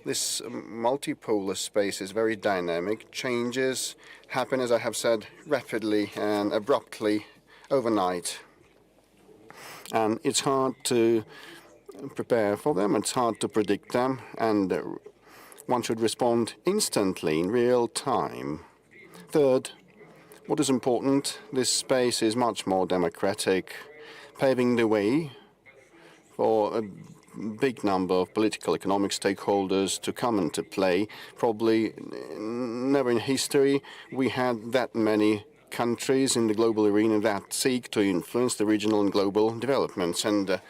This multipolar space is very dynamic. Changes happen, as I have said, rapidly and abruptly overnight. And it's hard to prepare for them, it's hard to predict them, and one should respond instantly, in real time. Third, what is important, this space is much more democratic, paving the way for a big number of political, economic stakeholders to come into play. Probably never in history we had that many countries in the global arena that seek to influence the regional and global developments. And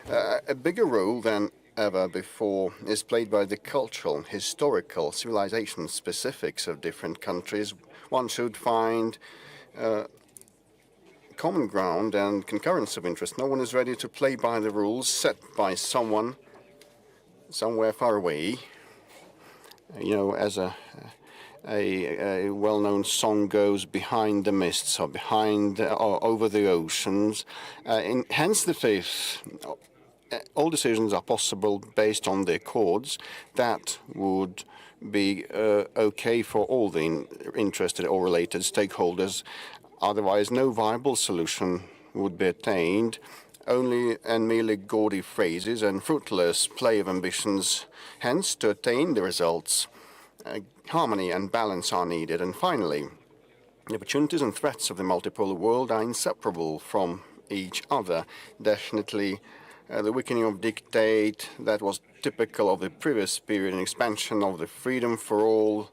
a bigger role than ever before is played by the cultural, historical, civilization specifics of different countries. One should find common ground and concurrence of interest. No one is ready to play by the rules set by someone somewhere far away. You know, as a well-known song goes, behind the mists or behind or over the oceans. Hence the fifth, all decisions are possible based on the accords. That would be okay for all the interested or related stakeholders. Otherwise, no viable solution would be attained. Only and merely gaudy phrases and fruitless play of ambitions. Hence, to attain the results, harmony and balance are needed. And finally, the opportunities and threats of the multipolar world are inseparable from each other. Definitely, the weakening of dictate that was typical of the previous period and expansion of the freedom for all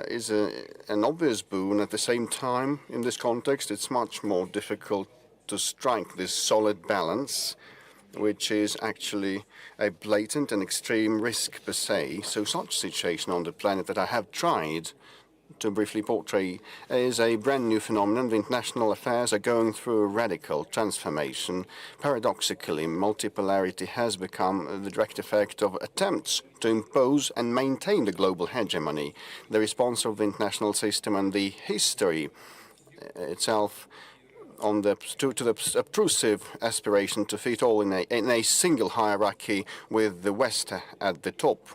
is an obvious boon. At the same time, in this context, it's much more difficult to strike this solid balance, which is actually a blatant and extreme risk per se. So such situation on the planet that I have tried to briefly portray is a brand new phenomenon. The international affairs are going through a radical transformation. Paradoxically, multipolarity has become the direct effect of attempts to impose and maintain the global hegemony. The response of the international system and the history itself to the obtrusive aspiration to fit all in a single hierarchy with the West at the top.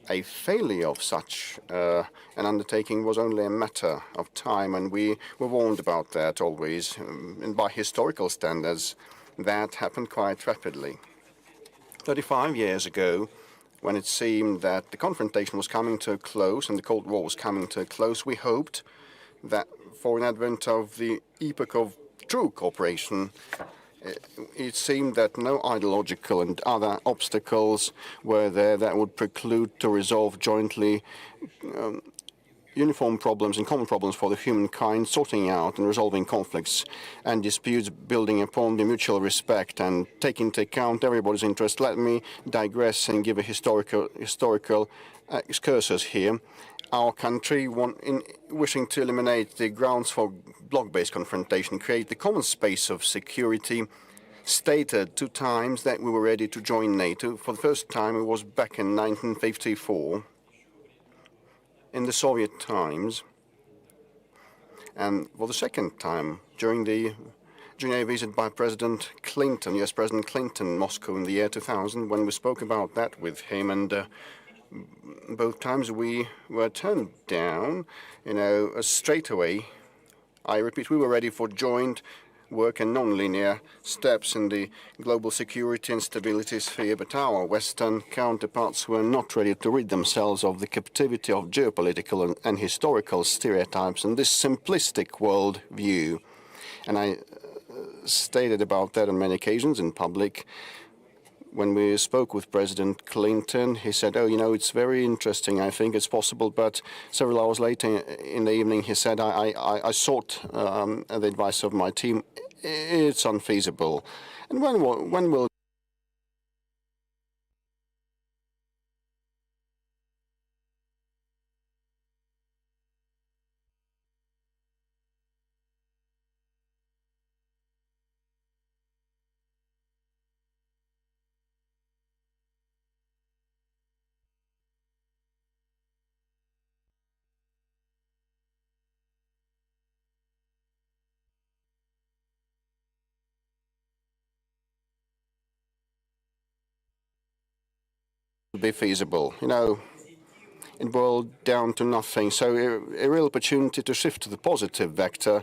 A failure of such an undertaking was only a matter of time, and we were warned about that always. And by historical standards, that happened quite rapidly. 35 years ago, when it seemed that the confrontation was coming to a close and the Cold War was coming to a close, we hoped that for an advent of the epoch of true cooperation, it seemed that no ideological and other obstacles were there that would preclude to resolve jointly uniform problems and common problems for the humankind, sorting out and resolving conflicts and disputes, building upon the mutual respect and taking into account everybody's interest. Let me digress and give a historical excursus here. Our country, wishing to eliminate the grounds for bloc-based confrontation, create the common space of security, stated 2 times that we were ready to join NATO. For the first time, it was back in 1954, in the Soviet times, and for the second time during a visit by President Clinton, US President Clinton, in Moscow in the year 2000, when we spoke about that with him, and both times we were turned down, straight away. I repeat, we were ready for joint work and non-linear steps in the global security and stability sphere, but our Western counterparts were not ready to rid themselves of the captivity of geopolitical and historical stereotypes and this simplistic world view. And I stated about that on many occasions in public. When we spoke with President Clinton, he said, it's very interesting, I think it's possible, but several hours later in the evening, he said, I sought the advice of my team, it's unfeasible. And when will be feasible? it boiled down to nothing. So a real opportunity to shift to the positive vector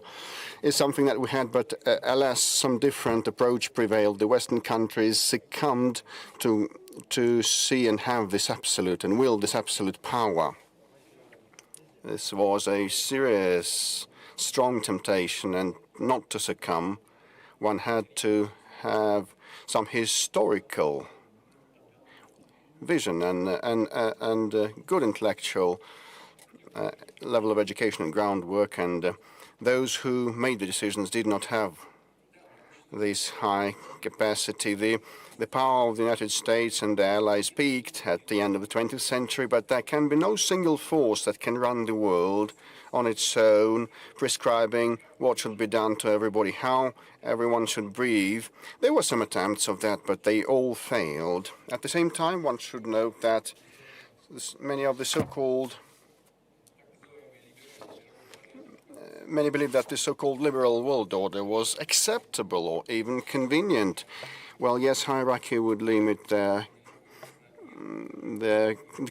is something that we had, but alas, some different approach prevailed. The Western countries succumbed to see and have this absolute and will this absolute power. This was a serious, strong temptation, and not to succumb, one had to have some historical vision and good intellectual level of education and groundwork, and those who made the decisions did not have this high capacity. The power of the United States and their allies peaked at the end of the 20th century, but there can be no single force that can run the world on its own, prescribing what should be done to everybody, how everyone should breathe. There were some attempts of that, but they all failed. At the same time, one should note that many of the so-called Many believe that the so-called liberal world order was acceptable or even convenient. Well, yes, hierarchy would limit the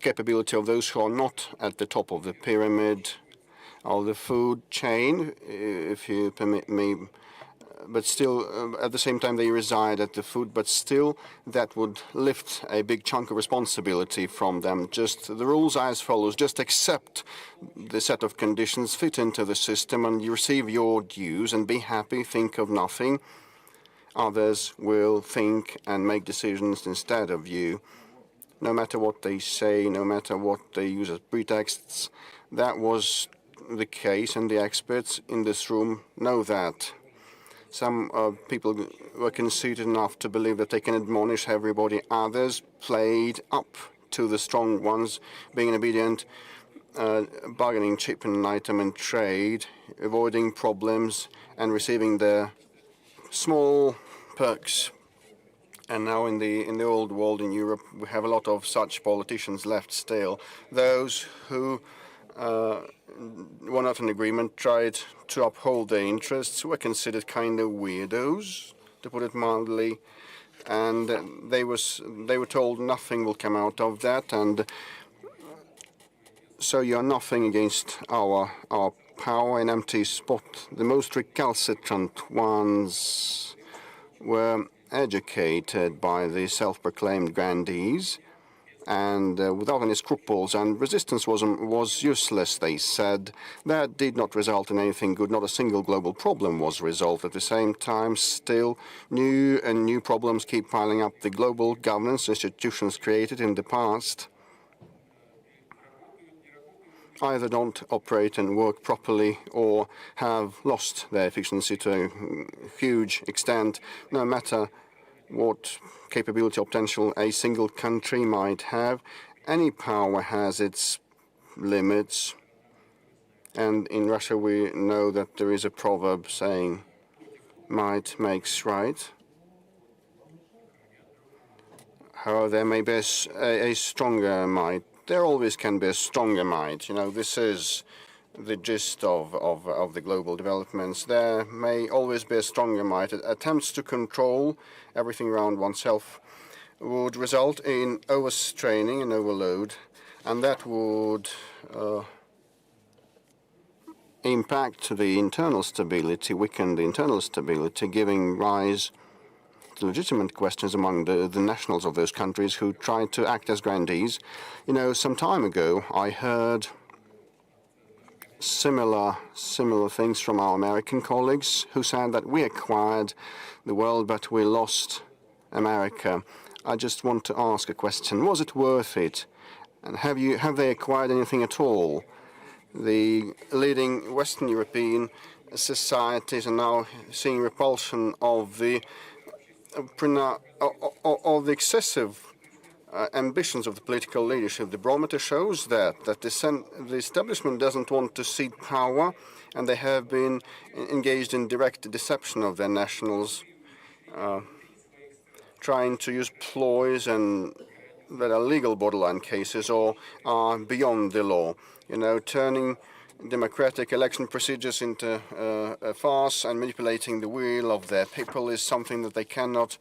capability of those who are not at the top of the pyramid of the food chain, if you permit me. But still, at the same time, they reside at the food, but still that would lift a big chunk of responsibility from them. Just the rules are as follows: just accept the set of conditions, fit into the system, and you receive your dues and be happy, think of nothing. Others will think and make decisions instead of you. No matter what they say, no matter what they use as pretexts, that was the case, and the experts in this room know that. Some people were conceited enough to believe that they can admonish everybody. Others played up to the strong ones, being an obedient bargaining chip in an item in trade, avoiding problems and receiving their small perks. And now in the old world in Europe, we have a lot of such politicians left still. Those who were not in agreement, tried to uphold their interests, were considered kind of weirdos, to put it mildly, and they were told nothing will come out of that, and so you're nothing against our power, an empty spot. The most recalcitrant ones were educated by the self-proclaimed grandees, and without any scruples, and resistance was useless, they said. That did not result in anything good. Not a single global problem was resolved. At the same time, still new and new problems keep piling up. The global governance institutions created in the past either don't operate and work properly or have lost their efficiency to a huge extent, no matter what capability or potential a single country might have. Any power has its limits. And in Russia, we know that there is a proverb saying, might makes right. However, there may be a stronger might. There always can be a stronger might. You know, this is the gist of the global developments. There may always be a stronger might. Attempts to control everything around oneself would result in overstraining and overload, and that would impact the internal stability, weaken the internal stability, giving rise to legitimate questions among the nationals of those countries who tried to act as grandees. You know, some time ago, I heard similar things from our American colleagues who said that we acquired the world, but we lost America. I just want to ask a question. Was it worth it? And have they acquired anything at all? The leading Western European societies are now seeing repulsion of the excessive ambitions of the political leadership. The barometer shows that the establishment doesn't want to cede power, and they have been engaged in direct deception of their nationals, trying to use ploys and that are legal borderline cases or are beyond the law. You know, turning democratic election procedures into a farce and manipulating the will of their people is something that they cannot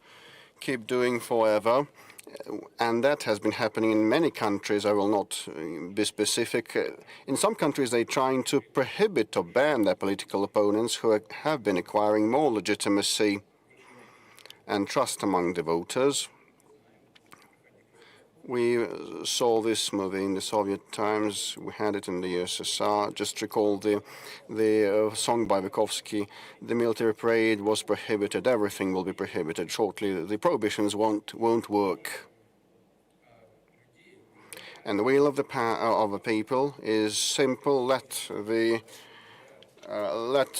keep doing forever. And that has been happening in many countries. I will not be specific. In some countries, they're trying to prohibit or ban their political opponents who have been acquiring more legitimacy and trust among the voters. We saw this movie in the Soviet times. We had it in the USSR. Just recall the song by Vygotsky, "The military parade was prohibited. Everything will be prohibited shortly. The prohibitions won't work." And the will of the people is simple. Let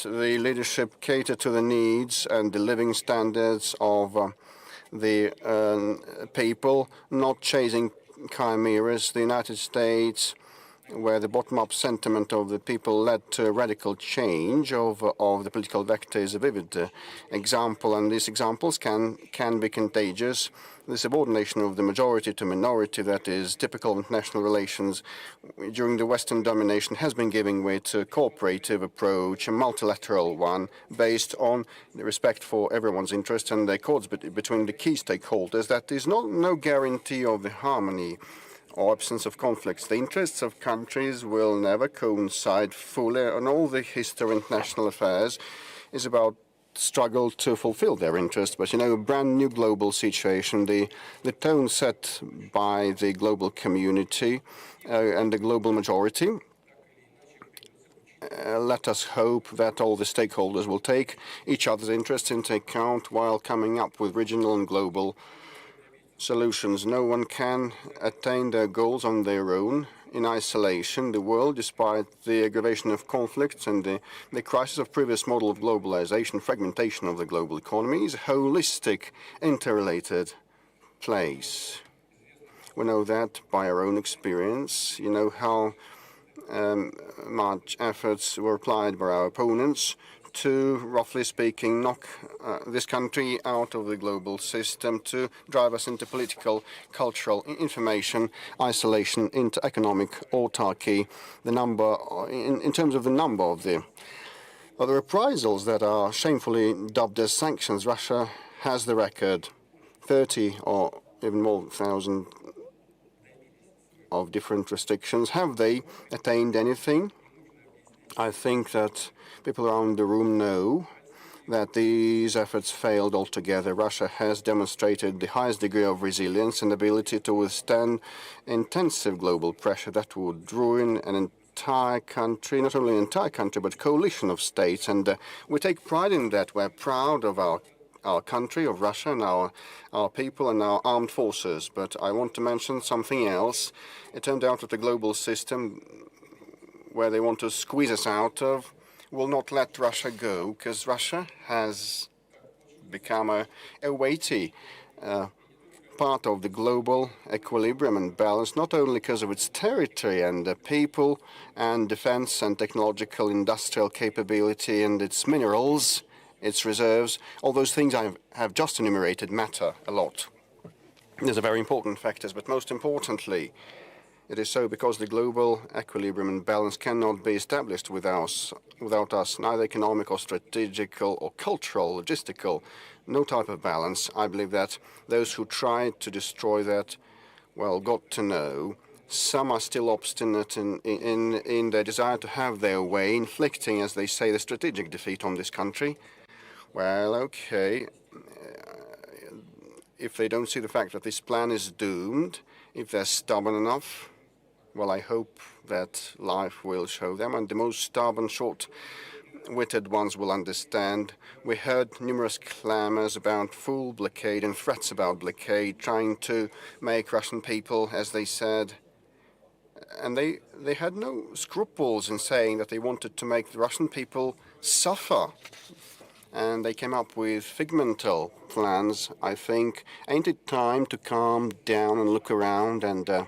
the leadership cater to the needs and the living standards of the people, not chasing chimeras. The United States, where the bottom-up sentiment of the people led to a radical change of the political vector, is a vivid example, and these examples can be contagious. The subordination of the majority to minority that is typical of international relations during the Western domination has been giving way to a cooperative approach, a multilateral one, based on the respect for everyone's interest and the accords between the key stakeholders. That is no guarantee of the harmony or absence of conflicts. The interests of countries will never coincide fully, and all the history of international affairs is about struggle to fulfill their interests. But, a brand new global situation, the tone set by the global community and the global majority, let us hope that all the stakeholders will take each other's interests into account while coming up with regional and global solutions. No one can attain their goals on their own in isolation. The world, despite the aggravation of conflicts and the crisis of previous model of globalization, fragmentation of the global economy, is a holistic, interrelated place. We know that by our own experience. You know how much efforts were applied by our opponents to, roughly speaking, knock this country out of the global system, to drive us into political, cultural, information isolation, into economic autarky. The number, in terms of the number of the reprisals that are shamefully dubbed as sanctions, Russia has the record, 30 or even more thousand of different restrictions. Have they attained anything? I think that people around the room know that these efforts failed altogether. Russia has demonstrated the highest degree of resilience and ability to withstand intensive global pressure that would ruin an entire country, not only an entire country, but a coalition of states. And we take pride in that. We're proud of our country, of Russia, and our people and our armed forces. But I want to mention something else. It turned out that the global system, where they want to squeeze us out of, will not let Russia go, because Russia has become a weighty part of the global equilibrium and balance, not only because of its territory and the people and defense and technological industrial capability and its minerals, its reserves. All those things I have just enumerated matter a lot. These are very important factors, but most importantly, it is so because the global equilibrium and balance cannot be established without us, neither economic or strategical or cultural, logistical, no type of balance. I believe that those who tried to destroy that, well, got to know. Some are still obstinate in their desire to have their way, inflicting, as they say, the strategic defeat on this country. Well, okay, if they don't see the fact that this plan is doomed, if they're stubborn enough, well, I hope that life will show them, and the most stubborn, short-witted ones will understand. We heard numerous clamors about full blockade and threats about blockade, trying to make Russian people, as they said, and they had no scruples in saying that they wanted to make the Russian people suffer. And they came up with figmental plans. I think, ain't it time to calm down and look around and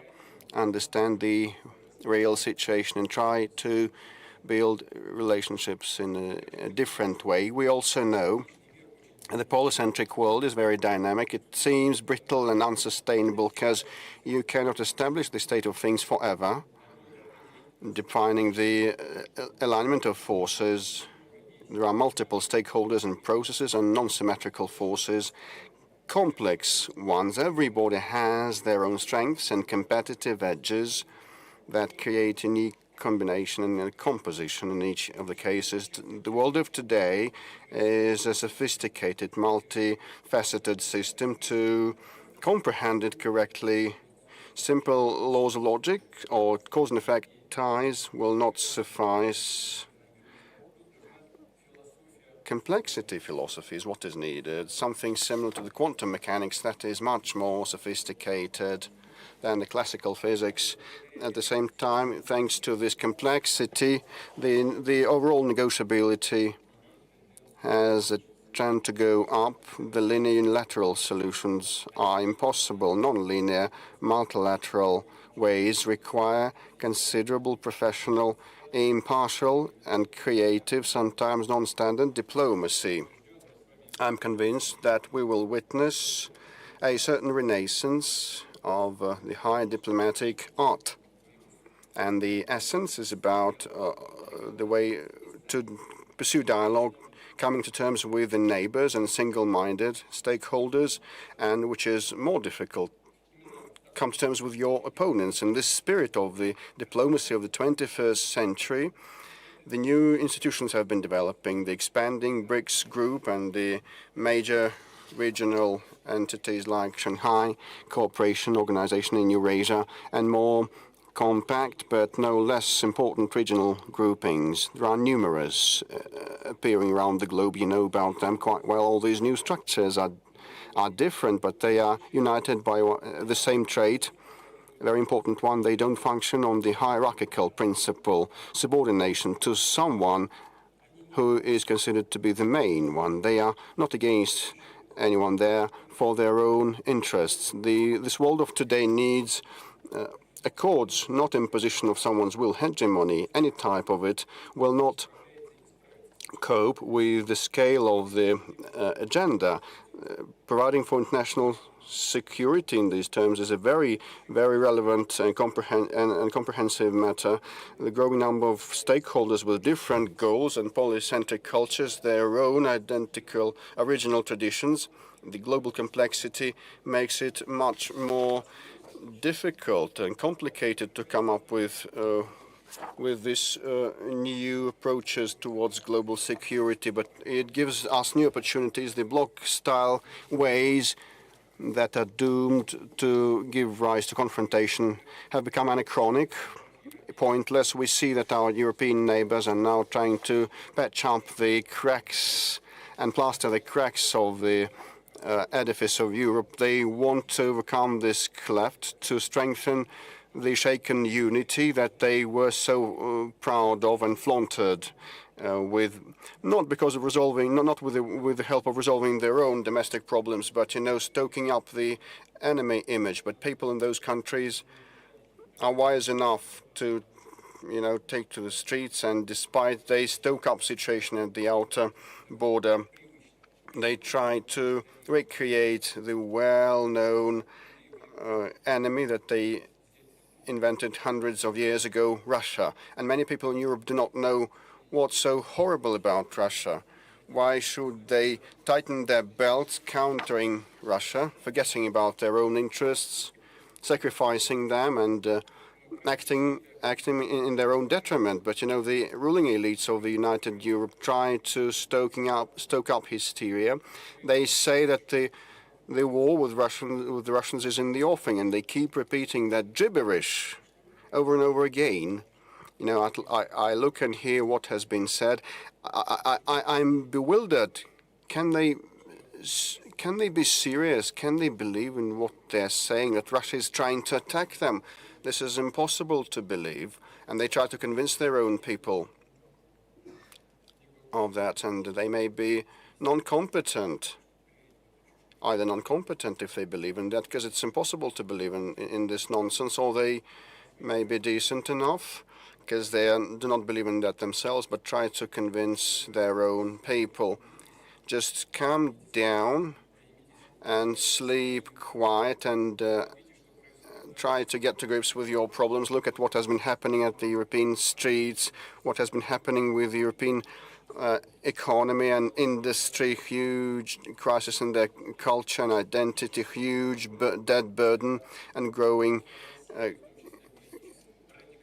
understand the real situation and try to build relationships in a different way? We also know the polycentric world is very dynamic. It seems brittle and unsustainable because you cannot establish the state of things forever. Defining the alignment of forces, there are multiple stakeholders and processes and non-symmetrical forces. complex ones. Everybody has their own strengths and competitive edges that create a unique combination and a composition in each of the cases. The world of today is a sophisticated, multifaceted system. To comprehend it correctly, simple laws of logic or cause and effect ties will not suffice. Complexity philosophy is what is needed, something similar to the quantum mechanics that is much more sophisticated than the classical physics. At the same time, thanks to this complexity, the overall negotiability has a trend to go up. The linear unilateral solutions are impossible. Non-linear multilateral ways require considerable professional, impartial and creative, sometimes non-standard diplomacy. I'm convinced that we will witness a certain renaissance of the high diplomatic art. And the essence is about the way to pursue dialogue, coming to terms with the neighbors and single-minded stakeholders, and which is more difficult, come to terms with your opponents. In this spirit of the diplomacy of the 21st century, the new institutions have been developing, the expanding BRICS group and the major regional entities like Shanghai Cooperation Organization in Eurasia, and more compact but no less important regional groupings. There are numerous appearing around the globe. You know about them quite well. All these new structures are different, but they are united by the same trait. A very important one: they don't function on the hierarchical principle, subordination to someone who is considered to be the main one. They are not against anyone there for their own interests. This world of today needs accords, not imposition of someone's will. Hegemony, any type of it, will not cope with the scale of the agenda. Providing for international security in these terms is a very, very relevant and comprehensive matter. The growing number of stakeholders with different goals and polycentric cultures, their own identical original traditions, the global complexity makes it much more difficult and complicated to come up with this new approaches towards global security, but it gives us new opportunities. The bloc-style ways that are doomed to give rise to confrontation have become anachronic, pointless. We see that our European neighbors are now trying to patch up the cracks and plaster the cracks of the edifice of Europe. They want to overcome this cleft, to strengthen the shaken unity that they were so proud of and flaunted with, not because of resolving, not with the help of resolving their own domestic problems, but, stoking up the enemy image. But people in those countries are wise enough to, take to the streets, and despite they stoke up situation at the outer border, they try to recreate the well-known enemy that they invented hundreds of years ago, Russia. And many people in Europe do not know what's so horrible about Russia. Why should they tighten their belts countering Russia, forgetting about their own interests, sacrificing them, and acting in their own detriment? But the ruling elites of the United Europe try to stoke up hysteria. They say that the war with the Russians is in the offing, and they keep repeating that gibberish over and over again. I look and hear what has been said. I'm bewildered. Can they be serious? Can they believe in what they're saying, that Russia is trying to attack them? This is impossible to believe, and they try to convince their own people of that, and they may be non-competent. Either non-competent if they believe in that, because it's impossible to believe in this nonsense, or they may be decent enough because they do not believe in that themselves, but try to convince their own people. Just calm down and sleep quiet, and try to get to grips with your problems. Look at what has been happening at the European streets, what has been happening with the European economy and industry, huge crisis in their culture and identity, huge debt burden, and growing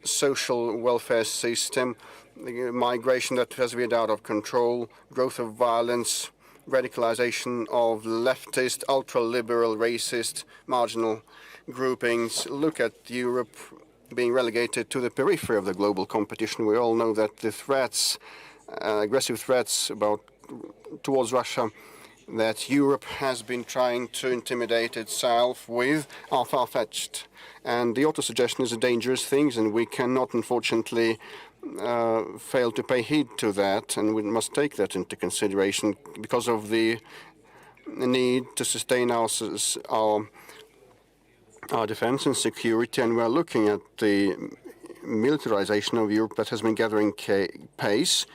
social welfare system, the migration that has been out of control, growth of violence, radicalization of leftist, ultra-liberal, racist, marginal groupings. Look at Europe being relegated to the periphery of the global competition. We all know that the threats, aggressive threats towards Russia that Europe has been trying to intimidate itself with are far-fetched. And the auto-suggestion is a dangerous thing, and we cannot, unfortunately, fail to pay heed to that, and we must take that into consideration because of the need to sustain our defense and security, and we're looking at the militarization of Europe that has been gathering pace.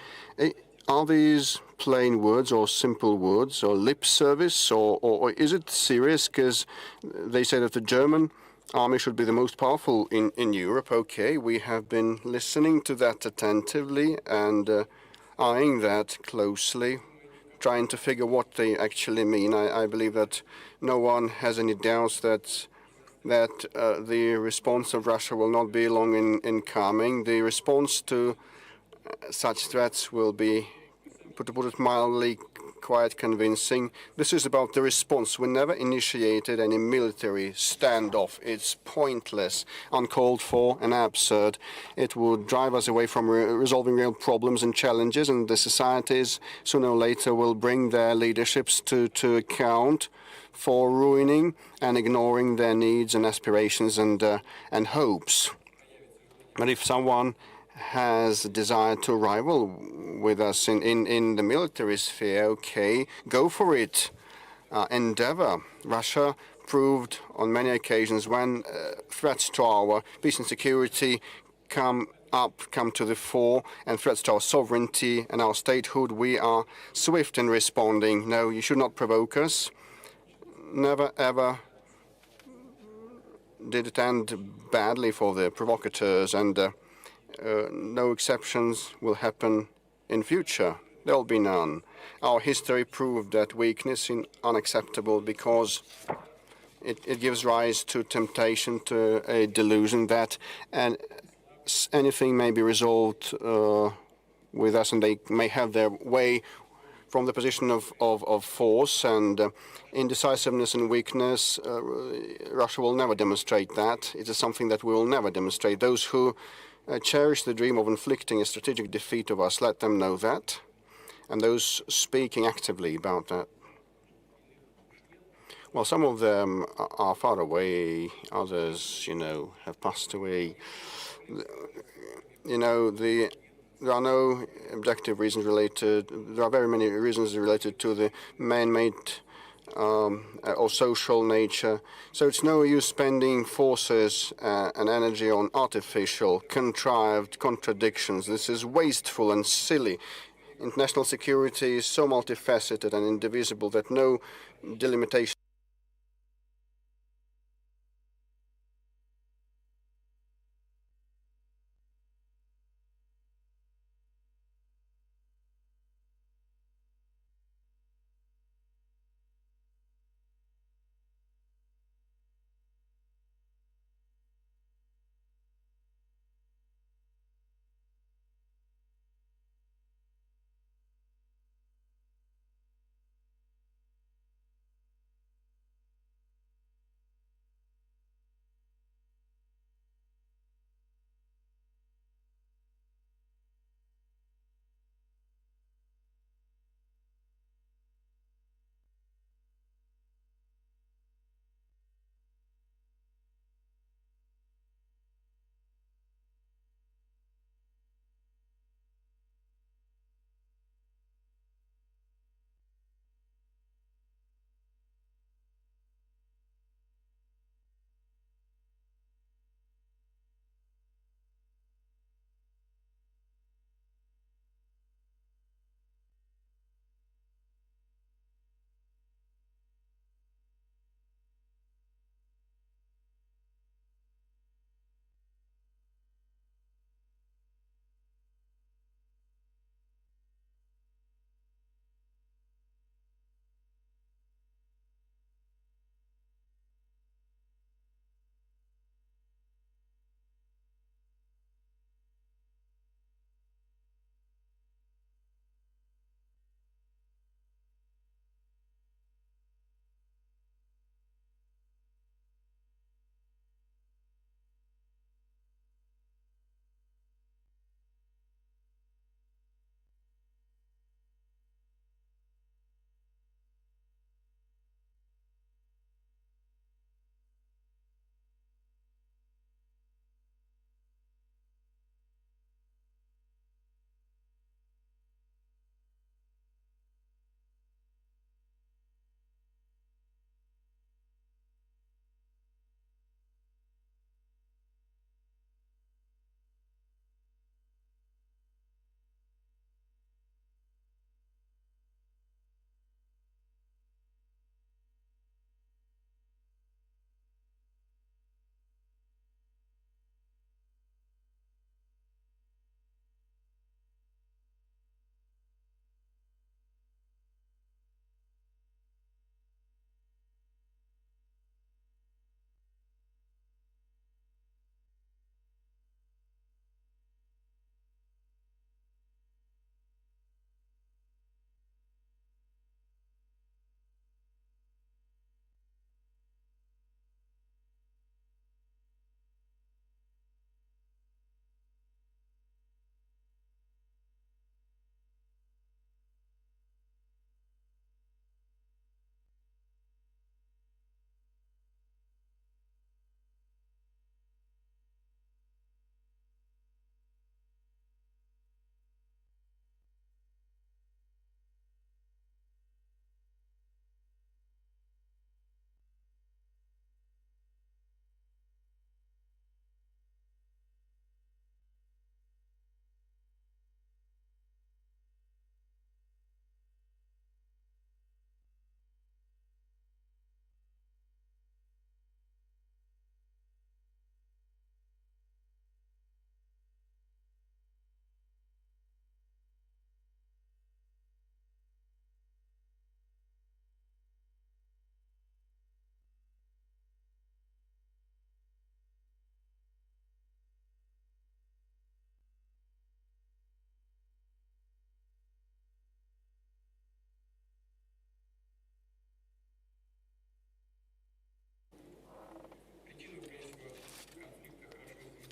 Are these plain words or simple words or lip service, or is it serious? Because they say that the German army should be the most powerful in Europe. Okay, we have been listening to that attentively and eyeing that closely, trying to figure what they actually mean. I believe that no one has any doubts that the response of Russia will not be long in coming. The response to such threats will be, to put it mildly, quite convincing. This is about the response. We never initiated any military standoff. It's pointless, uncalled for, and absurd. It would drive us away from resolving real problems and challenges, and the societies, sooner or later, will bring their leaderships to account for ruining and ignoring their needs and aspirations and hopes. But if someone has a desire to rival with us in the military sphere, okay, go for it. Endeavor. Russia proved on many occasions when threats to our peace and security come to the fore, and threats to our sovereignty and our statehood, we are swift in responding. No, you should not provoke us. Never, ever did it end badly for the provocateurs, and no exceptions will happen in future. There will be none. Our history proved that weakness is unacceptable because it gives rise to temptation, to a delusion that anything may be resolved with us, and they may have their way from the position of force and indecisiveness and weakness. Russia will never demonstrate that. It is something that we will never demonstrate. Those who cherish the dream of inflicting a strategic defeat of us, let them know that. And those speaking actively about that, well, some of them are far away. Others, have passed away. There are no objective reasons related. There are very many reasons related to the man-made or social nature. So it's no use spending forces and energy on artificial, contrived contradictions. This is wasteful and silly. International security is so multifaceted and indivisible that no delimitation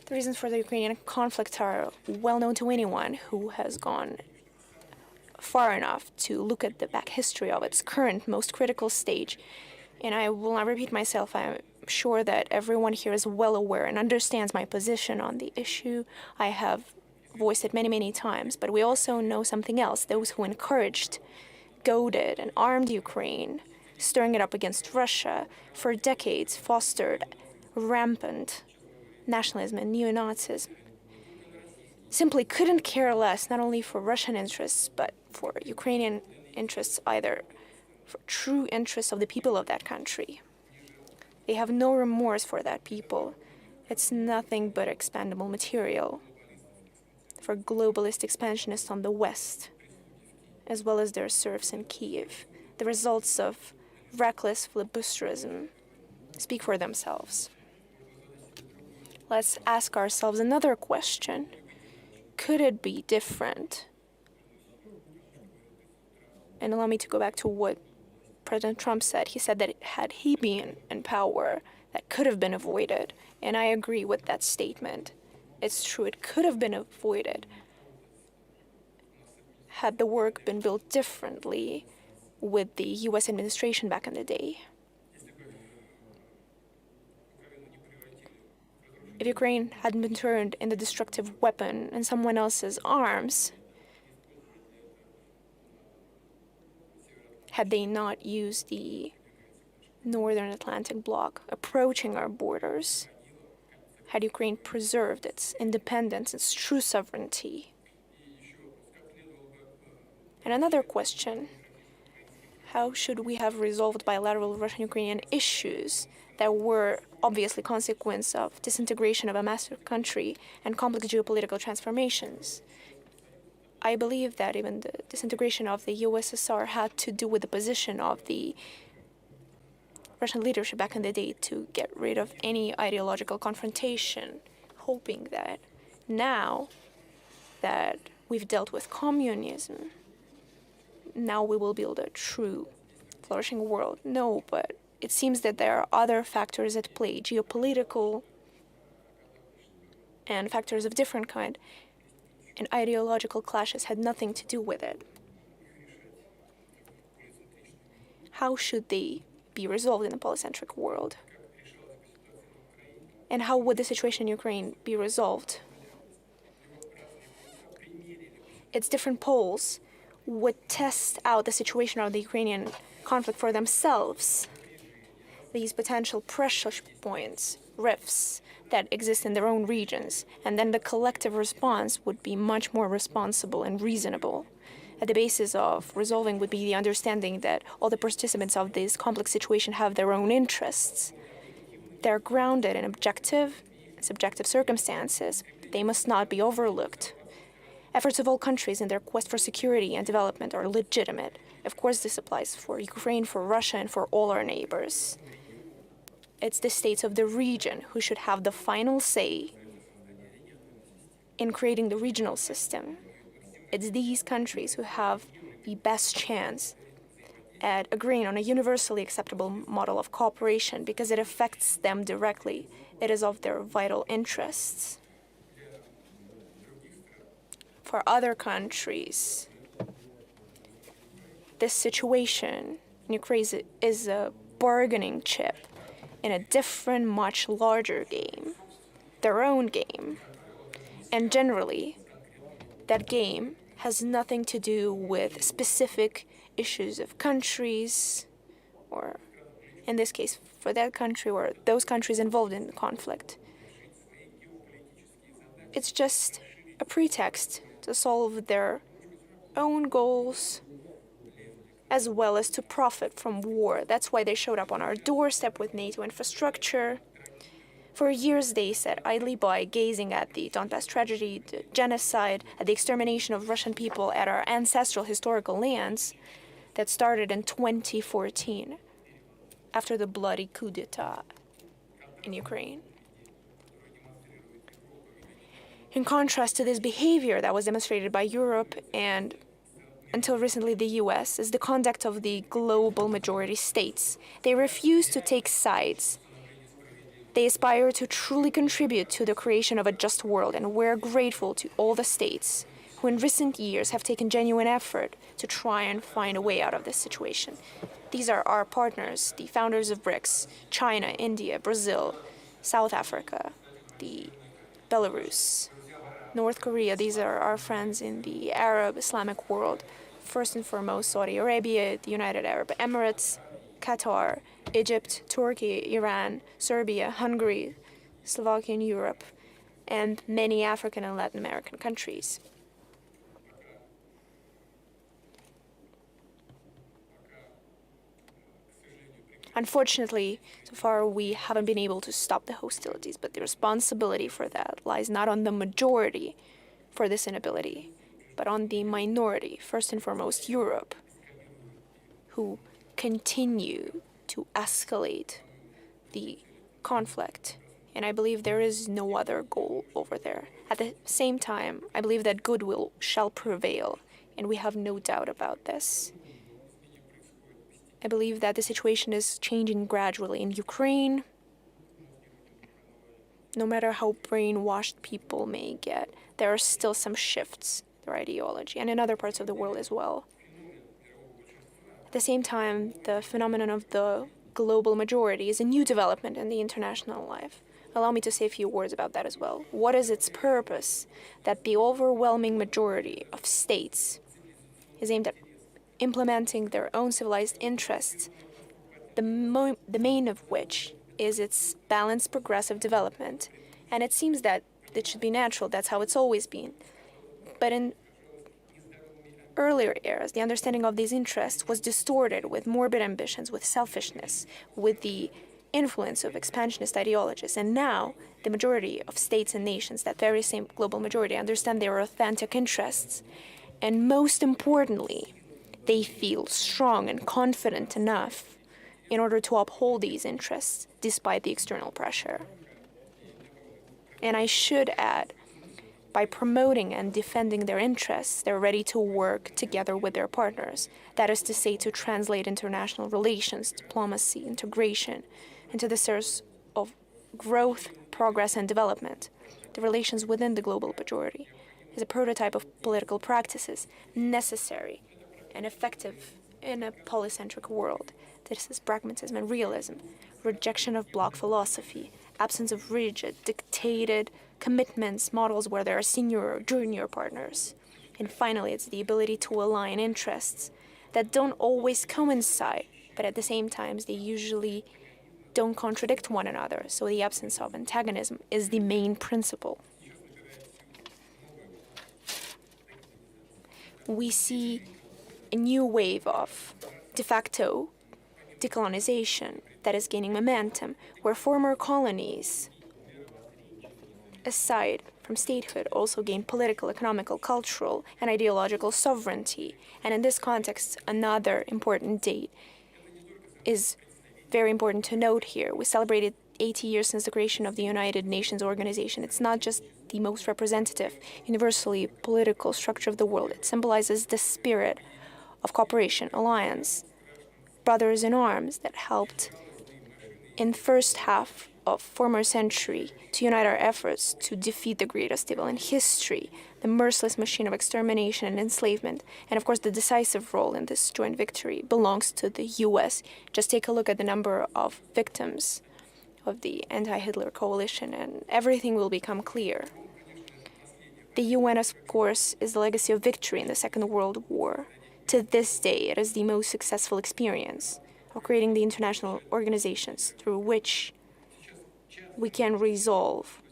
The reasons for the Ukrainian conflict are well known to anyone who has gone far enough to look at the back history of its current most critical stage. And I will not repeat myself. I'm sure that everyone here is well aware and understands my position on the issue. I have voiced it many, many times. But we also know something else. Those who encouraged, goaded, and armed Ukraine, stirring it up against Russia, for decades fostered rampant nationalism and neo-Nazism, simply couldn't care less not only for Russian interests, but for Ukrainian interests either, for true interests of the people of that country. They have no remorse for that people. It's nothing but expendable material for globalist expansionists on the West, as well as their serfs in Kiev. The results of reckless filibusterism speak for themselves. Let's ask ourselves another question. Could it be different? And allow me to go back to what President Trump said. He said that had he been in power, that could have been avoided. And I agree with that statement. It's true, it could have been avoided had the work been built differently with the US administration back in the day. If Ukraine hadn't been turned into a destructive weapon in someone else's arms, had they not used the Northern Atlantic Bloc approaching our borders, had Ukraine preserved its independence, its true sovereignty. And another question, how should we have resolved bilateral Russian-Ukrainian issues that were obviously consequence of disintegration of a massive country and complex geopolitical transformations? I believe that even the disintegration of the USSR had to do with the position of the Russian leadership back in the day to get rid of any ideological confrontation, hoping that now that we've dealt with communism, now we will build a true flourishing world. No, but it seems that there are other factors at play, geopolitical and factors of different kind, and ideological clashes had nothing to do with it. How should they be resolved in a polycentric world? And how would the situation in Ukraine be resolved? Its different poles would test out the situation of the Ukrainian conflict for themselves. These potential pressure points, rifts that exist in their own regions, and then the collective response would be much more responsible and reasonable. At the basis of resolving would be the understanding that all the participants of this complex situation have their own interests. They're grounded in objective, subjective circumstances. They must not be overlooked. Efforts of all countries in their quest for security and development are legitimate. Of course, this applies for Ukraine, for Russia, and for all our neighbors. It's the states of the region who should have the final say in creating the regional system. It's these countries who have the best chance at agreeing on a universally acceptable model of cooperation because it affects them directly. It is of their vital interests. For other countries, this situation in Ukraine is a bargaining chip in a different, much larger game, their own game. And generally, that game has nothing to do with specific issues of countries, or in this case, for that country or those countries involved in the conflict. It's just a pretext to solve their own goals as well as to profit from war. That's why they showed up on our doorstep with NATO infrastructure. For years, they sat idly by, gazing at the Donbass tragedy, the genocide, at the extermination of Russian people at our ancestral historical lands that started in 2014 after the bloody coup d'etat in Ukraine. In contrast to this behavior that was demonstrated by Europe and, until recently, the US, is the conduct of the global majority states. They refuse to take sides They aspire to truly contribute to the creation of a just world, and we're grateful to all the states who in recent years have taken genuine effort to try and find a way out of this situation. These are our partners, the founders of BRICS, China, India, Brazil, South Africa, the Belarus, North Korea. These are our friends in the Arab Islamic world. First and foremost, Saudi Arabia, the United Arab Emirates, Qatar, Egypt, Turkey, Iran, Serbia, Hungary, Slovakia in Europe, and many African and Latin American countries. Unfortunately, so far we haven't been able to stop the hostilities, but the responsibility for that lies not on the majority for this inability, but on the minority, first and foremost Europe, who continue to escalate the conflict. And I believe there is no other goal over there. At the same time, I believe that goodwill shall prevail, and we have no doubt about this. I believe that the situation is changing gradually in Ukraine. No matter how brainwashed people may get, there are still some shifts in their ideology, and in other parts of the world as well. At the same time, the phenomenon of the global majority is a new development in the international life. Allow me to say a few words about that as well. What is its purpose? That the overwhelming majority of states is aimed at implementing their own civilized interests, the main of which is its balanced progressive development. And it seems that it should be natural, that's how it's always been. But in earlier eras, the understanding of these interests was distorted with morbid ambitions, with selfishness, with the influence of expansionist ideologies. And now, the majority of states and nations, that very same global majority, understand their authentic interests. And most importantly, they feel strong and confident enough in order to uphold these interests despite the external pressure. And I should add, by promoting and defending their interests, they're ready to work together with their partners. That is to say, to translate international relations, diplomacy, integration into the source of growth, progress, and development. The relations within the global majority is a prototype of political practices necessary and effective in a polycentric world. This is pragmatism and realism, rejection of bloc philosophy, absence of rigid, dictated commitments, models where there are senior or junior partners. And finally, it's the ability to align interests that don't always coincide, but at the same time, they usually don't contradict one another. So the absence of antagonism is the main principle. We see a new wave of de facto decolonization that is gaining momentum, where former colonies, aside from statehood, also gain political, economical, cultural, and ideological sovereignty. And in this context, another important date is very important to note here. We celebrated 80 years since the creation of the United Nations organization. It's not just the most representative, universally political structure of the world. It symbolizes the spirit of cooperation, alliance, brothers in arms that helped in first half of former century to unite our efforts to defeat the greatest evil in history, the merciless machine of extermination and enslavement. And of course, the decisive role in this joint victory belongs to the US. Just take a look at the number of victims of the anti-Hitler coalition and everything will become clear. The UN, of course, is the legacy of victory in the Second World War. To this day, it is the most successful experience of creating the international organizations through which we can resolve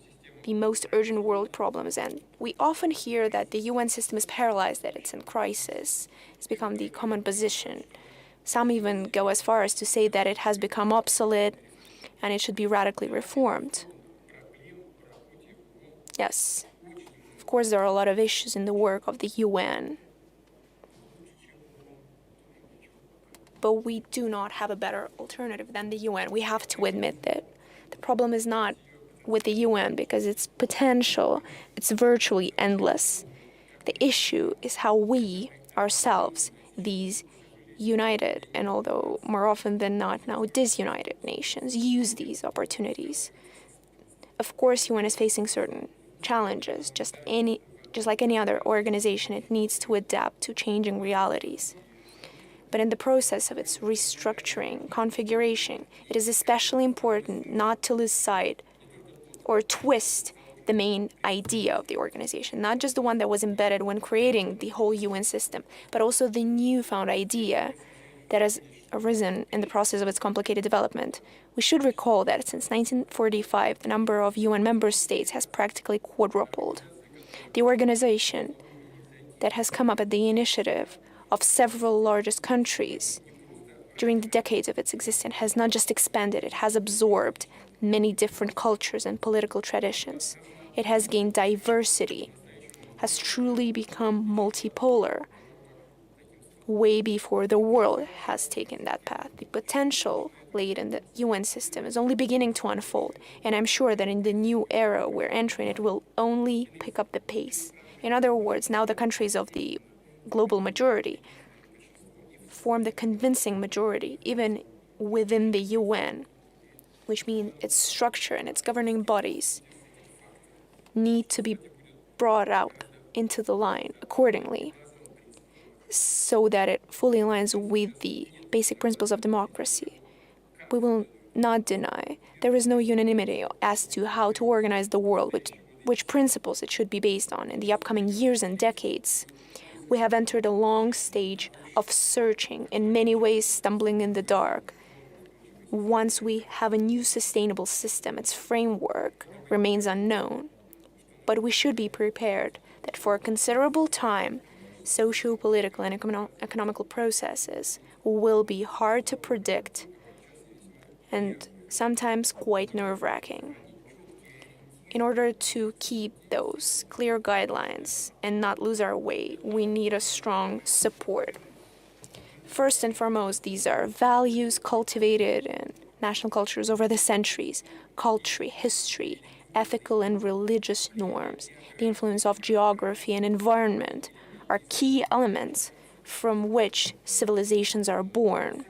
the most urgent world problems. And we often hear that the UN system is paralyzed, that it's in crisis. It's become the common position. Some even go as far as to say that it has become obsolete and it should be radically reformed. Yes, of course, there are a lot of issues in the work of the UN. But we do not have a better alternative than the UN. We have to admit that. The problem is not with the UN because its potential, it's virtually endless. The issue is how we, ourselves, these united, and although more often than not now disunited nations, use these opportunities Of course, UN is facing certain challenges. Just like any other organization, it needs to adapt to changing realities. But in the process of its restructuring, configuration, it is especially important not to lose sight or twist the main idea of the organization, not just the one that was embedded when creating the whole UN system, but also the newfound idea that has arisen in the process of its complicated development. We should recall that since 1945, the number of UN member states has practically quadrupled. The organization that has come up at the initiative of several largest countries during the decades of its existence has not just expanded, it has absorbed many different cultures and political traditions. It has gained diversity, has truly become multipolar, way before the world has taken that path. The potential laid in the UN system is only beginning to unfold, and I'm sure that in the new era we're entering, it will only pick up the pace. In other words, now the countries of the global majority form the convincing majority, even within the UN, which means its structure and its governing bodies need to be brought up into the line accordingly, so that it fully aligns with the basic principles of democracy. We will not deny there is no unanimity as to how to organize the world, which principles it should be based on in the upcoming years and decades. We have entered a long stage of searching, in many ways stumbling in the dark. Once we have a new sustainable system, its framework remains unknown. But we should be prepared that for a considerable time, socio-political and economical processes will be hard to predict and sometimes quite nerve-wracking. In order to keep those clear guidelines and not lose our way, we need a strong support. First and foremost, these are values cultivated in national cultures over the centuries, culture, history, ethical and religious norms, the influence of geography and environment are key elements from which civilizations are born.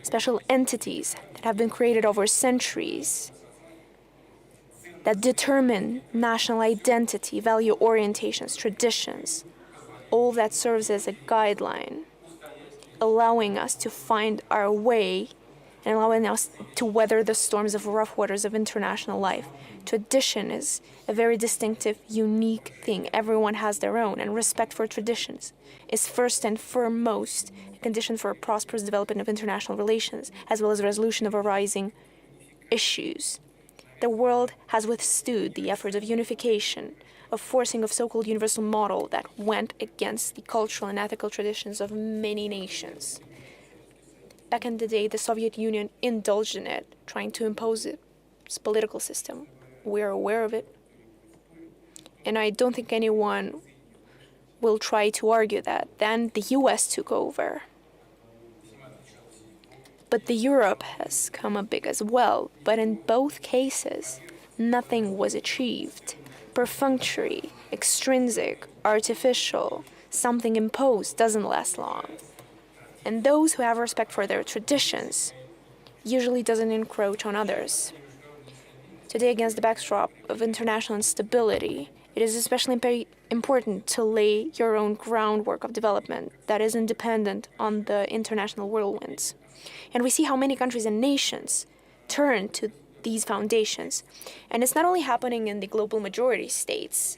Special entities that have been created over centuries that determine national identity, value orientations, traditions, all that serves as a guideline, allowing us to find our way and allowing us to weather the storms of rough waters of international life. Tradition is a very distinctive, unique thing. Everyone has their own, and respect for traditions is first and foremost a condition for a prosperous development of international relations, as well as resolution of arising issues. The world has withstood the efforts of unification, of forcing of so-called universal model that went against the cultural and ethical traditions of many nations. Back in the day, the Soviet Union indulged in it, trying to impose its political system. We're aware of it. And I don't think anyone will try to argue that. Then the US took over. But the Europe has come up big as well. But in both cases, nothing was achieved. Perfunctory, extrinsic, artificial, something imposed doesn't last long. And those who have respect for their traditions usually doesn't encroach on others. Today, against the backdrop of international instability, it is especially important to lay your own groundwork of development that is independent on the international whirlwinds. And we see how many countries and nations turn to these foundations. And it's not only happening in the global majority states,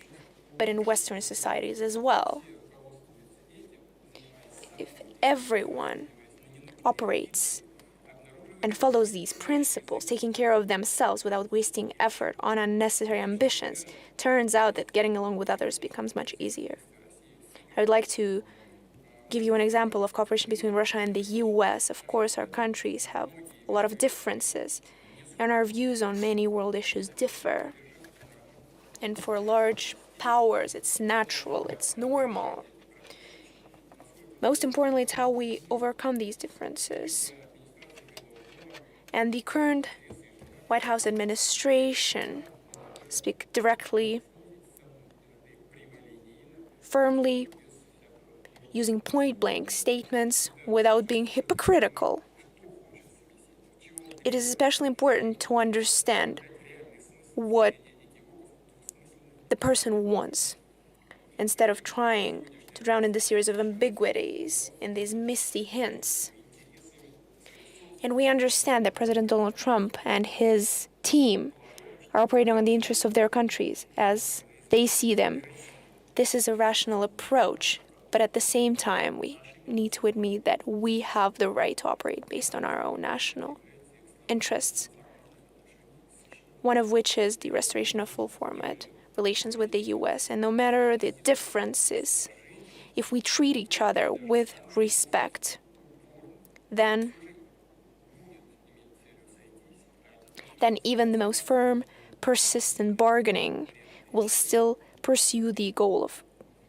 but in Western societies as well. If everyone operates and follows these principles, taking care of themselves without wasting effort on unnecessary ambitions, turns out that getting along with others becomes much easier. I would like to give you an example of cooperation between Russia and the US. Of course, our countries have a lot of differences, and our views on many world issues differ. And for large powers, it's natural, it's normal. Most importantly, it's how we overcome these differences. And the current White House administration speak directly, firmly, using point-blank statements without being hypocritical. It is especially important to understand what the person wants, instead of trying to drown in the series of ambiguities, in these misty hints. And we understand that President Donald Trump and his team are operating on the interests of their countries as they see them. This is a rational approach, but at the same time, we need to admit that we have the right to operate based on our own national interests, one of which is the restoration of full format relations with the US. And no matter the differences, if we treat each other with respect, then even the most firm, persistent bargaining will still pursue the goal of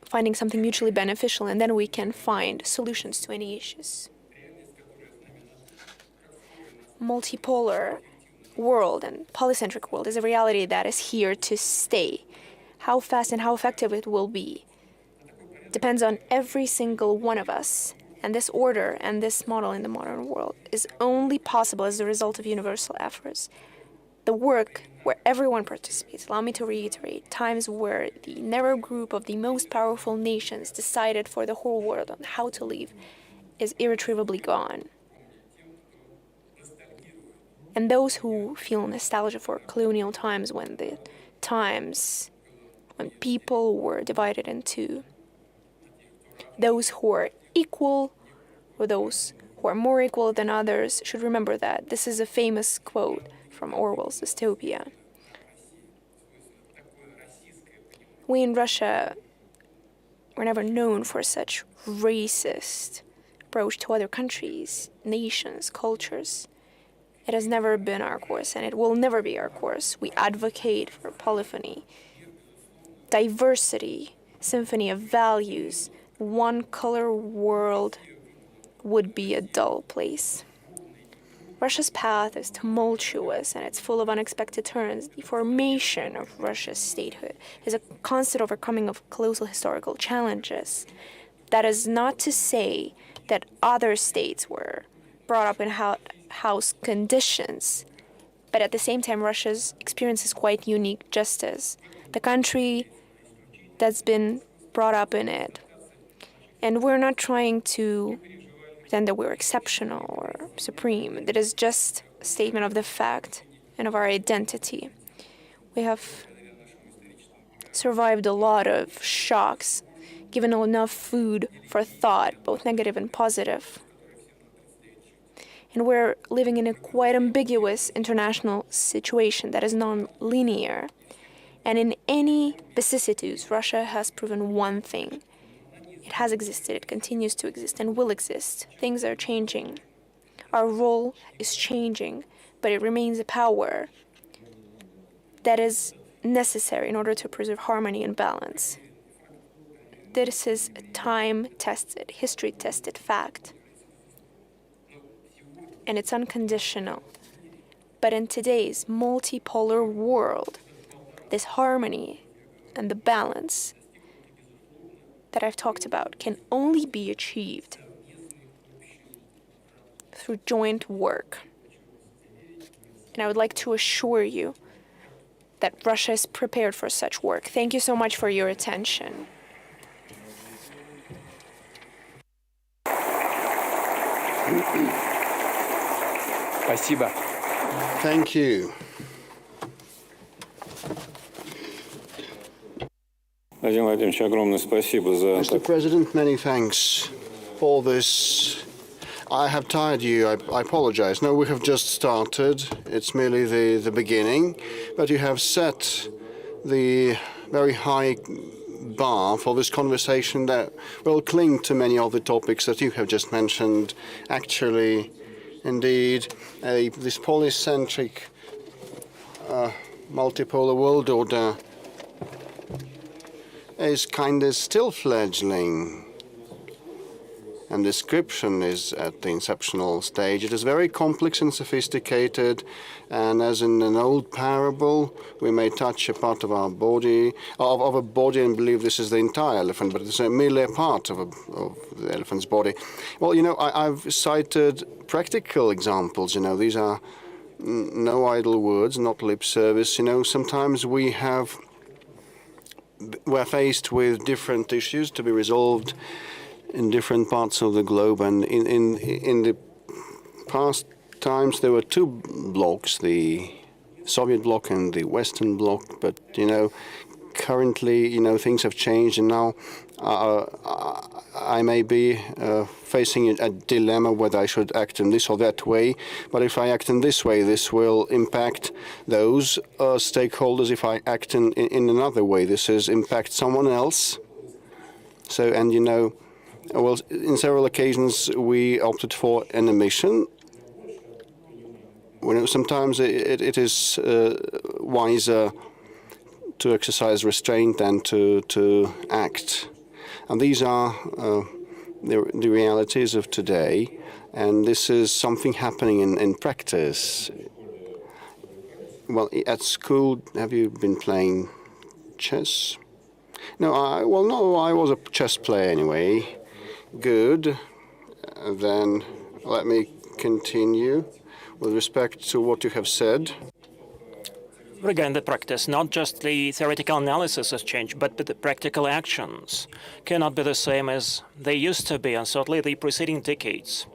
finding something mutually beneficial, and then we can find solutions to any issues. Multipolar world and polycentric world is a reality that is here to stay. How fast and how effective it will be depends on every single one of us. And this order and this model in the modern world is only possible as a result of universal efforts. The work where everyone participates, allow me to reiterate, times where the narrow group of the most powerful nations decided for the whole world on how to live, is irretrievably gone. And those who feel nostalgia for colonial times, when people were divided into those who are equal or those who are more equal than others, should remember that this is a famous quote from Orwell's dystopia. We in Russia were never known for such racist approach to other countries, nations, cultures. It has never been our course, and it will never be our course. We advocate for polyphony, diversity, symphony of values. One color world would be a dull place. Russia's path is tumultuous and it's full of unexpected turns. The formation of Russia's statehood is a constant overcoming of colossal historical challenges. That is not to say that other states were brought up in house conditions, but at the same time, Russia's experience is quite unique, just as the country that's been brought up in it. And we're not trying to pretend that we're exceptional or supreme. That is just a statement of the fact and of our identity. We have survived a lot of shocks, given enough food for thought, both negative and positive. And we're living in a quite ambiguous international situation that is non-linear. And in any vicissitudes, Russia has proven one thing. It has existed, it continues to exist, and will exist. Things are changing. Our role is changing, but it remains a power that is necessary in order to preserve harmony and balance. This is a time-tested, history-tested fact. And it's unconditional. But in today's multipolar world, this harmony and the balance that I've talked about can only be achieved through joint work. And I would like to assure you that Russia is prepared for such work. Thank you so much for your attention. Спасибо. Thank you. Владимир Владимирович, огромное спасибо за... Mr. President, many thanks for this. I have tired you. I apologize. No, we have just started. It's merely the beginning. But you have set the very high bar for this conversation that will cling to many of the topics that you have just mentioned. Actually, indeed, this polycentric multipolar world order is kind of still fledgling, and description is at the inceptional stage. It is very complex and sophisticated, and as in an old parable, we may touch a part of our body, of a body, and believe this is the entire elephant, but it's merely a part of the elephant's body. Well, I've cited practical examples. These are no idle words, not lip service. Sometimes we're faced with different issues to be resolved in different parts of the globe, and in the past times there were two blocks, the Soviet bloc and the Western bloc, but currently things have changed, and now I may be facing a dilemma whether I should act in this or that way. But if I act in this way, this will impact those stakeholders. If I act in another way, this is impact someone else. So, and well, in several occasions we opted for an omission. Sometimes it is wiser to exercise restraint than to act. And these are the realities of today, and this is something happening in practice. Well, at school, have you been playing chess? No, I was a chess player anyway. Good. Then let me continue with respect to what you have said. Regarding the practice, not just the theoretical analysis has changed, but the practical actions cannot be the same as they used to be, and certainly the preceding decades.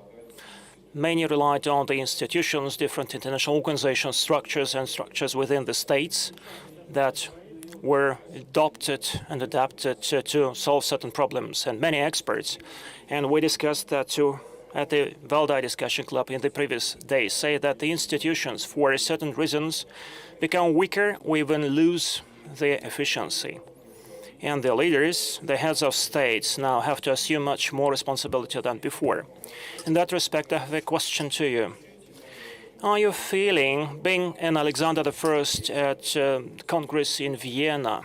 Many relied on the institutions, different international organizations, structures, and structures within the states that were adopted and adapted to solve certain problems, and many experts. And we discussed that too at the Valdai Discussion Club in the previous days, say that the institutions, for certain reasons, become weaker or even lose their efficiency. And the leaders, the heads of states, now have to assume much more responsibility than before. In that respect, I have a question to you. Are you feeling, being an Alexander I at Congress in Vienna,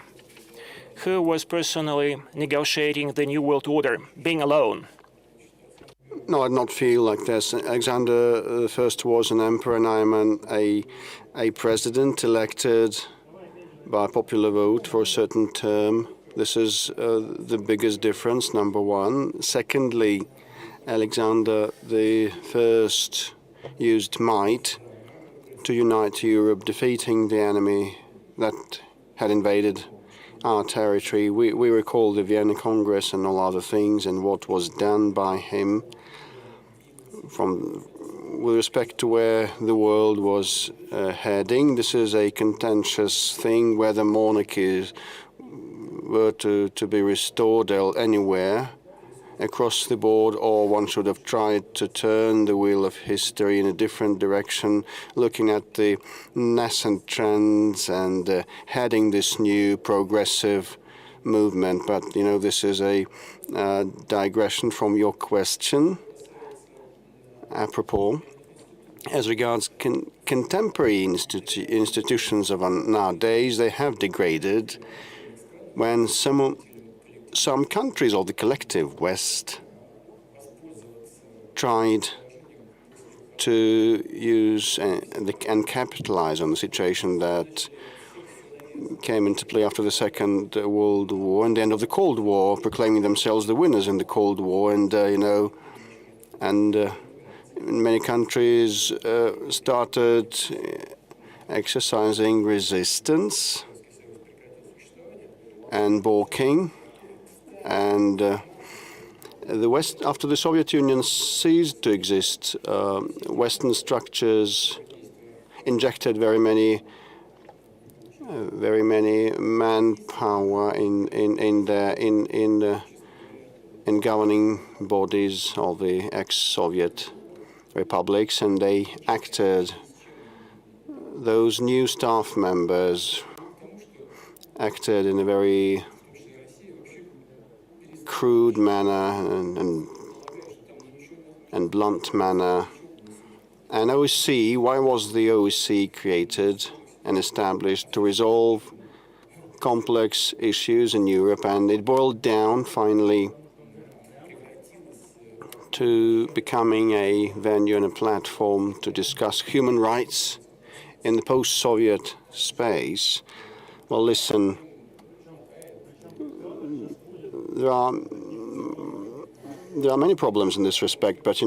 who was personally negotiating the New World Order, being alone? No, I do not feel like this. Alexander I was an emperor, and I'm a president elected by popular vote for a certain term. This is the biggest difference, number one. Secondly, Alexander I used might to unite Europe, defeating the enemy that had invaded our territory. We recall the Vienna Congress and all other things and what was done by him with respect to where the world was heading. This is a contentious thing, whether monarchies were to be restored anywhere across the board, or one should have tried to turn the wheel of history in a different direction, looking at the nascent trends and heading this new progressive movement. But, this is a digression from your question. Apropos, as regards contemporary institutions of nowadays, they have degraded when some countries of the collective West tried to use and capitalize on the situation that came into play after the Second World War and the end of the Cold War, proclaiming themselves the winners in the Cold War, and many countries started exercising resistance and balking, and the West, after the Soviet Union ceased to exist, Western structures injected very many manpower in governing bodies of the ex-Soviet republics, and they acted. Those new staff members acted in a very crude manner and blunt manner. And OSCE, why was the OSCE created and established? To resolve complex issues in Europe, and it boiled down finally to becoming a venue and a platform to discuss human rights in the post-Soviet space. Well, listen, there are many problems in this respect, but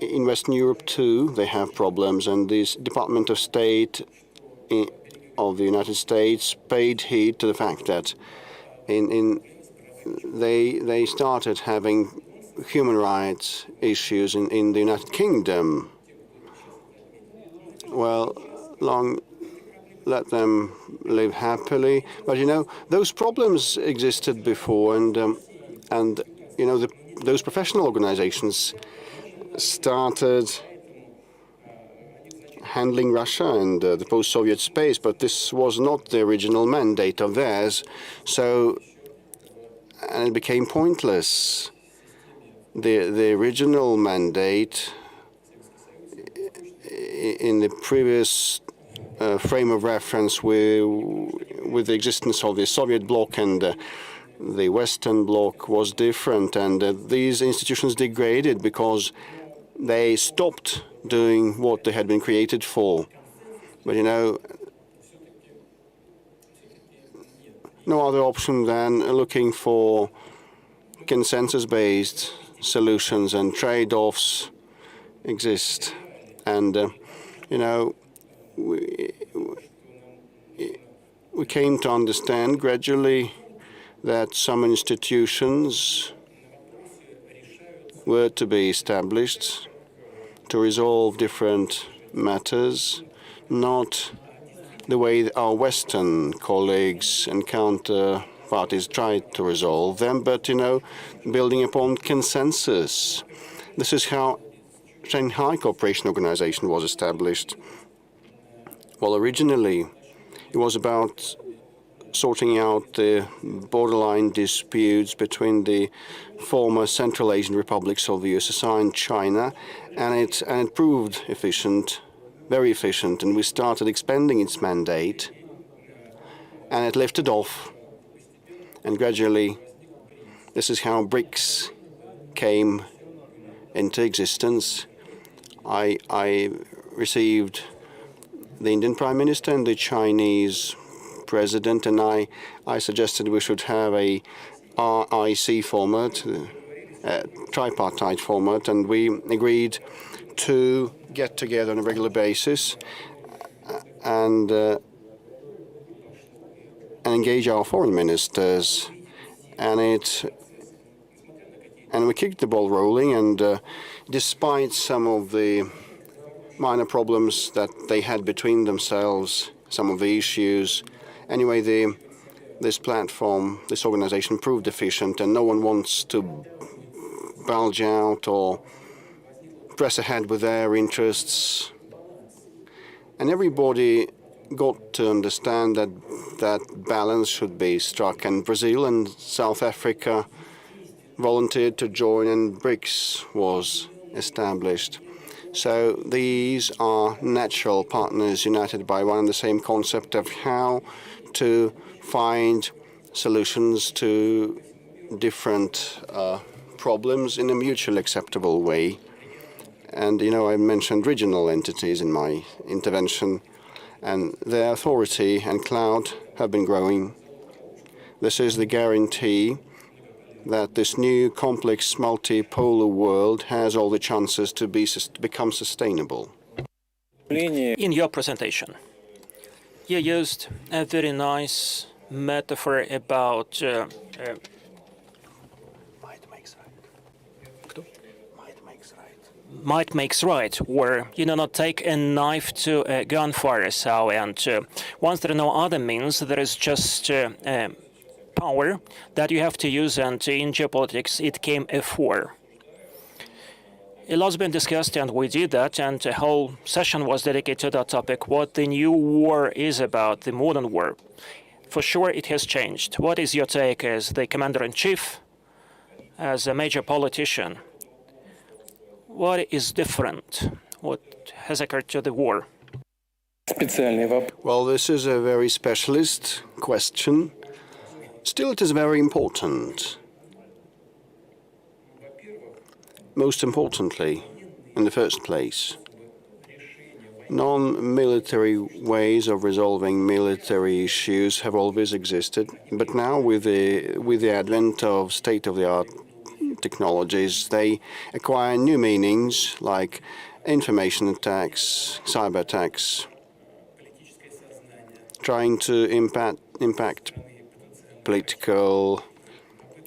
in Western Europe too, they have problems, and this Department of State of the United States paid heed to the fact that they started having human rights issues in the United Kingdom. Well, let them live happily. But those problems existed before, and those professional organizations started handling Russia and the post-Soviet space, but this was not the original mandate of theirs. And it became pointless. The original mandate in the previous frame of reference with the existence of the Soviet bloc and the Western bloc was different, and these institutions degraded because they stopped doing what they had been created for. But no other option than looking for consensus-based solutions, and trade-offs exist. And we came to understand gradually that some institutions were to be established to resolve different matters, not the way our Western colleagues and counterparties tried to resolve them, but, building upon consensus. This is how Shanghai Cooperation Organization was established. Well, originally, it was about sorting out the borderline disputes between the former Central Asian republics of the USSR and China, and it proved efficient, very efficient, and we started expanding its mandate, and it lifted off. And gradually, this is how BRICS came into existence. I received the Indian Prime Minister and the Chinese President, and I suggested we should have a RIC format, tripartite format, and we agreed to get together on a regular basis and engage our foreign ministers, and we kicked the ball rolling. And despite some of the minor problems that they had between themselves, some of the issues, anyway, this platform, this organization proved efficient, and no one wants to bulge out or press ahead with their interests. And everybody got to understand that balance should be struck, and Brazil and South Africa volunteered to join, and BRICS was established. So these are natural partners united by one and the same concept of how to find solutions to different problems in a mutually acceptable way. And, I mentioned regional entities in my intervention, and their authority and clout have been growing. This is the guarantee that this new complex multipolar world has all the chances to become sustainable. In your presentation, you used a very nice metaphor about might makes right, where not take a knife to a gunfire. So, and once there are no other means, there is just power that you have to use, and in geopolitics it came a war. A lot's been discussed, and we did that, and a whole session was dedicated to that topic, what the new war is about, the modern war. For sure, it has changed. What is your take as the commander-in-chief, as a major politician? What is different? What has occurred to the war? Well, this is a very specialist question. Still, it is very important. Most importantly, in the first place, non-military ways of resolving military issues have always existed, but now with the advent of state-of-the-art technologies, they acquire new meanings like information attacks, cyber attacks, trying to impact political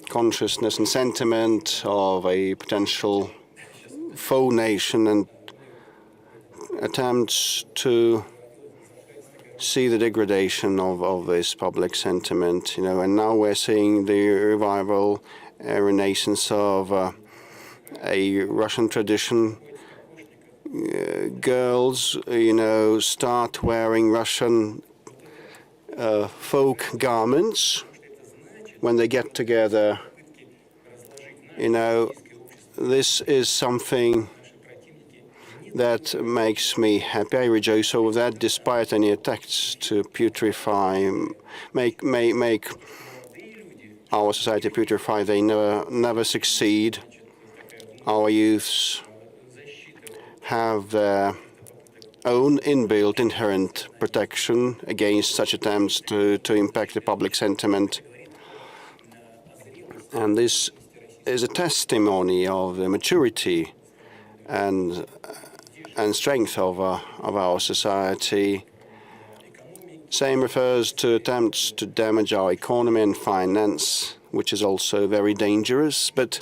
consciousness and sentiment of a potential foe nation, and attempts to see the degradation of this public sentiment, and now we're seeing the revival, renaissance of a Russian tradition. Girls, start wearing Russian folk garments when they get together. This is something that makes me happy. I rejoice over that, despite any attacks to putrefy, make our society putrefy. They never succeed. Our youths have their own inbuilt inherent protection against such attempts to impact the public sentiment. And this is a testimony of the maturity and strength of our society. Same refers to attempts to damage our economy and finance, which is also very dangerous. But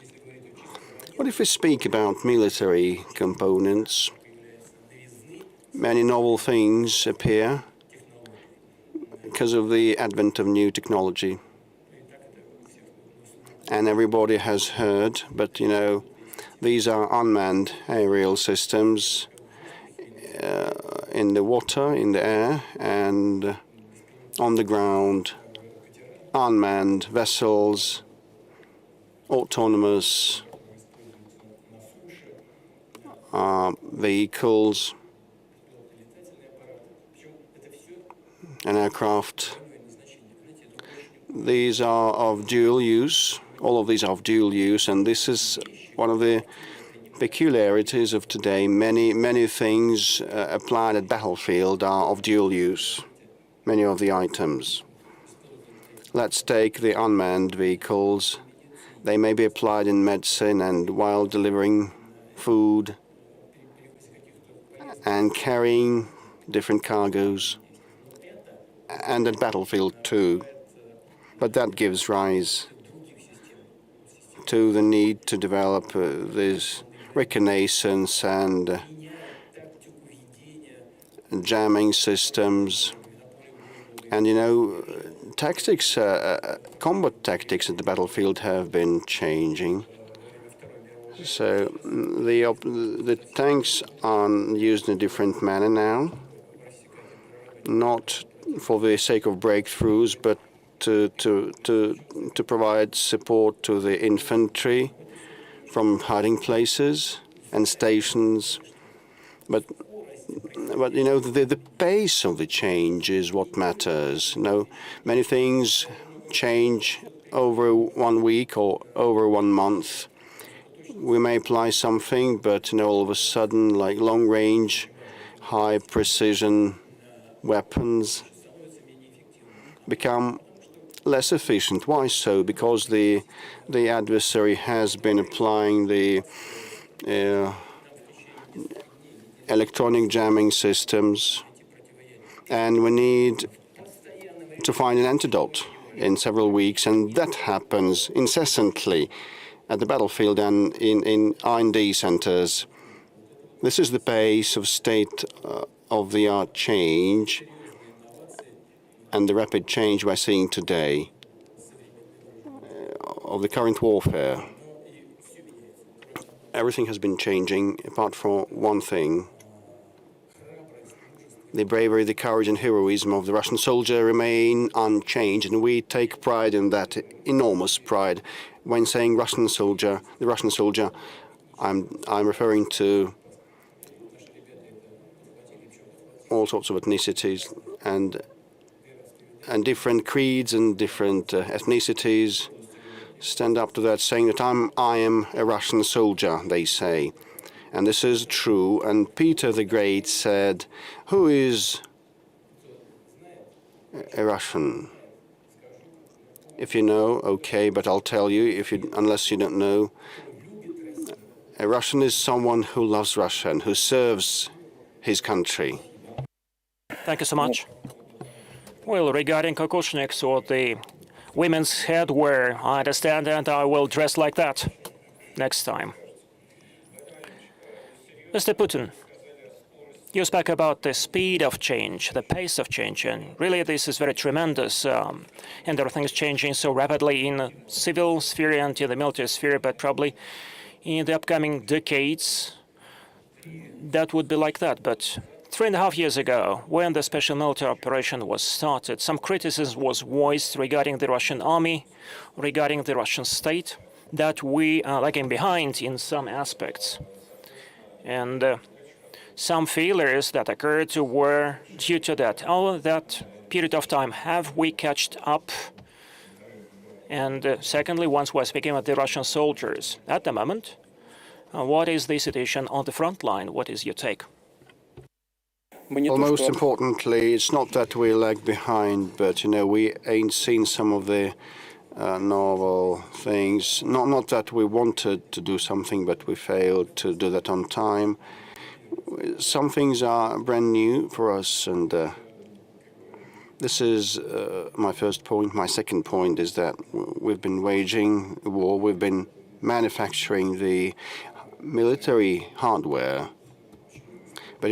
what if we speak about military components? Many novel things appear because of the advent of new technology. And everybody has heard, but these are unmanned aerial systems in the water, in the air, and on the ground, unmanned vessels, autonomous vehicles, and aircraft. These are of dual use. All of these are of dual use, and this is one of the peculiarities of today. Many things applied at battlefield are of dual use, many of the items. Let's take the unmanned vehicles. They may be applied in medicine and while delivering food and carrying different cargoes, and at battlefield too. But that gives rise to the need to develop this reconnaissance and jamming systems. And tactics, combat tactics at the battlefield have been changing. So the tanks are used in a different manner now, not for the sake of breakthroughs, but to provide support to the infantry from hiding places and stations. But the pace of the change is what matters. Many things change over 1 week or over 1 month. We may apply something, but all of a sudden, like long-range, high-precision weapons become less efficient. Why so? Because the adversary has been applying the electronic jamming systems, and we need to find an antidote in several weeks, and that happens incessantly at the battlefield and in R&D centers. This is the pace of state-of-the-art change and the rapid change we're seeing today of the current warfare. Everything has been changing apart from one thing. The bravery, the courage and heroism of the Russian soldier remain unchanged, and we take pride in that, enormous pride. When saying Russian soldier, the Russian soldier, I'm referring to all sorts of ethnicities and different creeds and different ethnicities stand up to that, saying that I am a Russian soldier, they say. And this is true. And Peter the Great said, who is a Russian? If you know, okay, but I'll tell you, unless you don't know, a Russian is someone who loves Russia and who serves his country. Thank you so much. Well, regarding kokoshniks or the women's headwear, I understand, and I will dress like that next time. Mr. Putin, you spoke about the speed of change, the pace of change, and really this is very tremendous. And there are things changing so rapidly in the civil sphere and in the military sphere, but probably in the upcoming decades, that would be like that. But 3.5 years ago, when the special military operation was started, some criticism was voiced regarding the Russian army, regarding the Russian state, that we are lagging behind in some aspects. And some failures that occurred were due to that. All that period of time, have we catched up? And secondly, once we're speaking about the Russian soldiers, at the moment, what is the situation on the front line? What is your take? Well, most importantly, it's not that we lag behind, but we ain't seen some of the novel things. Not that we wanted to do something, but we failed to do that on time. Some things are brand new for us, and this is my first point. My second point is that we've been waging war. We've been manufacturing the military hardware, but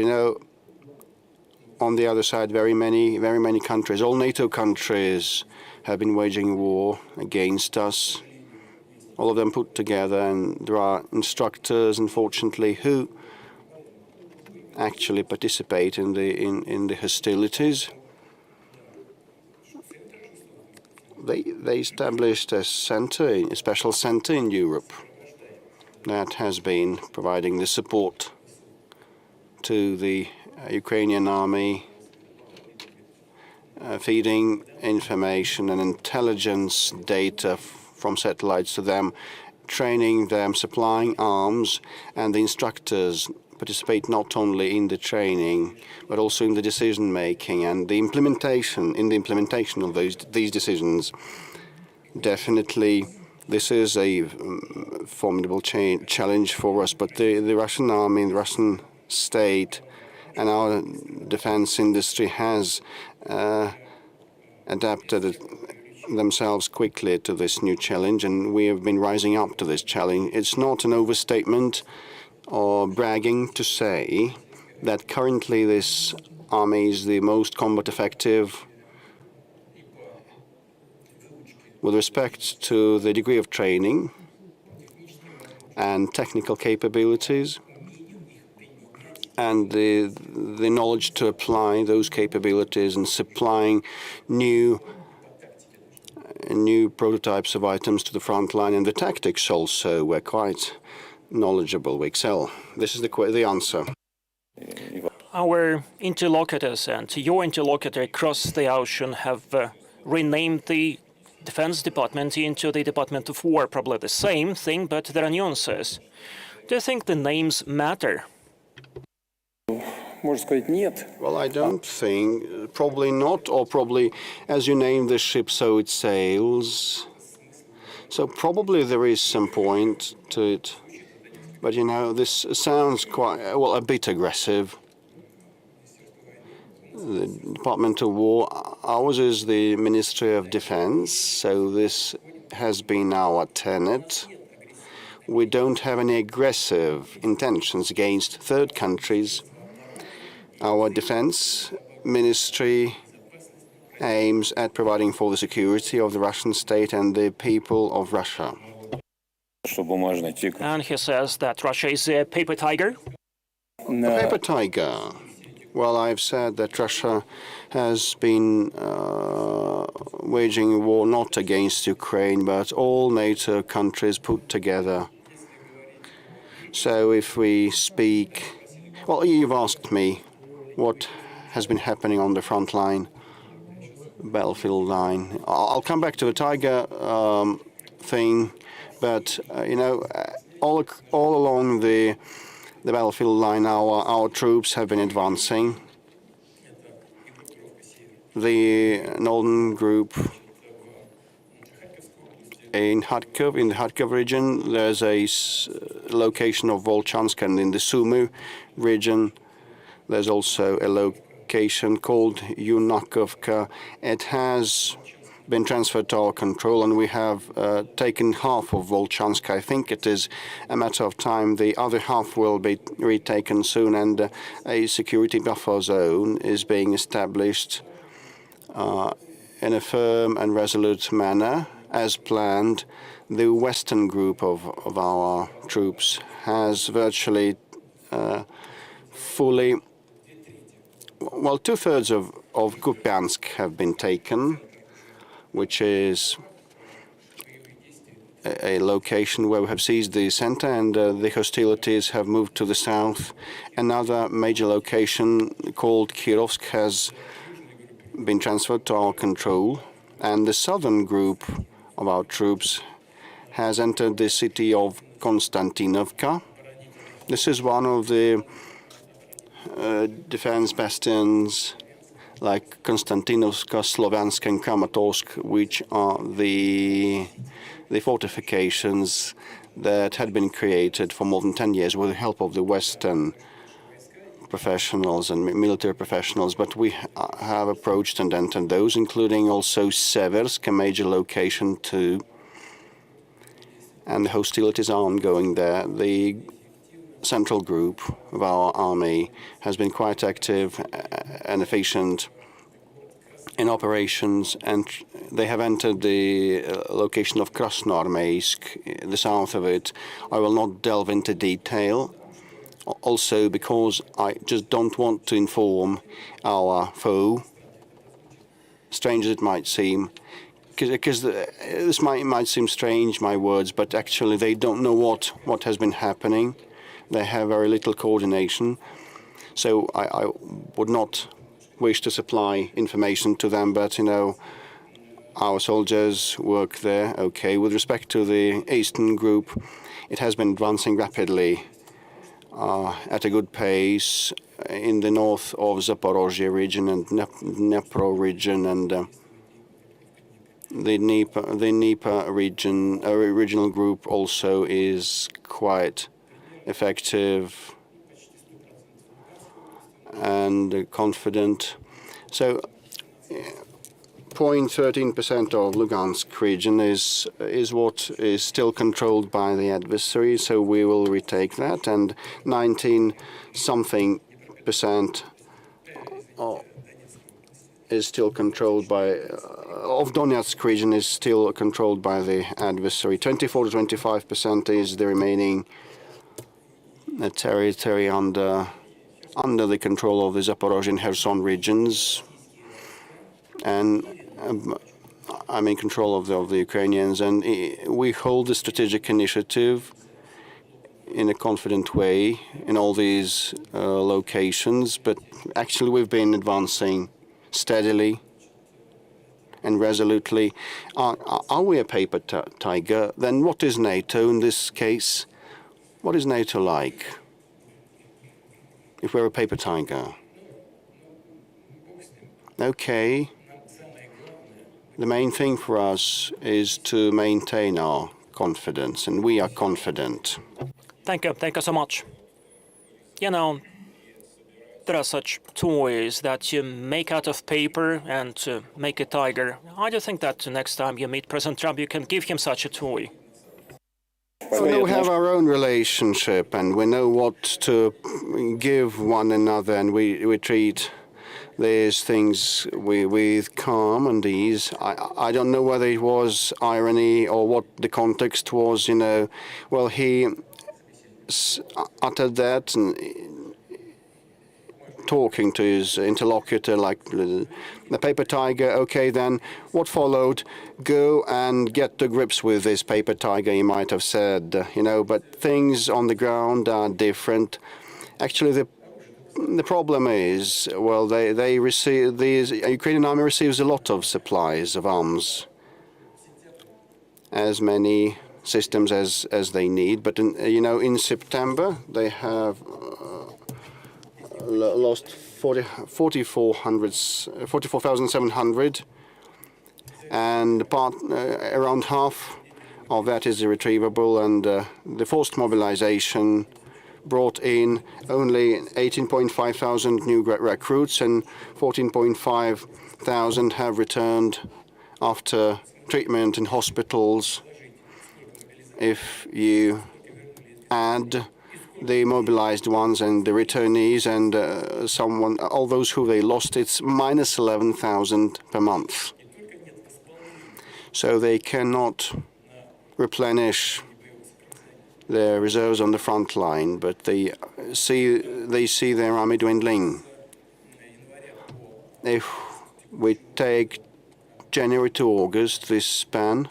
on the other side, very many countries, all NATO countries, have been waging war against us. All of them put together, and there are instructors, unfortunately, who actually participate in the hostilities. They established a special center in Europe that has been providing the support to the Ukrainian army, feeding information and intelligence data from satellites to them, training them, supplying arms, and the instructors participate not only in the training but also in the decision making and the implementation of these decisions. Definitely, this is a formidable challenge for us. But the Russian army, the Russian state, and our defense industry has adapted themselves quickly to this new challenge, and we have been rising up to this challenge. It's not an overstatement or bragging to say that currently this army is the most combat effective with respect to the degree of training and technical capabilities and the knowledge to apply those capabilities and supplying new prototypes of items to the front line. And the tactics also, we're quite knowledgeable. We excel. This is the answer. Our interlocutors and your interlocutor across the ocean have renamed the Defense Department into the Department of War. Probably the same thing, but there are nuances. Do you think the names matter? Well, I don't think. Probably not, or probably as you name the ship, so it sails. So probably there is some point to it. But this sounds quite, a bit aggressive. The Department of War, ours is the Ministry of Defense, so this has been our tenet. We don't have any aggressive intentions against third countries. Our defense ministry aims at providing for the security of the Russian state and the people of Russia. And he says that Russia is a paper tiger? A paper tiger. Well, I've said that Russia has been waging war not against Ukraine, but all NATO countries put together. So if we speak... Well, you've asked me what has been happening on the front line, battlefield line. I'll come back to the tiger thing, but, all along the battlefield line, our troops have been advancing. The Northern Group in the Kharkiv region, there's a location of Volchansk, and in the Sumy region, there's also a location called Yunakovka. It has been transferred to our control, and we have taken half of Volchansk. I think it is a matter of time. The other half will be retaken soon, and a security buffer zone is being established in a firm and resolute manner, as planned. The western group of our troops has virtually fully, well, two-thirds of Kupiansk have been taken, which is a location where we have seized the center, and the hostilities have moved to the south. Another major location called Kirovsk has been transferred to our control, and the southern group of our troops has entered the city of Konstantinovka. This is one of the defense bastions like Konstantinovka, Sloviansk, and Kramatorsk, which are the fortifications that had been created for more than 10 years with the help of the Western professionals and military professionals, but we have approached and entered those, including also Seversk, a major location too, and the hostilities are ongoing there. The central group of our army has been quite active and efficient in operations, and they have entered the location of Krasnoarmeysk, the south of it. I will not delve into detail, also because I just don't want to inform our foe, strange as it might seem, because this might seem strange, my words, but actually they don't know what has been happening. They have very little coordination, so I would not wish to supply information to them, but, you know, our soldiers work there, okay. With respect to the eastern group, it has been advancing rapidly at a good pace in the north of Zaporizhzhia region and Dnipro region, and the Dnieper region, regional group also is quite effective and confident. So 0.13% of Lugansk region is what is still controlled by the adversary, so we will retake that, and 19-something% is still controlled by, of Donetsk region is still controlled by the adversary. 24 to 25% is the remaining territory under the control of the Zaporozhye and Kherson regions, and I'm in control of the Ukrainians, and we hold the strategic initiative in a confident way in all these locations, but actually we've been advancing steadily and resolutely. Are we a paper tiger? Then what is NATO in this case? What is NATO like if we're a paper tiger? Okay. The main thing for us is to maintain our confidence, and we are confident. Thank you so much. You know, there are such toys that you make out of paper and to make a tiger. I do think that next time you meet President Trump, you can give him such a toy. Well, we have our own relationship, and we know what to give one another, and we treat these things with calm and ease. I don't know whether it was irony or what the context was, you know. Well, he uttered that and talking to his interlocutor like the paper tiger. Okay, then what followed? Go and get to grips with this paper tiger, he might have said, you know, but things on the ground are different. Actually, the problem is, well, they receive, the Ukrainian army receives a lot of supplies of arms, as many systems as they need. But you know, in September they have lost 44,700, and around half of that is irretrievable, and the forced mobilization brought in only 18.5 thousand new recruits, and 14.5 thousand have returned after treatment in hospitals. If you add the mobilized ones and the returnees and all those who they lost, it's minus 11,000 per month. So they cannot replenish their reserves on the front line, but they see their army dwindling. If we take January to August, this span,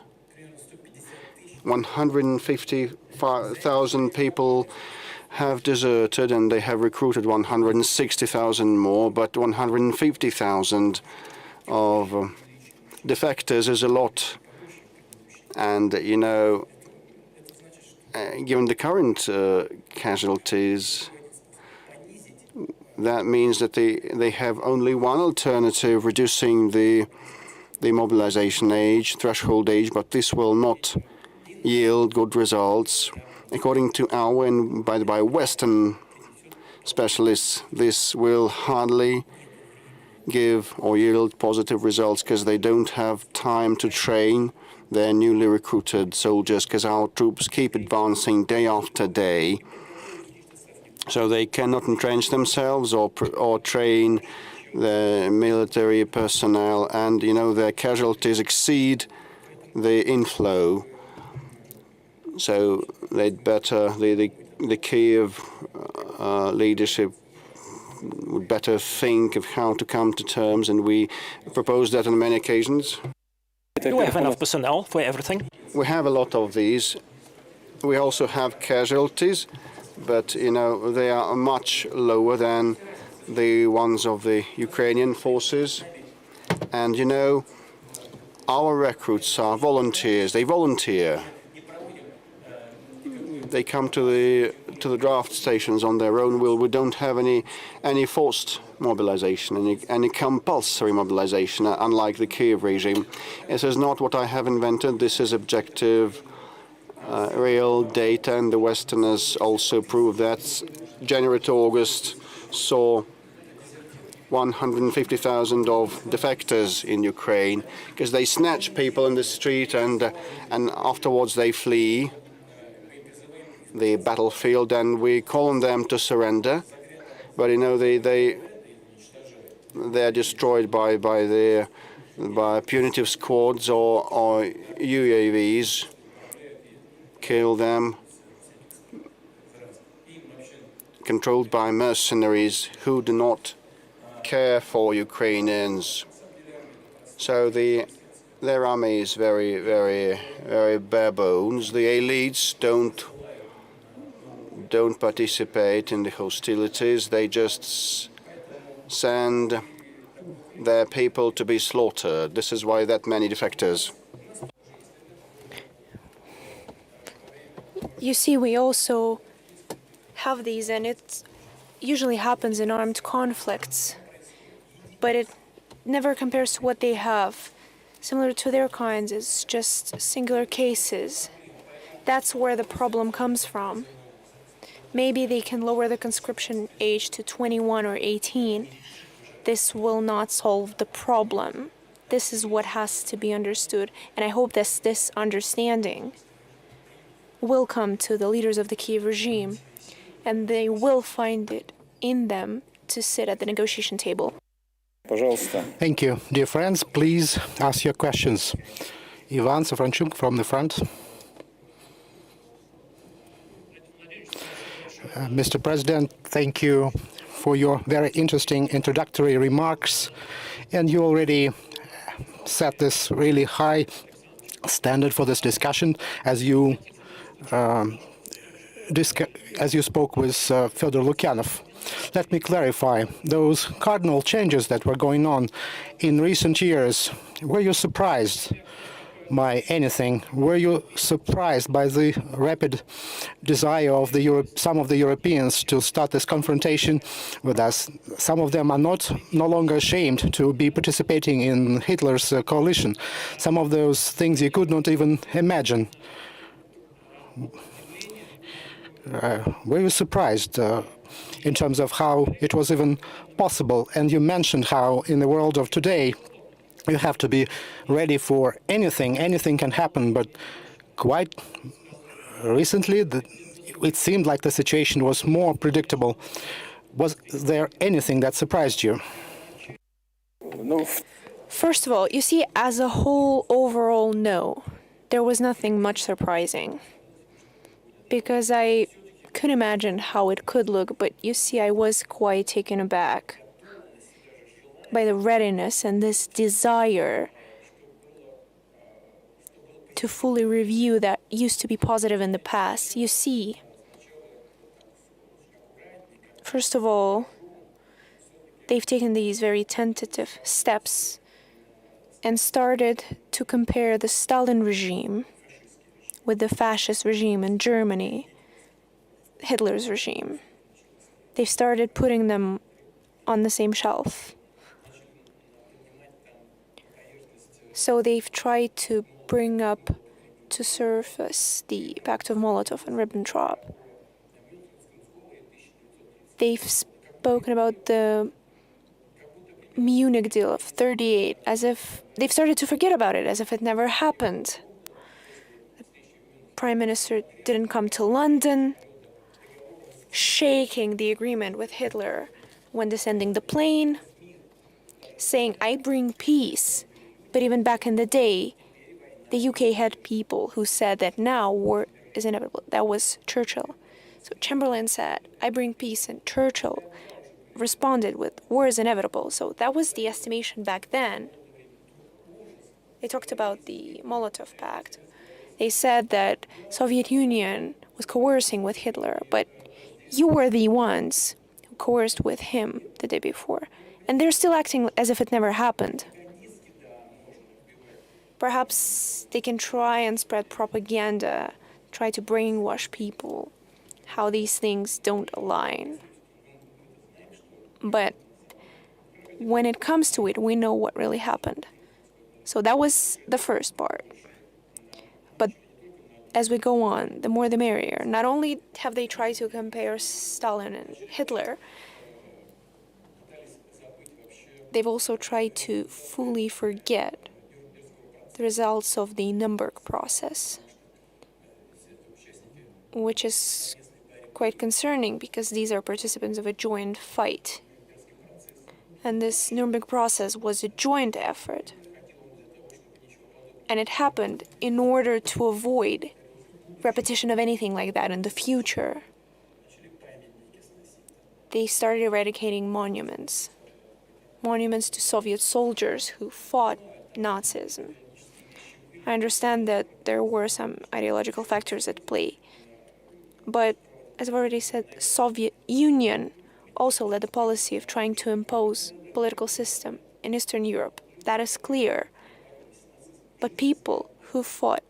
150,000 people have deserted, and they have recruited 160,000 more, but 150,000 of defectors is a lot. And, you know, given the current casualties, that means that they have only one alternative, reducing the mobilization age, threshold age, but this will not yield good results. According to our and by the by Western specialists, this will hardly give or yield positive results because they don't have time to train their newly recruited soldiers, because our troops keep advancing day after day. So they cannot entrench themselves or train the military personnel, and you know their casualties exceed the inflow. So they'd better the Kiev leadership would better think of how to come to terms, and we proposed that on many occasions. Do we have enough personnel for everything? We have a lot of these. We also have casualties, but you know they are much lower than the ones of the Ukrainian forces. And you know, our recruits are volunteers. They volunteer. They come to the draft stations on their own will. We don't have any forced mobilization, any compulsory mobilization, unlike the Kiev regime. This is not what I have invented. This is objective, real data, and the Westerners also prove that. January to August saw 150,000 of defectors in Ukraine, because they snatch people in the street and afterwards they flee the battlefield, and we call on them to surrender, but you know they are destroyed by punitive squads or UAVs, kill them, controlled by mercenaries who do not care for Ukrainians. So their army is very, very, very bare bones. The elites don't participate in the hostilities. They just send their people to be slaughtered. This is why that many defectors. You see, we also have these, and it usually happens in armed conflicts, but it never compares to what they have. Similar to their kinds, it's just singular cases. That's where the problem comes from. Maybe they can lower the conscription age to 21 or 18. This will not solve the problem. This is what has to be understood, and I hope that this understanding will come to the leaders of the Kiev regime, and they will find it in them to sit at the negotiation table. Thank you. Dear friends, please ask your questions. Ivan Safranchuk from the front. Mr. President, thank you for your very interesting introductory remarks. And you already set this really high standard for this discussion as you spoke with Fyodor Lukyanov. Let me clarify those cardinal changes that were going on in recent years. Were you surprised by anything? Were you surprised by the rapid desire of some of the Europeans to start this confrontation with us? Some of them are no longer ashamed to be participating in Hitler's coalition. Some of those things you could not even imagine. Were you surprised in terms of how it was even possible? And you mentioned how in the world of today, you have to be ready for anything. Anything can happen, but quite recently, it seemed like the situation was more predictable. Was there anything that surprised you? First of all, you see, as a whole, overall, no. There was nothing much surprising. Because I could imagine how it could look, but you see, I was quite taken aback by the readiness and this desire to fully review that used to be positive in the past. You see, first of all, they've taken these very tentative steps and started to compare the Stalin regime with the fascist regime in Germany, Hitler's regime. They've started putting them on the same shelf. So they've tried to bring up to surface the Pact of Molotov and Ribbentrop. They've spoken about the Munich deal of '38 as if they've started to forget about it, as if it never happened. The Prime Minister didn't come to London, shaking the agreement with Hitler when descending the plane, saying, "I bring peace." But even back in the day, the UK had people who said that now war is inevitable. That was Churchill. So Chamberlain said, "I bring peace," and Churchill responded with, "War is inevitable." So that was the estimation back then. They talked about the Molotov Pact. They said that Soviet Union was coercing with Hitler, but you were the ones who coerced with him the day before. And they're still acting as if it never happened. Perhaps they can try and spread propaganda, try to brainwash people, how these things don't align. But when it comes to it, we know what really happened. So that was the first part. But as we go on, the more the merrier. Not only have they tried to compare Stalin and Hitler, they've also tried to fully forget the results of the Nuremberg process, which is quite concerning because these are participants of a joint fight. And this Nuremberg process was a joint effort. And it happened in order to avoid repetition of anything like that in the future. They started eradicating monuments to Soviet soldiers who fought Nazism. I understand that there were some ideological factors at play, but as I've already said, the Soviet Union also led the policy of trying to impose political system in Eastern Europe. That is clear. But people who fought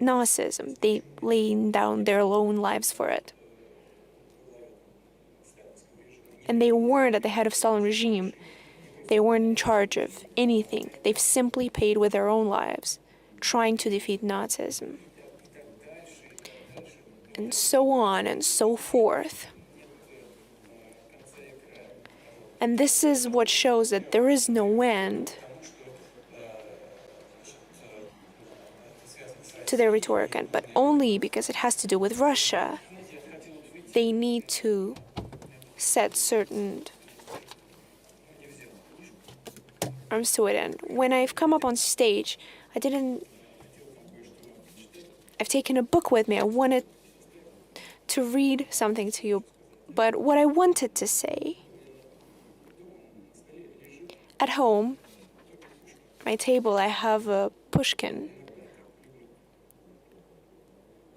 Nazism, they laid down their own lives for it. And they weren't at the head of Stalin regime. They weren't in charge of anything. They've simply paid with their own lives, trying to defeat Nazism. And so on and so forth. And this is what shows that there is no end to their rhetoric, but only because it has to do with Russia. They need to set certain arms to it. And when I've come up on stage, I've taken a book with me. I wanted to read something to you, but what I wanted to say, at home, my table, I have a Pushkin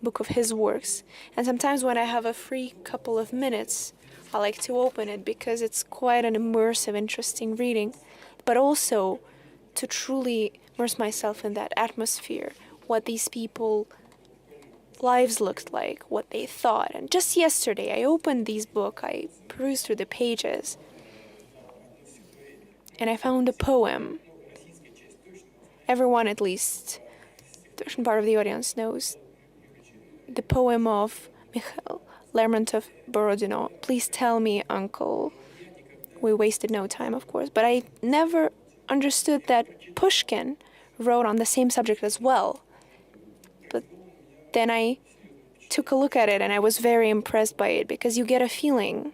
book of his works, and sometimes when I have a free couple of minutes, I like to open it because it's quite an immersive, interesting reading, but also to truly immerse myself in that atmosphere, what these people lives looked like, what they thought. And just yesterday I opened this book, I perused through the pages, and I found a poem. Everyone, at least a certain part of the audience, knows the poem of Mikhail Lermontov-Borodino. Please tell me, uncle. We wasted no time, of course, but I never understood that Pushkin wrote on the same subject as well. But then I took a look at it and I was very impressed by it, because you get a feeling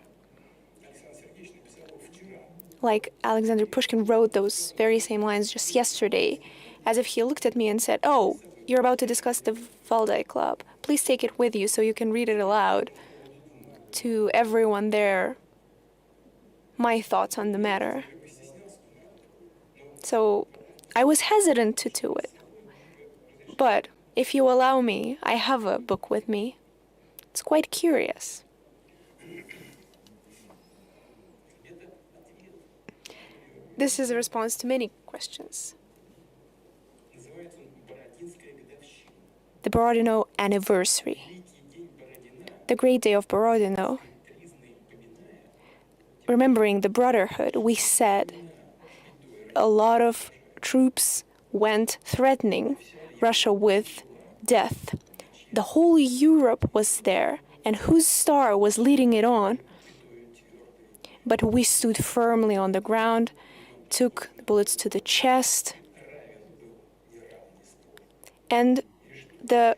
like Alexander Pushkin wrote those very same lines just yesterday, as if he looked at me and said, "Oh, you're about to discuss the Valdai Club. Please take it with you so you can read it aloud to everyone there, my thoughts on the matter." So I was hesitant to do it. But if you allow me, I have a book with me. It's quite curious. This is a response to many questions. The Borodino anniversary. The great day of Borodino. Remembering the brotherhood, we said a lot of troops went threatening Russia with death. The whole Europe was there, and whose star was leading it on? But we stood firmly on the ground, took the bullets to the chest, and the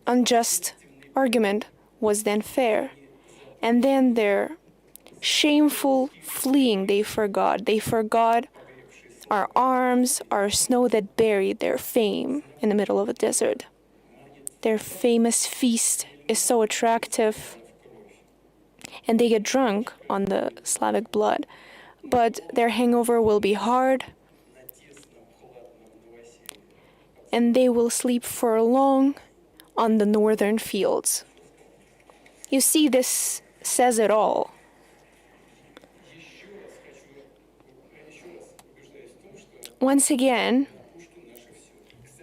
unjust argument was then fair. And then their shameful fleeing, they forgot. They forgot our arms, our snow that buried their fame in the middle of a desert. Their famous feast is so attractive, and they get drunk on the Slavic blood. But their hangover will be hard, and they will sleep for long on the northern fields. You see, this says it all. Once again,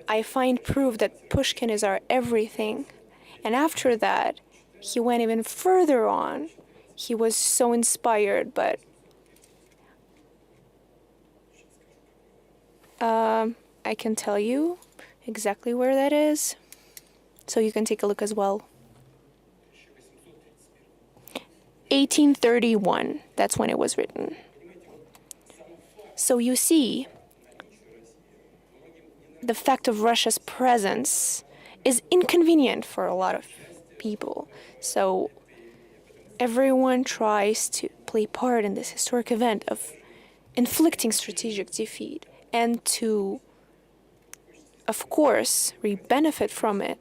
I find proof that Pushkin is our everything. And after that, he went even further on. He was so inspired, but I can tell you exactly where that is, so you can take a look as well. 1831, that's when it was written. So you see, the fact of Russia's presence is inconvenient for a lot of people. So everyone tries to play part in this historic event of inflicting strategic defeat and to, of course, benefit from it,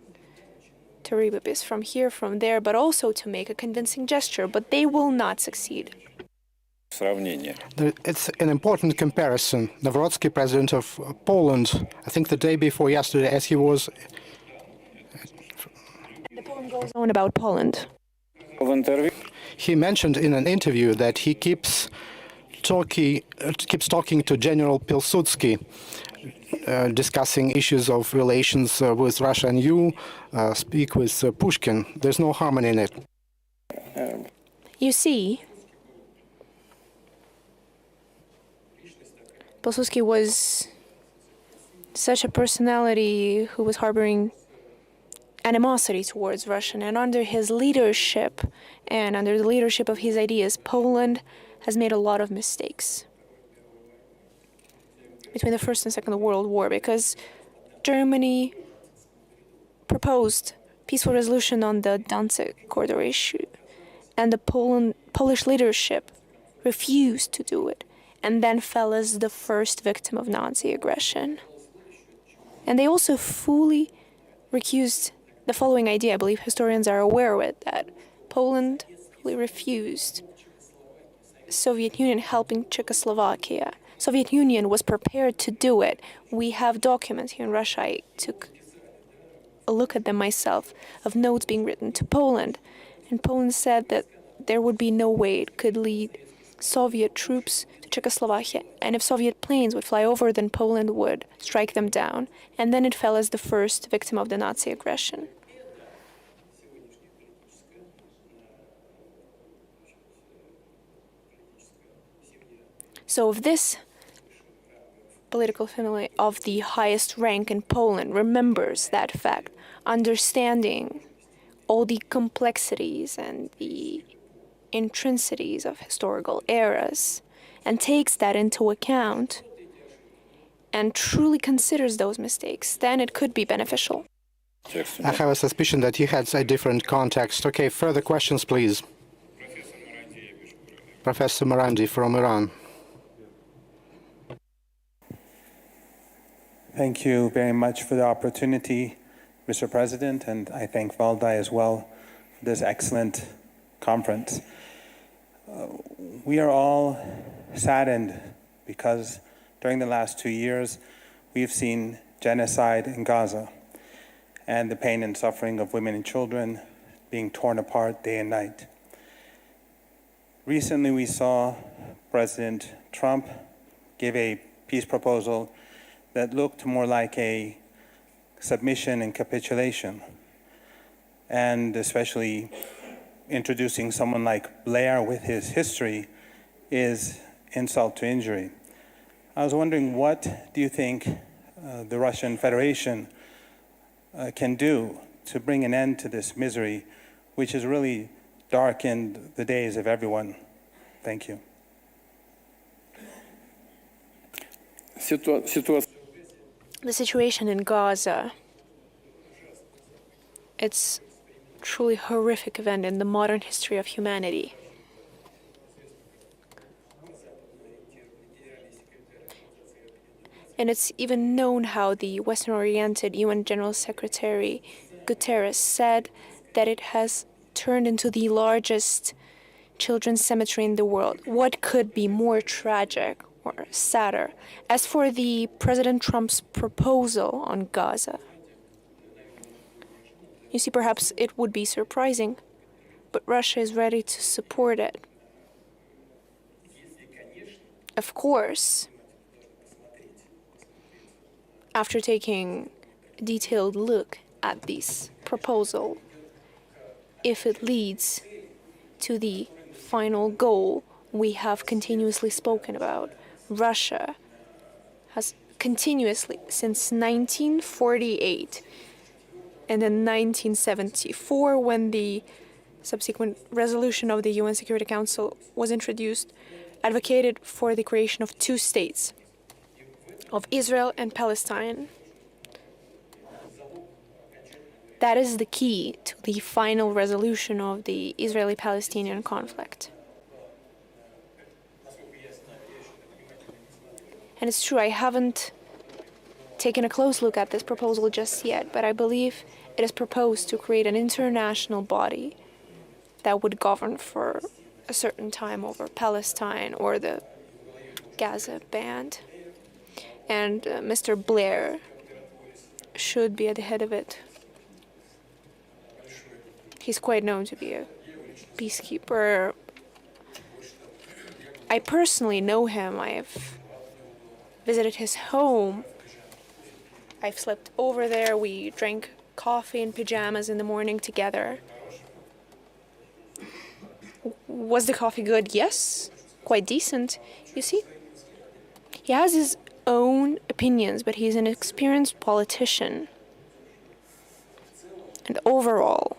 to reap a piece from here, from there, but also to make a convincing gesture. But they will not succeed. It's an important comparison. Nawrocki, president of Poland, I think the day before yesterday, as he was... The poem goes on about Poland. He mentioned in an interview that he keeps talking to General Pilsudski, discussing issues of relations with Russia, and you speak with Pushkin. There's no harmony in it. You see, Pilsudski was such a personality who was harboring animosity towards Russia, and under his leadership and under the leadership of his ideas, Poland has made a lot of mistakes between the First and Second World War, because Germany proposed peaceful resolution on the Danzig corridor issue, and the Polish leadership refused to do it, and then fell as the first victim of Nazi aggression. And they also fully recused the following idea. I believe historians are aware of it, that Poland fully refused Soviet Union helping Czechoslovakia. Soviet Union was prepared to do it. We have documents here in Russia. I took a look at them myself, of notes being written to Poland. And Poland said that there would be no way it could lead Soviet troops to Czechoslovakia. And if Soviet planes would fly over, then Poland would strike them down. And then it fell as the first victim of the Nazi aggression. So if this political family of the highest rank in Poland remembers that fact, understanding all the complexities and the intrinsities of historical eras and takes that into account and truly considers those mistakes, then it could be beneficial. I have a suspicion that you had a different context. Okay, further questions, please. Professor Marandi from Iran. Thank you very much for the opportunity, Mr. President, and I thank Valdai as well for this excellent conference. We are all saddened because during the last 2 years, we've seen genocide in Gaza and the pain and suffering of women and children being torn apart day and night. Recently, we saw President Trump give a peace proposal that looked more like a submission and capitulation, and especially introducing someone like Blair with his history is insult to injury. I was wondering, what do you think the Russian Federation can do to bring an end to this misery, which has really darkened the days of everyone? Thank you. The situation in Gaza, it's a truly horrific event in the modern history of humanity. And it's even known how the Western-oriented UN General Secretary Guterres said that it has turned into the largest children's cemetery in the world. What could be more tragic or sadder? As for the President Trump's proposal on Gaza, you see, perhaps it would be surprising, but Russia is ready to support it. Of course, after taking a detailed look at this proposal, if it leads to the final goal we have continuously spoken about, Russia has continuously, since 1948 and then 1974, when the subsequent resolution of the UN Security Council was introduced, advocated for the creation of two states, of Israel and Palestine. That is the key to the final resolution of the Israeli-Palestinian conflict. And it's true, I haven't taken a close look at this proposal just yet, but I believe it is proposed to create an international body that would govern for a certain time over Palestine or the Gaza band. And Mr. Blair should be at the head of it. He's quite known to be a peacekeeper. I personally know him. I have visited his home. I've slept over there. We drank coffee in pajamas in the morning together. Was the coffee good? Yes, quite decent. You see, he has his own opinions, but he's an experienced politician. And overall,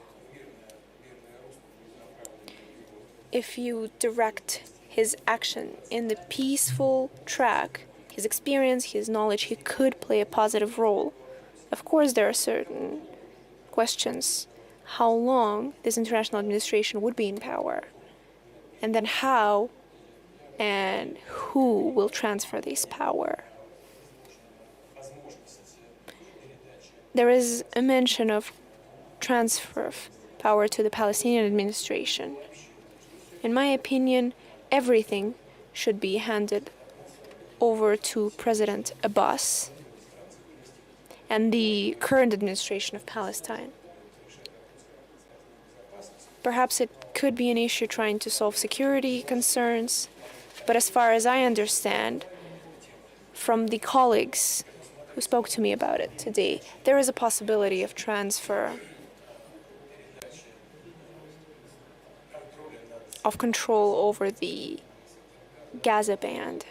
if you direct his action in the peaceful track, his experience, his knowledge, he could play a positive role. Of course, there are certain questions. How long this international administration would be in power? And then how and who will transfer this power? There is a mention of transfer of power to the Palestinian administration. In my opinion, everything should be handed over to President Abbas and the current administration of Palestine. Perhaps it could be an issue trying to solve security concerns, but as far as I understand from the colleagues who spoke to me about it today, there is a possibility of transfer of control over the Gaza band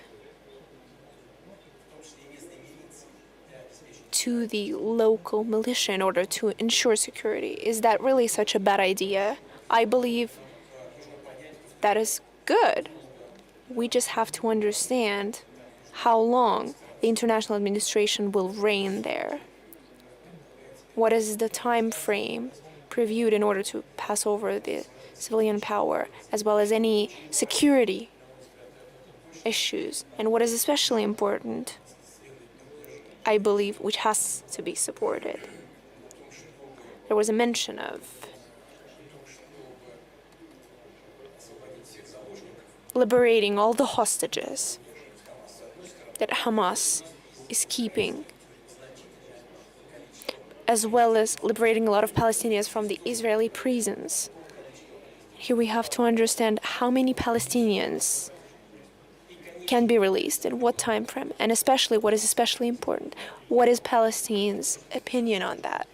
to the local militia in order to ensure security. Is that really such a bad idea? I believe that is good. We just have to understand how long the international administration will reign there. What is the time frame previewed in order to pass over the civilian power, as well as any security issues? And what is especially important, I believe, which has to be supported. There was a mention of liberating all the hostages that Hamas is keeping, as well as liberating a lot of Palestinians from the Israeli prisons. Here we have to understand how many Palestinians can be released in what time frame, and especially what is especially important, what is Palestine's opinion on that,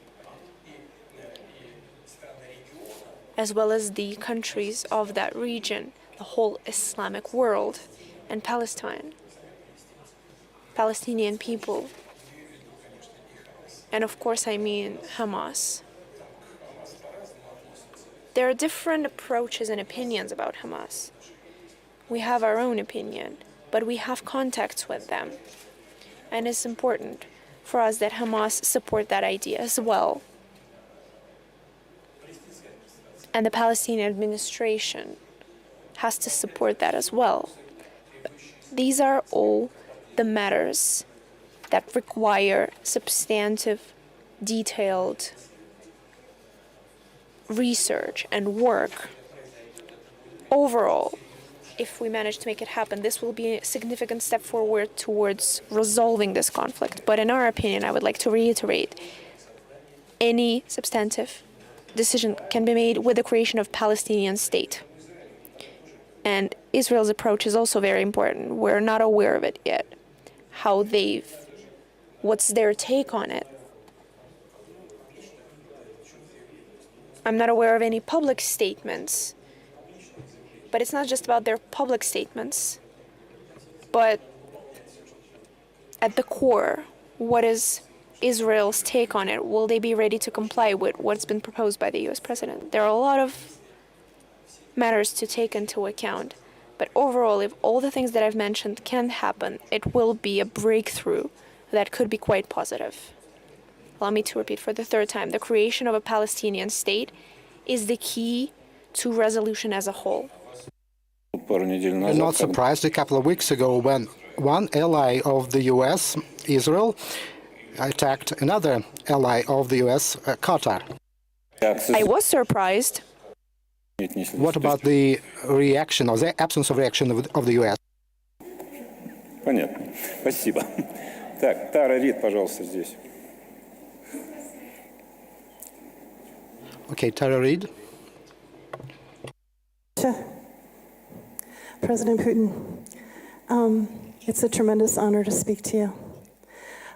as well as the countries of that region, the whole Islamic world, and Palestine, Palestinian people, and of course I mean Hamas. There are different approaches and opinions about Hamas. We have our own opinion, but we have contacts with them. And it's important for us that Hamas support that idea as well. And the Palestinian administration has to support that as well. These are all the matters that require substantive, detailed research and work. Overall, if we manage to make it happen, this will be a significant step forward towards resolving this conflict. But in our opinion, I would like to reiterate, any substantive decision can be made with the creation of Palestinian state. And Israel's approach is also very important. We're not aware of it yet. What's their take on it? I'm not aware of any public statements. But it's not just about their public statements, but at the core, what is Israel's take on it? Will they be ready to comply with what's been proposed by the US president? There are a lot of matters to take into account. But overall, if all the things that I've mentioned can happen, it will be a breakthrough that could be quite positive. Allow me to repeat for the third time. The creation of a Palestinian state is the key to resolution as a whole. You're not surprised a couple of weeks ago when one ally of the US, Israel, attacked another ally of the US, Qatar. I was surprised. What about the reaction or the absence of reaction of the US? Понятно. Спасибо. Так, Тара Рид, пожалуйста, здесь. Okay, Tara Reid. President Putin, it's a tremendous honor to speak to you.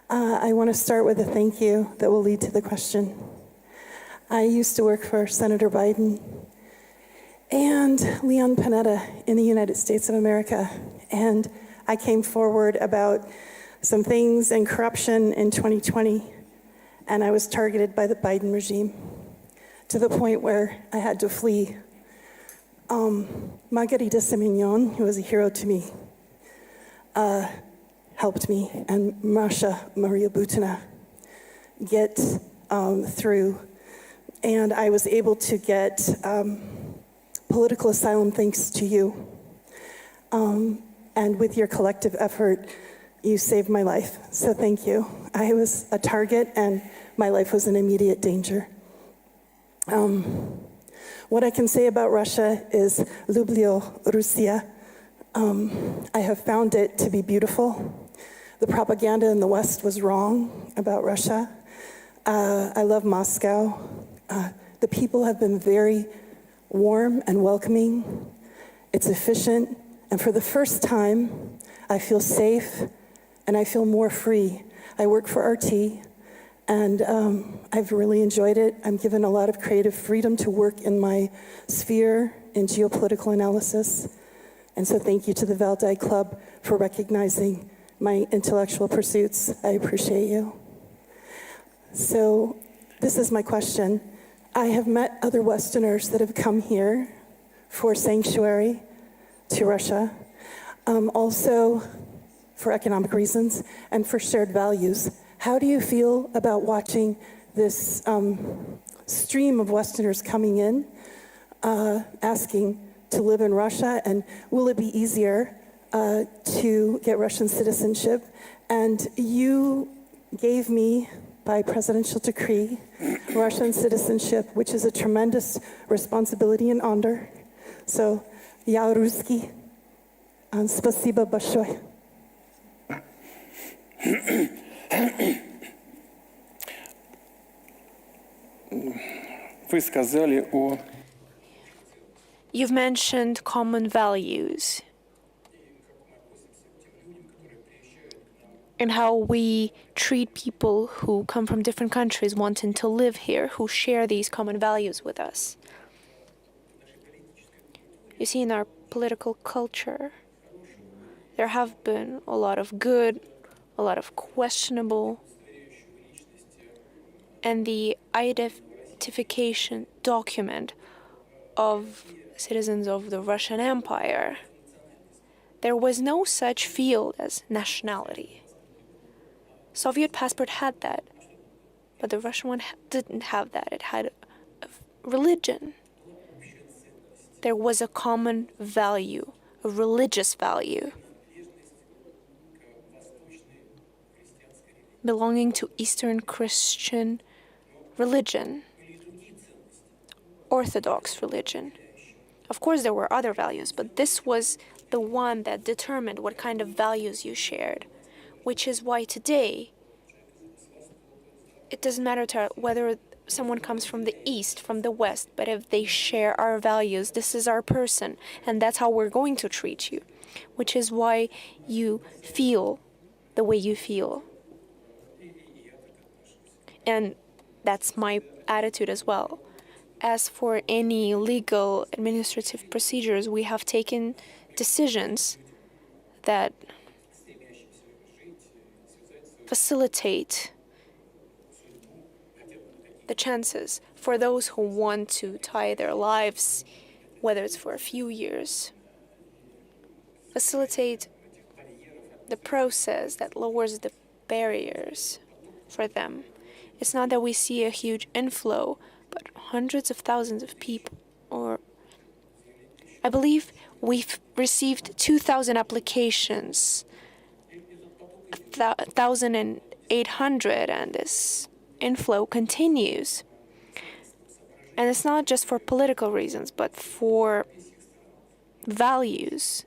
I want to start with a thank you that will lead to the question. I used to work for Senator Biden and Leon Panetta in the United States of America, and I came forward about some things in corruption in 2020, and I was targeted by the Biden regime to the point where I had to flee. Margarita Simenon, who was a hero to me, helped me, and Masha Maria Butina get through. And I was able to get political asylum thanks to you. And with your collective effort, you saved my life. So thank you. I was a target, and my life was in immediate danger. What I can say about Russia is Lublyo Russia. I have found it to be beautiful. The propaganda in the West was wrong about Russia. I love Moscow. The people have been very warm and welcoming. It's efficient. And for the first time, I feel safe and I feel more free. I work for RT. And I've really enjoyed it. I'm given a lot of creative freedom to work in my sphere in geopolitical analysis. And so thank you to the Valdai Club for recognizing my intellectual pursuits. I appreciate you. So this is my question. I have met other Westerners that have come here for sanctuary to Russia, also for economic reasons and for shared values. How do you feel about watching this stream of Westerners coming in, asking to live in Russia, and will it be easier to get Russian citizenship? And you gave me, by presidential decree, Russian citizenship, which is a tremendous responsibility and honor. So, я русский. Спасибо большое. Вы сказали о... You've mentioned common values and how we treat people who come from different countries wanting to live here, who share these common values with us. You see, in our political culture, there have been a lot of good, a lot of questionable, and the identification document of citizens of the Russian Empire. There was no such field as nationality. Soviet passport had that, but the Russian one didn't have that. It had a religion. There was a common value, a religious value, belonging to Eastern Christian religion, Orthodox religion. Of course, there were other values, but this was the one that determined what kind of values you shared, which is why today it doesn't matter whether someone comes from the East, from the West, but if they share our values, this is our person, and that's how we're going to treat you, which is why you feel the way you feel. And that's my attitude as well. As for any legal administrative procedures, we have taken decisions that facilitate the chances for those who want to tie their lives, whether it's for a few years, facilitate the process that lowers the barriers for them. It's not that we see a huge inflow, but hundreds of thousands of people, or I believe we've received 2,000 applications, 1,800, and this inflow continues. And it's not just for political reasons, but for values,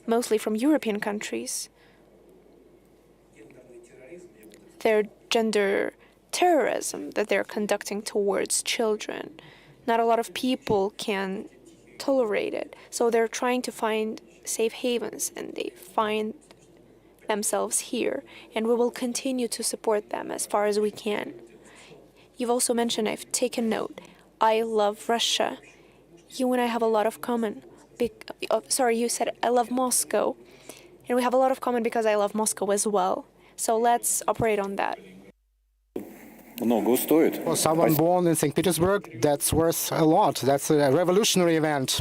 mostly from European countries. Their gender terrorism that they're conducting towards children. Not a lot of people can tolerate it. So they're trying to find safe havens, and they find themselves here. And we will continue to support them as far as we can. You've also mentioned, I've taken note, I love Russia. You and I have a lot of common. You said I love Moscow. And we have a lot of common because I love Moscow as well. So let's operate on that. For someone born in St. Petersburg, that's worth a lot. That's a revolutionary event.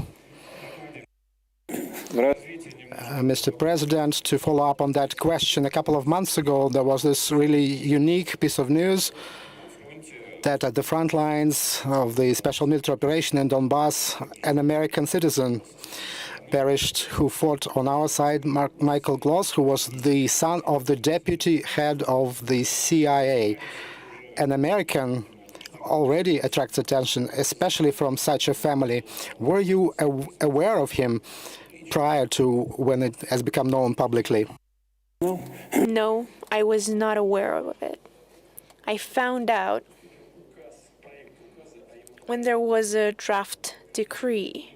Mr. President, to follow up on that question, a couple of months ago, there was this really unique piece of news that at the front lines of the special military operation in Donbass, an American citizen perished who fought on our side, Michael Gloss, who was the son of the deputy head of the CIA. An American already attracts attention, especially from such a family. Were you aware of him prior to when it has become known publicly? No, I was not aware of it. I found out when there was a draft decree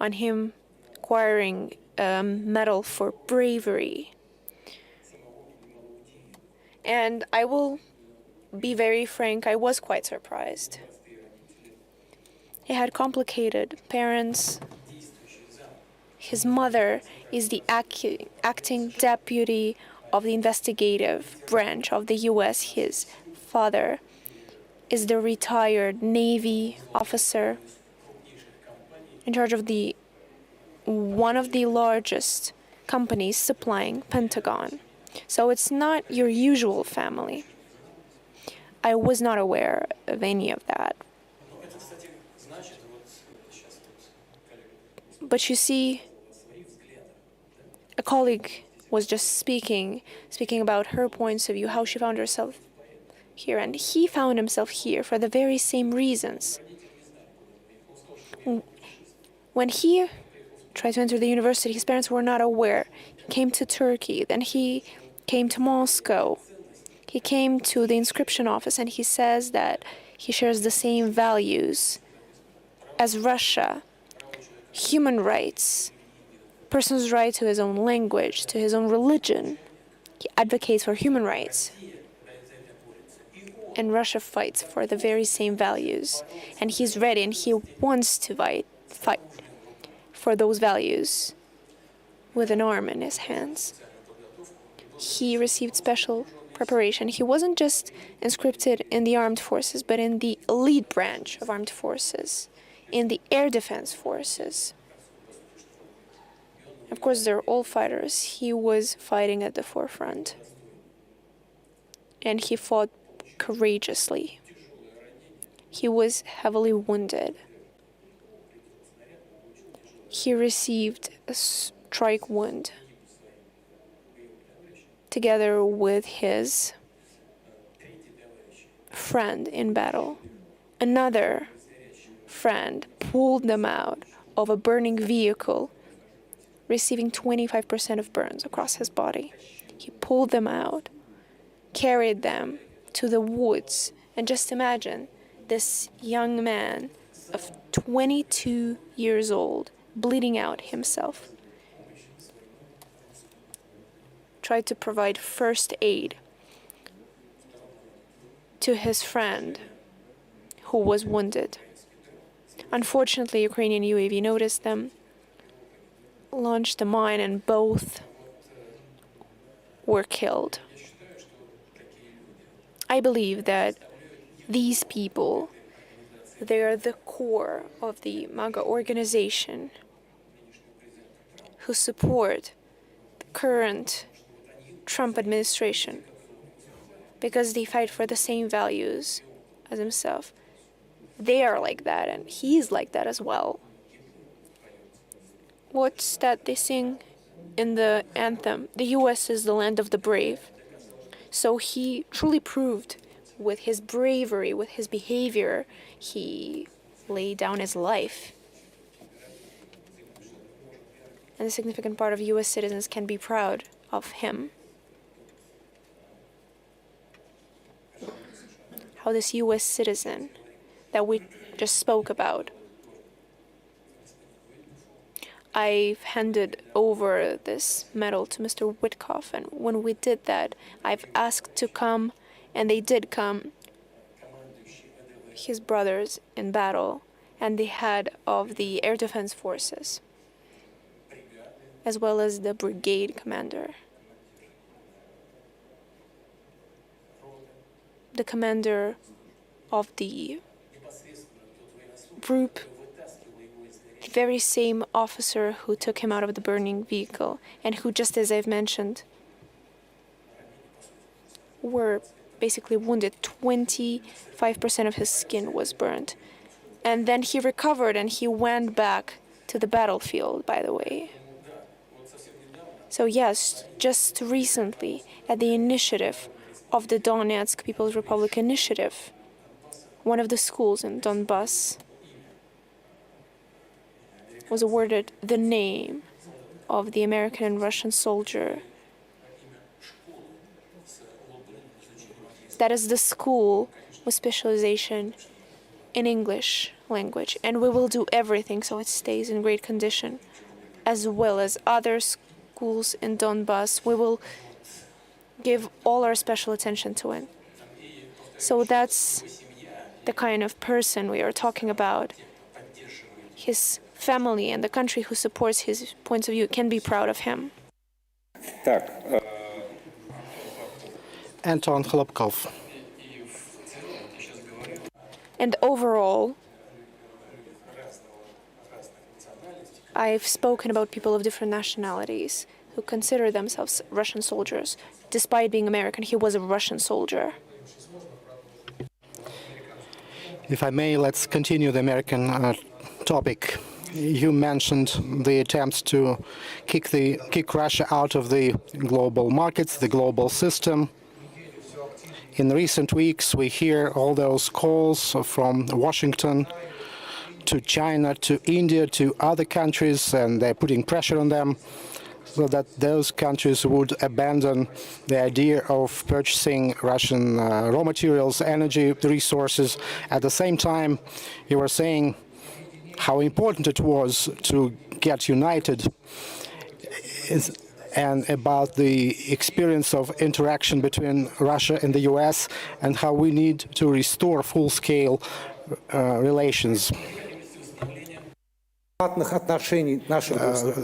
on him acquiring a medal for bravery. And I will be very frank, I was quite surprised. He had complicated parents. His mother is the acting deputy of the investigative branch of the U.S. His father is the retired Navy officer in charge of one of the largest companies supplying Pentagon. So it's not your usual family. I was not aware of any of that. But you see, a colleague was just speaking about her points of view, how she found herself here, and he found himself here for the very same reasons. When he tried to enter the university, his parents were not aware. He came to Turkey, then he came to Moscow. He came to the inscription office, and he says that he shares the same values as Russia: human rights, person's right to his own language, to his own religion. He advocates for human rights. And Russia fights for the very same values. And he's ready and he wants to fight for those values with an arm in his hands. He received special preparation. He wasn't just conscripted in the armed forces, but in the elite branch of armed forces, in the air defense forces. Of course, they're all fighters. He was fighting at the forefront. And he fought courageously. He was heavily wounded. He received a strike wound together with his friend in battle. Another friend pulled them out of a burning vehicle, receiving 25% of burns across his body. He pulled them out, carried them to the woods, and just imagine this young man of 22 years old, bleeding out himself, tried to provide first aid to his friend who was wounded. Unfortunately, Ukrainian UAV noticed them, launched a mine, and both were killed. I believe that these people, they are the core of the MAGA organization who support the current Trump administration because they fight for the same values as himself. They are like that, and he's like that as well. What's that they sing in the anthem? The US is the land of the brave. So he truly proved with his bravery, with his behavior, he laid down his life. And a significant part of US citizens can be proud of him. How this US citizen that we just spoke about, I've handed over this medal to Mr. Witkoff, and when we did that, I've asked to come, and they did come, his brothers in battle, and the head of the air defense forces, as well as the brigade commander, the commander of the group, the very same officer who took him out of the burning vehicle and who, just as I've mentioned, were basically wounded. 25% of his skin was burned. And then he recovered and he went back to the battlefield, by the way. So yes, just recently, at the initiative of the Donetsk People's Republic Initiative, one of the schools in Donbass was awarded the name of the American and Russian soldier. That is the school with specialization in English language, and we will do everything so it stays in great condition, as well as other schools in Donbass. We will give all our special attention to it. So that's the kind of person we are talking about. His family and the country who supports his points of view can be proud of him. Anton Khlopkov. And overall, I've spoken about people of different nationalities who consider themselves Russian soldiers. Despite being American, he was a Russian soldier. If I may, let's continue the American topic. You mentioned the attempts to kick Russia out of the global markets, the global system. In recent weeks, we hear all those calls from Washington to China, to India, to other countries, and they're putting pressure on them so that those countries would abandon the idea of purchasing Russian raw materials, energy resources. At the same time, you were saying how important it was to get united and about the experience of interaction between Russia and the US and how we need to restore full-scale relations.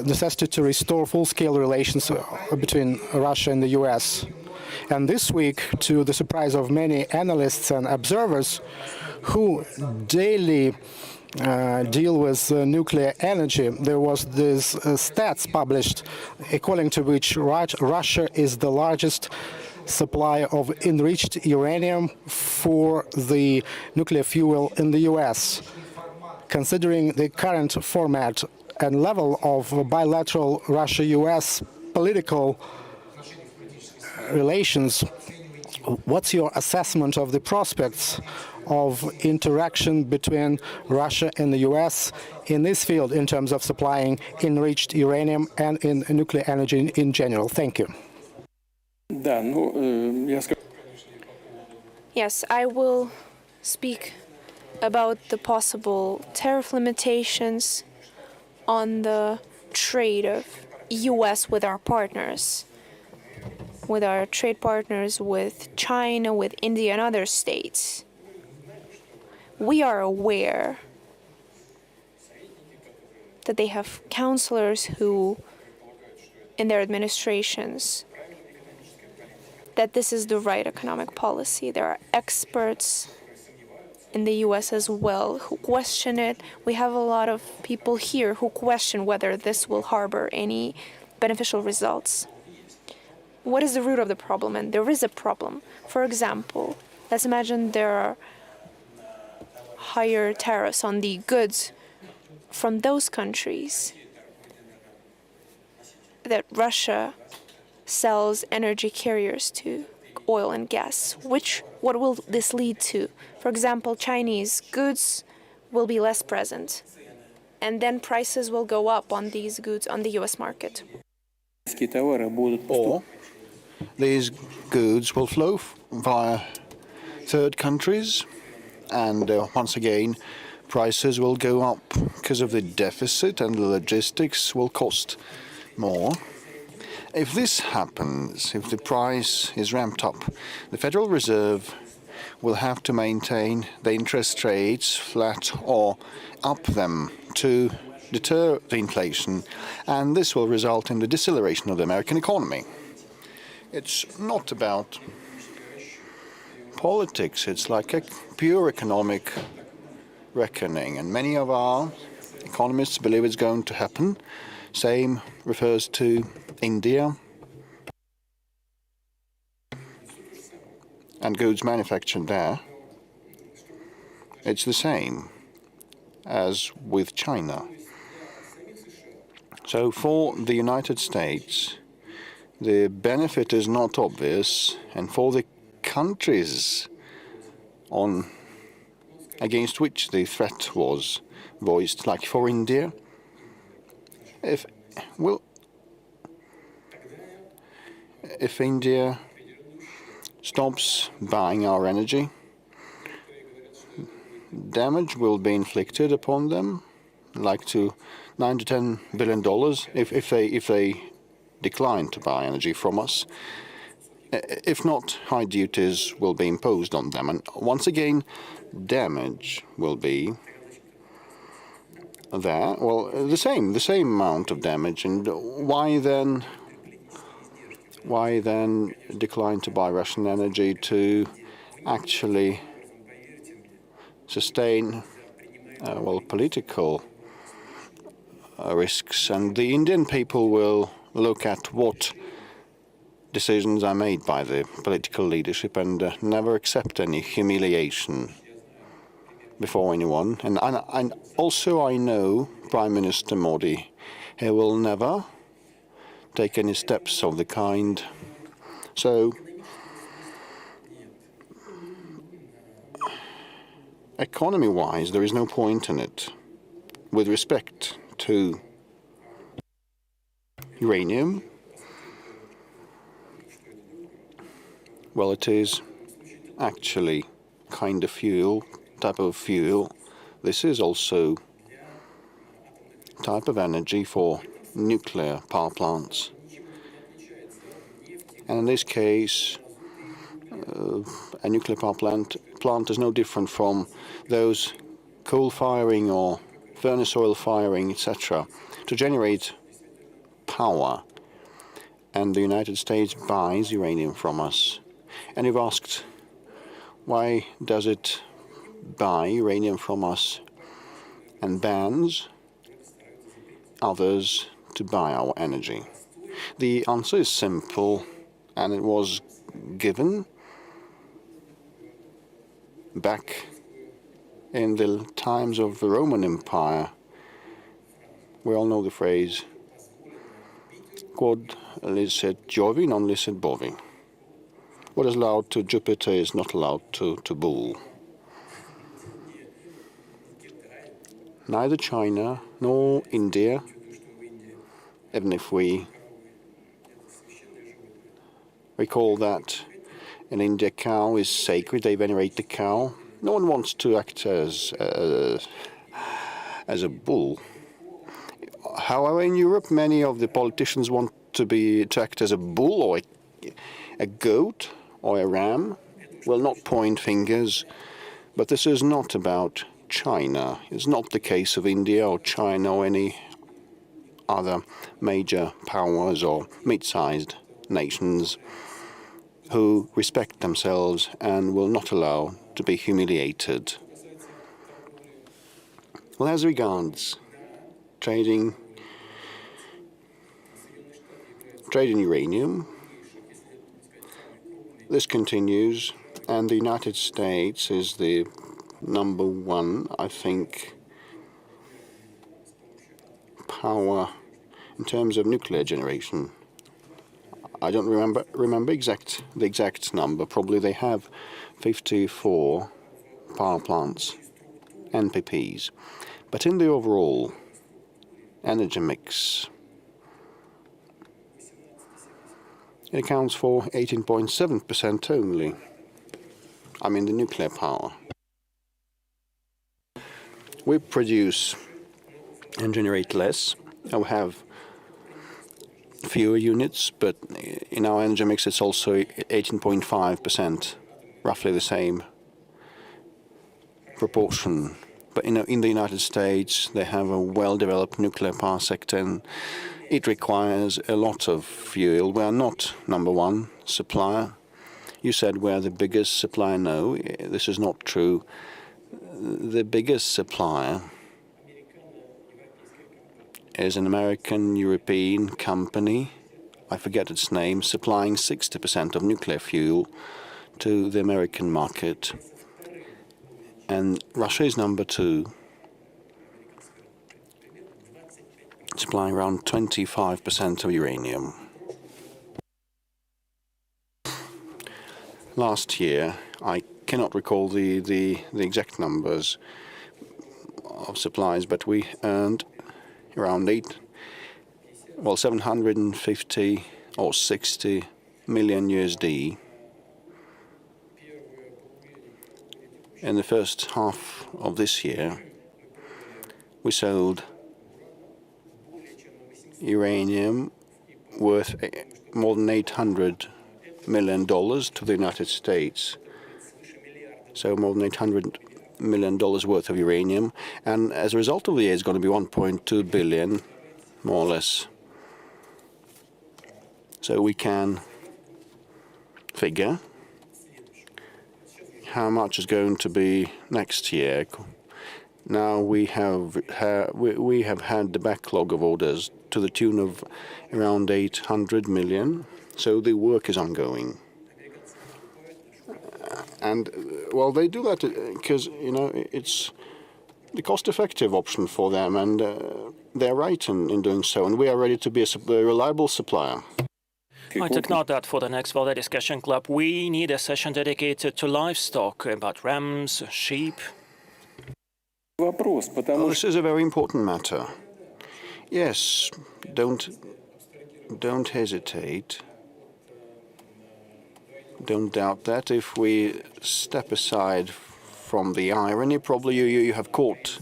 Necessity to restore full-scale relations between Russia and the US. And this week, to the surprise of many analysts and observers who daily deal with nuclear energy, there was this stats published according to which Russia is the largest supplier of enriched uranium for the nuclear fuel in the US. Considering the current format and level of bilateral Russia-US political relations, what's your assessment of the prospects of interaction between Russia and the US in this field in terms of supplying enriched uranium and in nuclear energy in general? Thank you. Yes, I will speak about the possible tariff limitations on the trade of US with our partners, with our trade partners with China, with India and other states. We are aware that they have counselors who, in their administrations, that this is the right economic policy. There are experts in the US as well who question it. We have a lot of people here who question whether this will harbor any beneficial results. What is the root of the problem? And there is a problem. For example, let's imagine there are higher tariffs on the goods from those countries that Russia sells energy carriers to, oil and gas. What will this lead to? For example, Chinese goods will be less present, and then prices will go up on these goods on the US market. Or these goods will flow via third countries, and once again, prices will go up because of the deficit, and the logistics will cost more. If this happens, if the price is ramped up, the Federal Reserve will have to maintain the interest rates flat or up them to deter the inflation, and this will result in the deceleration of the American economy. It's not about politics, it's like a pure economic reckoning, and many of our economists believe it's going to happen. Same refers to India and goods manufactured there. It's the same as with China. So for the United States, the benefit is not obvious, and for the countries against which the threat was voiced, like for India, if India stops buying our energy, damage will be inflicted upon them, like to $9 to $10 billion if they decline to buy energy from us. If not, high duties will be imposed on them, and once again, damage will be there. Well, the same amount of damage, and why then decline to buy Russian energy to actually sustain political risks, and the Indian people will look at what decisions are made by the political leadership and never accept any humiliation before anyone. And also I know Prime Minister Modi, he will never take any steps of the kind. So economy-wise, there is no point in it. With respect to uranium, well, it is actually kind of type of fuel. This is also type of energy for nuclear power plants. And in this case, a nuclear power plant is no different from those coal firing or furnace oil firing, etc., to generate power. And the United States buys uranium from us. And you've asked, why does it buy uranium from us and bans others to buy our energy? The answer is simple, and it was given back in the times of the Roman Empire. We all know the phrase, quod licet Jovi, non licet bovi. What is allowed to Jupiter is not allowed to Bull. Neither China nor India, even if we recall that in India cow is sacred, they venerate the cow. No one wants to act as a bull. However, in Europe, many of the politicians want to act as a bull or a goat or a ram. Will not point fingers, but this is not about China. It's not the case of India or China or any other major powers or mid-sized nations who respect themselves and will not allow to be humiliated. Well, as regards trading uranium, this continues, and the United States is the number one, I think, power in terms of nuclear generation. I don't remember the exact number. Probably they have 54 power plants, NPPs. But in the overall energy mix, it accounts for 18.7% only. I mean the nuclear power. We produce and generate less. We have fewer units, but in our energy mix it's also 18.5%, roughly the same proportion. But in the United States they have a well-developed nuclear power sector, and it requires a lot of fuel. We are not number one supplier. You said we're the biggest supplier. No, this is not true. The biggest supplier is an American-European company, I forget its name, supplying 60% of nuclear fuel to the American market. And Russia is number two, supplying around 25% of uranium. Last year, I cannot recall the exact numbers of supplies, but we earned around 750 or 60 million USD in the first half of this year. We sold uranium worth more than $800 million to the United States. So more than $800 million worth of uranium, and as a result of the year, it's going to be 1.2 billion, more or less. So we can figure how much is going to be next year. Now we have had the backlog of orders to the tune of around 800 million, so the work is ongoing. And well, they do that because it's the cost-effective option for them, and they're right in doing so. And we are ready to be a reliable supplier. I took note that for the next Valdai Discussion Club, we need a session dedicated to livestock, about rams, sheep. Well, this is a very important matter. Yes, don't hesitate. Don't doubt that. If we step aside from the irony, probably you have caught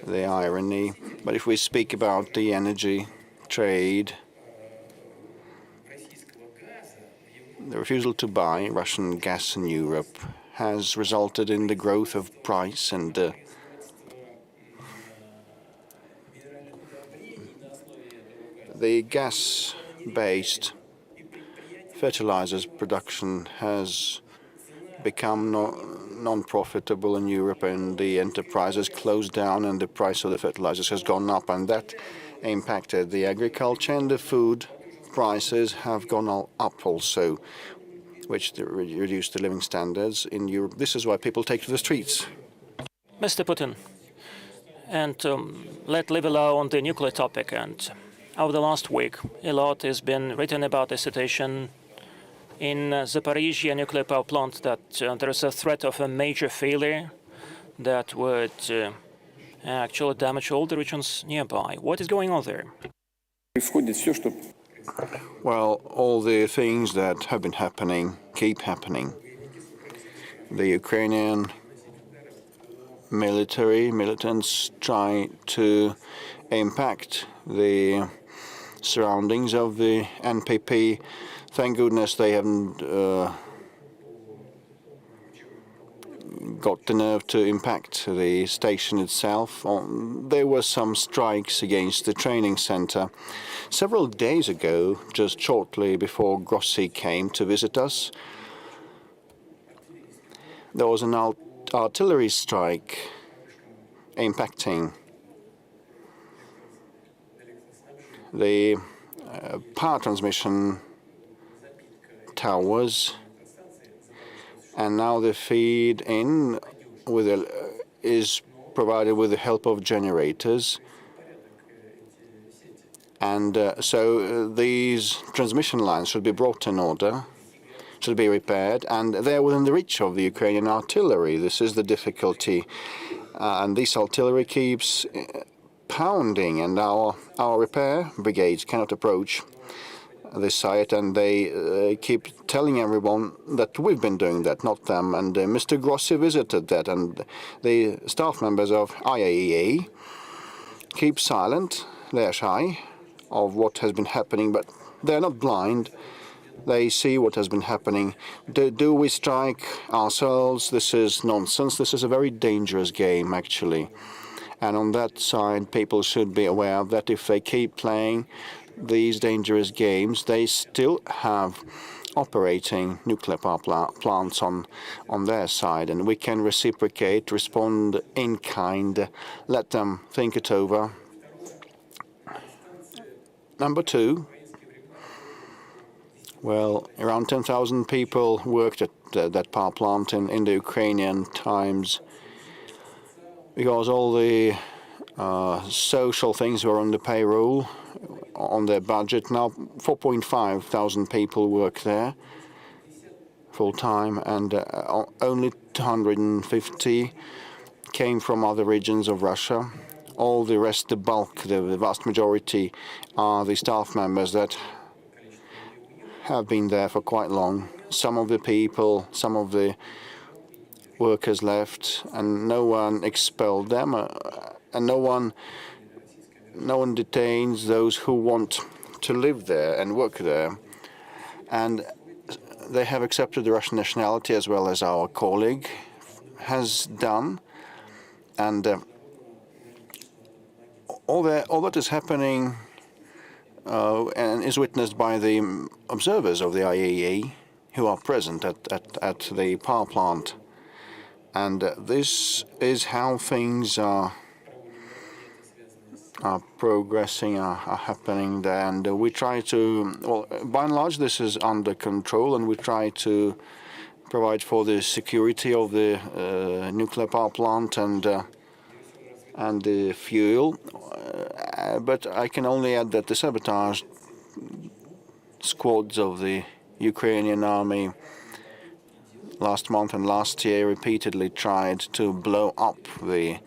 the irony. But if we speak about the energy trade, the refusal to buy Russian gas in Europe has resulted in the growth of price, and the gas-based fertilizers production has become non-profitable in Europe, and the enterprises closed down, and the price of the fertilizers has gone up, and that impacted the agriculture, and the food prices have gone up also, which reduced the living standards in Europe. This is why people take to the streets. Mr. Putin, and let's leave alone the nuclear topic. And over the last week, a lot has been written about the situation in Zaporizhzhia nuclear power plant, that there is a threat of a major failure that would actually damage all the regions nearby. What is going on there? Well, all the things that have been happening keep happening. The Ukrainian militants try to impact the surroundings of the NPP. Thank goodness they haven't got the nerve to impact the station itself. There were some strikes against the training center. Several days ago, just shortly before Grossi came to visit us, there was an artillery strike impacting the power transmission towers, and now the feed in is provided with the help of generators. And so these transmission lines should be brought in order, should be repaired, and they're within the reach of the Ukrainian artillery. This is the difficulty. And this artillery keeps pounding, and our repair brigades cannot approach this site, and they keep telling everyone that we've been doing that, not them. And Mr. Grossi visited that, and the staff members of IAEA keep silent. They're shy of what has been happening, but they're not blind. They see what has been happening. Do we strike ourselves? This is nonsense. This is a very dangerous game, actually. And on that side, people should be aware that if they keep playing these dangerous games, they still have operating nuclear power plants on their side, and we can reciprocate, respond in kind, let them think it over. Number two, well, around 10,000 people worked at that power plant in the Ukrainian times, because all the social things were on the payroll, on their budget. Now 4,500 people work there full-time, and only 250 came from other regions of Russia. All the rest, the bulk, the vast majority, are the staff members that have been there for quite long. Some of the people, some of the workers left, and no one expelled them, and no one detains those who want to live there and work there. And they have accepted the Russian nationality, as well as our colleague has done. And all that is happening and is witnessed by the observers of the IAEA. who are present at the power plant. And this is how things are progressing, are happening there. And we try to, well, by and large, this is under control, and we try to provide for the security of the nuclear power plant and the fuel. But I can only add that the sabotage squads of the Ukrainian army last month and last year repeatedly tried to blow up the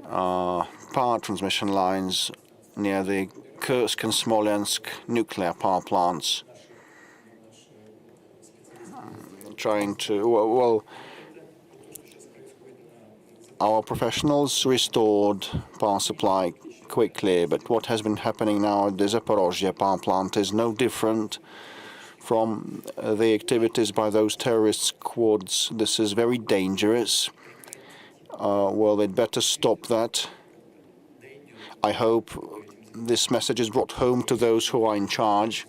power transmission lines near the Kursk and Smolensk nuclear power plants, trying to, well, our professionals restored power supply quickly, but what has been happening now at the Zaporizhzhia power plant is no different from the activities by those terrorist squads. This is very dangerous. Well, they'd better stop that. I hope this message is brought home to those who are in charge.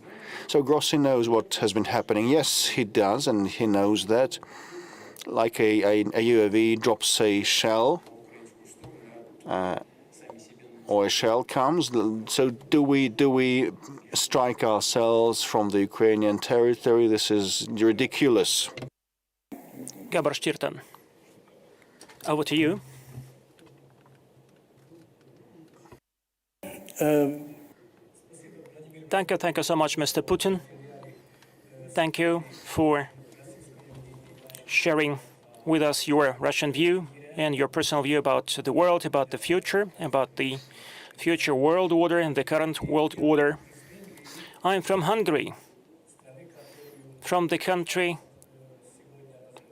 So Grossi knows what has been happening. Yes, he does, and he knows that. Like a UAV drops a shell, or a shell comes. So do we strike ourselves from the Ukrainian territory? This is ridiculous. Gabor Stirtan, over to you. Thank you so much, Mr. Putin. Thank you for sharing with us your Russian view and your personal view about the world, about the future world order and the current world order. I'm from Hungary, from the country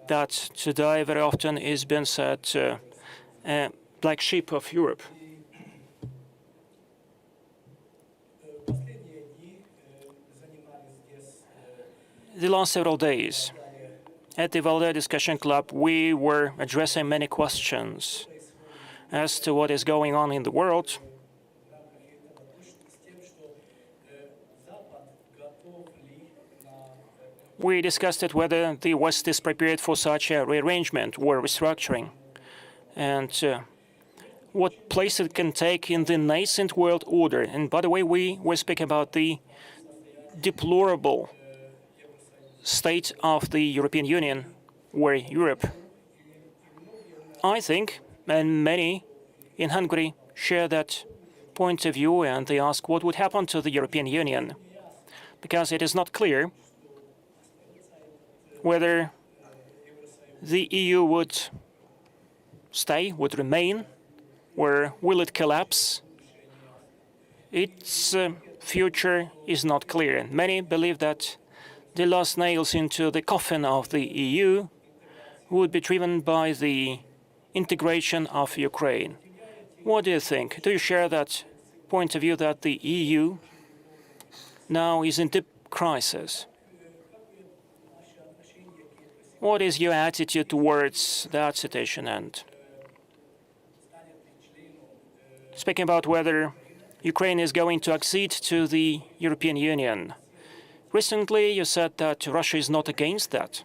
that today very often is being said black sheep of Europe. The last several days at the Valdai Discussion Club, we were addressing many questions as to what is going on in the world. We discussed it whether the West is prepared for such a rearrangement or restructuring, and what place it can take in the nascent world order. And by the way, we were speaking about the deplorable state of the European Union, or Europe. I think, and many in Hungary share that point of view, and they ask what would happen to the European Union, because it is not clear whether the EU would stay, would remain, or will it collapse. Its future is not clear. Many believe that the last nails into the coffin of the EU would be driven by the integration of Ukraine. What do you think? Do you share that point of view that the EU now is in deep crisis? What is your attitude towards that situation? And speaking about whether Ukraine is going to accede to the European Union, recently you said that Russia is not against that.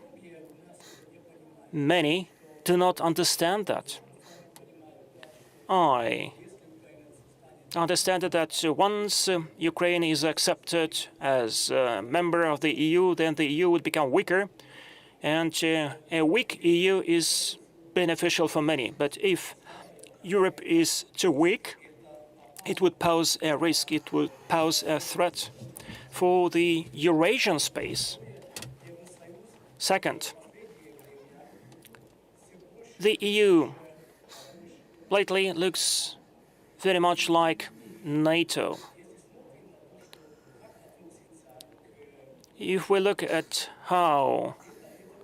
Many do not understand that. I understand that once Ukraine is accepted as a member of the EU, then the EU would become weaker, and a weak EU is beneficial for many. But if Europe is too weak, it would pose a risk, it would pose a threat for the Eurasian space. Second, the EU lately looks very much like NATO. If we look at how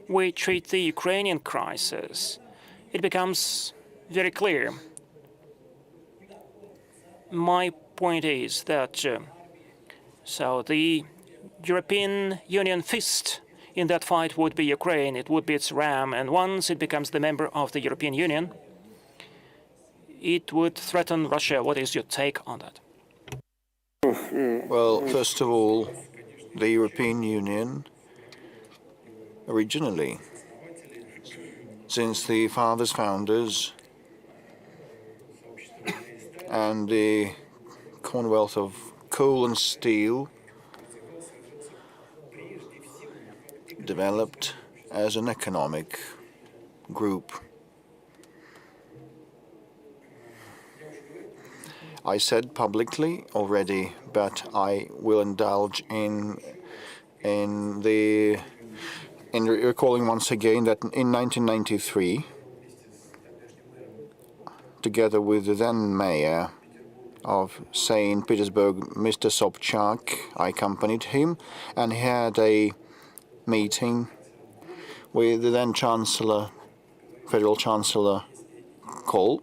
we treat the Ukrainian crisis, it becomes very clear. My point is that so the European Union fist in that fight would be Ukraine, it would be its ram, and once it becomes the member of the European Union, it would threaten Russia. What is your take on that? Well, first of all, the European Union Originally, since the founders and the Commonwealth of Coal and Steel developed as an economic group. I said publicly already, but I will indulge in recalling once again that in 1993, together with the then mayor of St. Petersburg, Mr. Sobchak, I accompanied him, and he had a meeting with the then Chancellor, Federal Chancellor Kohl.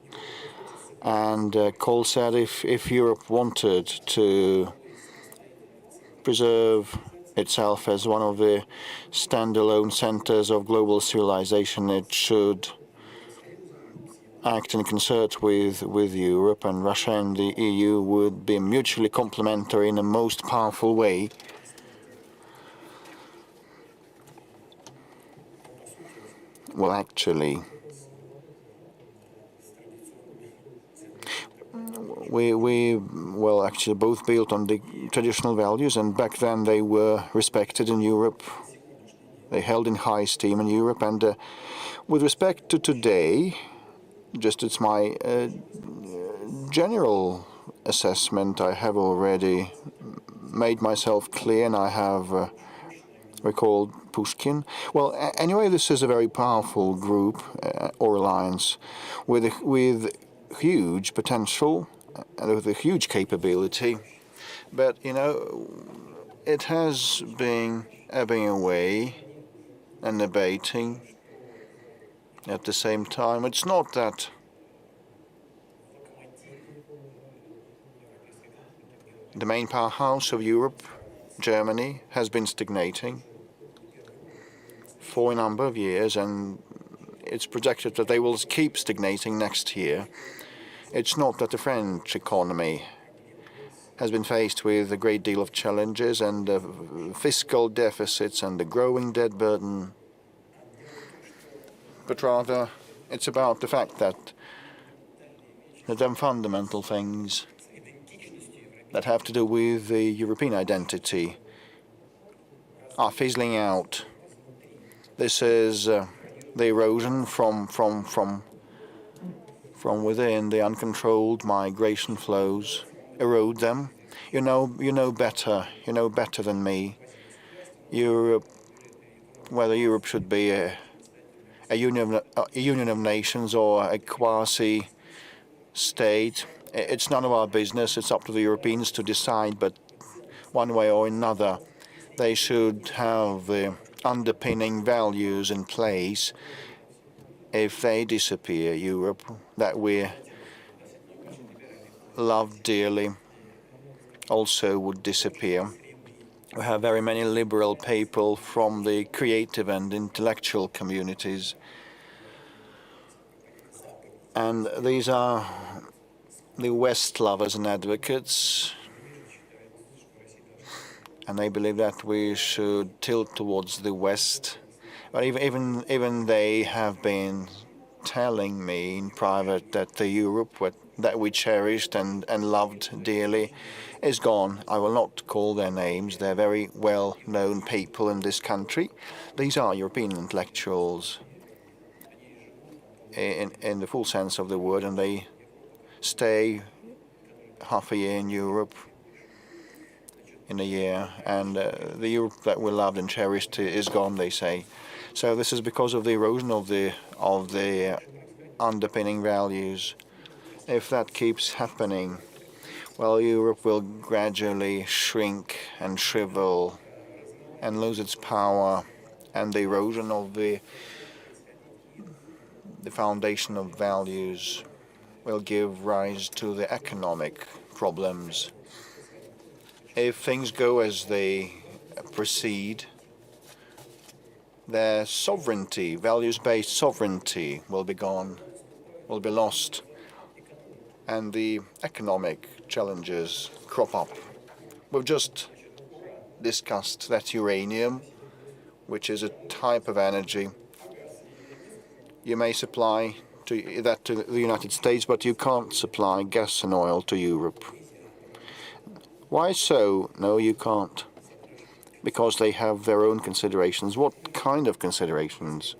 And Kohl said if Europe wanted to preserve itself as one of the standalone centers of global civilization, it should act in concert with Europe, and Russia and the EU would be mutually complementary in a most powerful way. Well, actually, we actually both built on the traditional values, and back then they were respected in Europe. They held in high esteem in Europe, and with respect to today, it's my general assessment. I have already made myself clear, and I have recalled Pushkin. Well, anyway, this is a very powerful group or alliance with huge potential and with a huge capability. But, it has been ebbing away and abating at the same time. It's not that the main powerhouse of Europe, Germany, has been stagnating for a number of years, and it's projected that they will keep stagnating next year. It's not that the French economy has been faced with a great deal of challenges and fiscal deficits and a growing debt burden, but rather it's about the fact that them fundamental things that have to do with the European identity are fizzling out. This is the erosion from within. The uncontrolled migration flows erode them. You know better than me. Europe, whether Europe should be a union of nations or a quasi-state, it's none of our business. It's up to the Europeans to decide. But one way or another, they should have the underpinning values in place. If they disappear, Europe, that we love dearly, also would disappear. We have very many liberal people from the creative and intellectual communities. And these are the West lovers and advocates. And they believe that we should tilt towards the West. But even they have been telling me in private that the Europe that we cherished and loved dearly is gone. I will not call their names. They're very well-known people in this country. These are European intellectuals in the full sense of the word, and they stay half a year in Europe in a year, and the Europe that we loved and cherished is gone, they say. So this is because of the erosion of the underpinning values. If that keeps happening, well, Europe will gradually shrink and shrivel and lose its power, and the erosion of the foundation of values will give rise to the economic problems. If things go as they proceed, their sovereignty, values-based sovereignty, will be gone, will be lost, and the economic challenges crop up. We've just discussed that uranium which is a type of energy. You may supply that to the United States, but you can't supply gas and oil to Europe. Why so? No, you can't. Because they have their own considerations. What kind of considerations?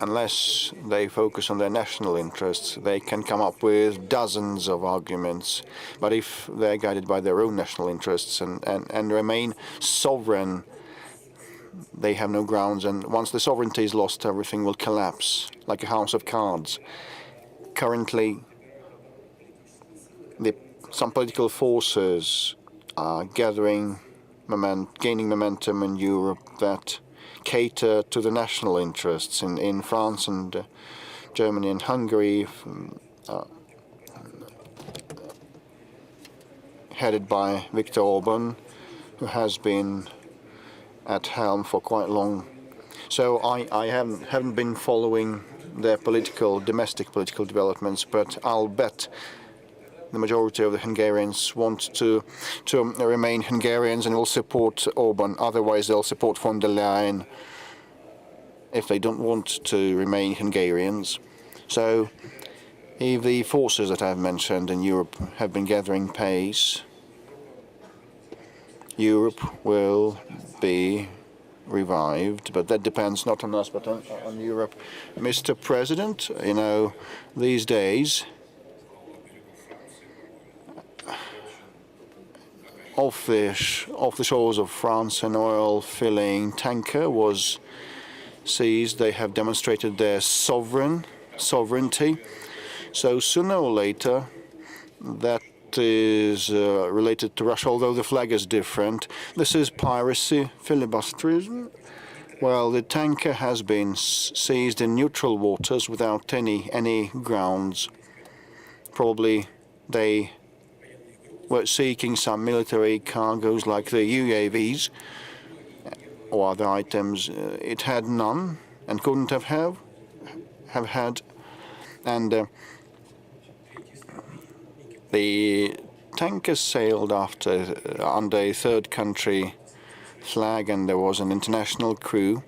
Unless they focus on their national interests, they can come up with dozens of arguments. But if they're guided by their own national interests and remain sovereign, they have no grounds. And once the sovereignty is lost, everything will collapse like a house of cards. Currently, some political forces are gaining momentum in Europe that cater to the national interests in France and Germany and Hungary, headed by Viktor Orban, who has been at helm for quite long. So I haven't been following their domestic political developments, but I'll bet the majority of the Hungarians want to remain Hungarians and will support Orban. Otherwise, they'll support von der Leyen if they don't want to remain Hungarians. So if the forces that I've mentioned in Europe have been gathering pace, Europe will be revived, but that depends not on us but on Europe. Mr. President, you know, these days, off the shores of France, an oil-filling tanker was seized. They have demonstrated their sovereignty. So sooner or later, that is related to Russia, although the flag is different. This is piracy, filibusterism. Well, the tanker has been seized in neutral waters without any grounds. Probably they were seeking some military cargoes like the UAVs or other items. It had none and couldn't have had. And the tanker sailed under a third country flag, and there was an international crew.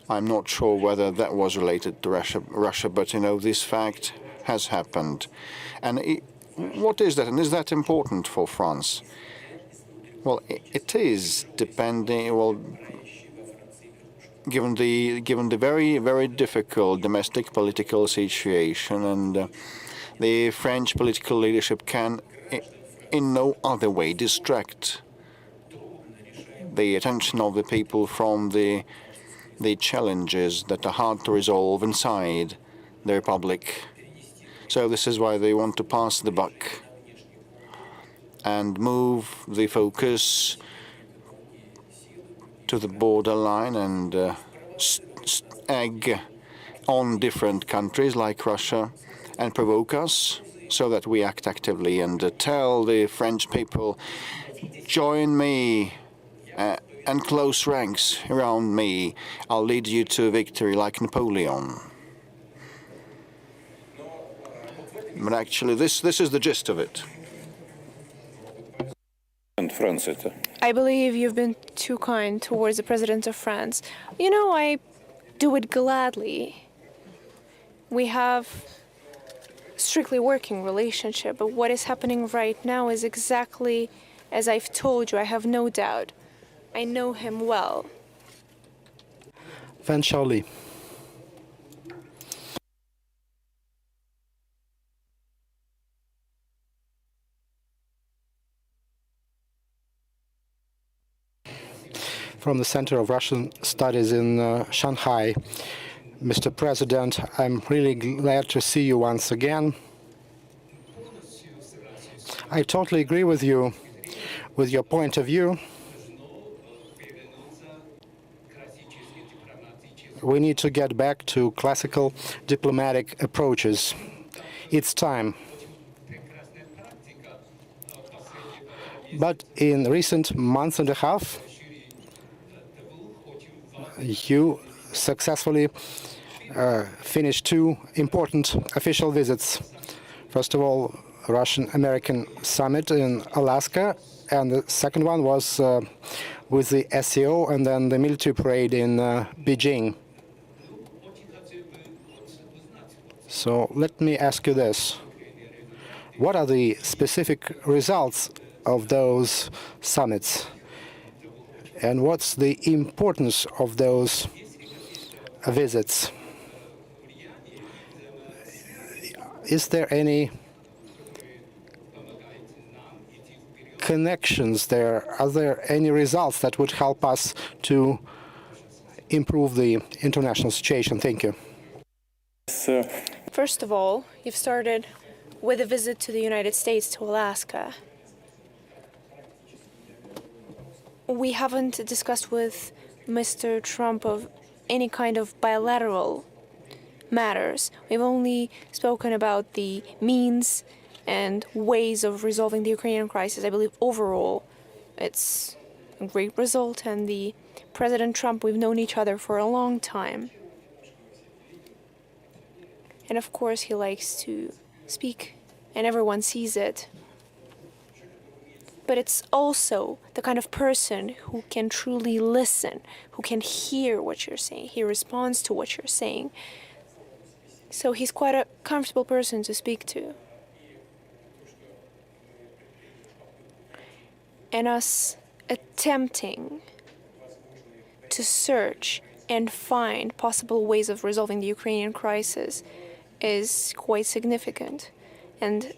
I'm not sure whether that was related to Russia, but you know, this fact has happened. And what is that, and is that important for France? Well, it is, depending. Well, given the very, very difficult domestic political situation, and the French political leadership can, in no other way, distract the attention of the people from the challenges that are hard to resolve inside the republic. So this is why they want to pass the buck and move the focus to the borderline and egg on different countries like Russia and provoke us so that we act actively and tell the French people, join me and close ranks around me. I'll lead you to victory like Napoleon. But actually, this is the gist of it. I believe you've been too kind towards the President of France. You know, I do it gladly. We have strictly working relationship, but what is happening right now is exactly as I've told you. I have no doubt. I know him well. Van Shauli. From the Center of Russian Studies in Shanghai. Mr. President, I'm really glad to see you once again. I totally agree with you, with your point of view. We need to get back to classical diplomatic approaches. It's time. But in recent month and a half, you successfully finished two important official visits. First of all, Russian-American summit in Alaska, and the second one was with the SEO and then the military parade in Beijing. So let me ask you this. What are the specific results of those summits? And what's the importance of those visits? Is there any connections there? Are there any results that would help us to improve the international situation? Thank you. First of all, you've started with a visit to the United States, to Alaska. We haven't discussed with Mr. Trump of any kind of bilateral matters. We've only spoken about the means and ways of resolving the Ukrainian crisis. I believe overall it's a great result, and the President Trump, we've known each other for a long time. And of course he likes to speak, and everyone sees it. But it's also the kind of person who can truly listen, who can hear what you're saying. He responds to what you're saying. So he's quite a comfortable person to speak to. And us attempting to search and find possible ways of resolving the Ukrainian crisis is quite significant. And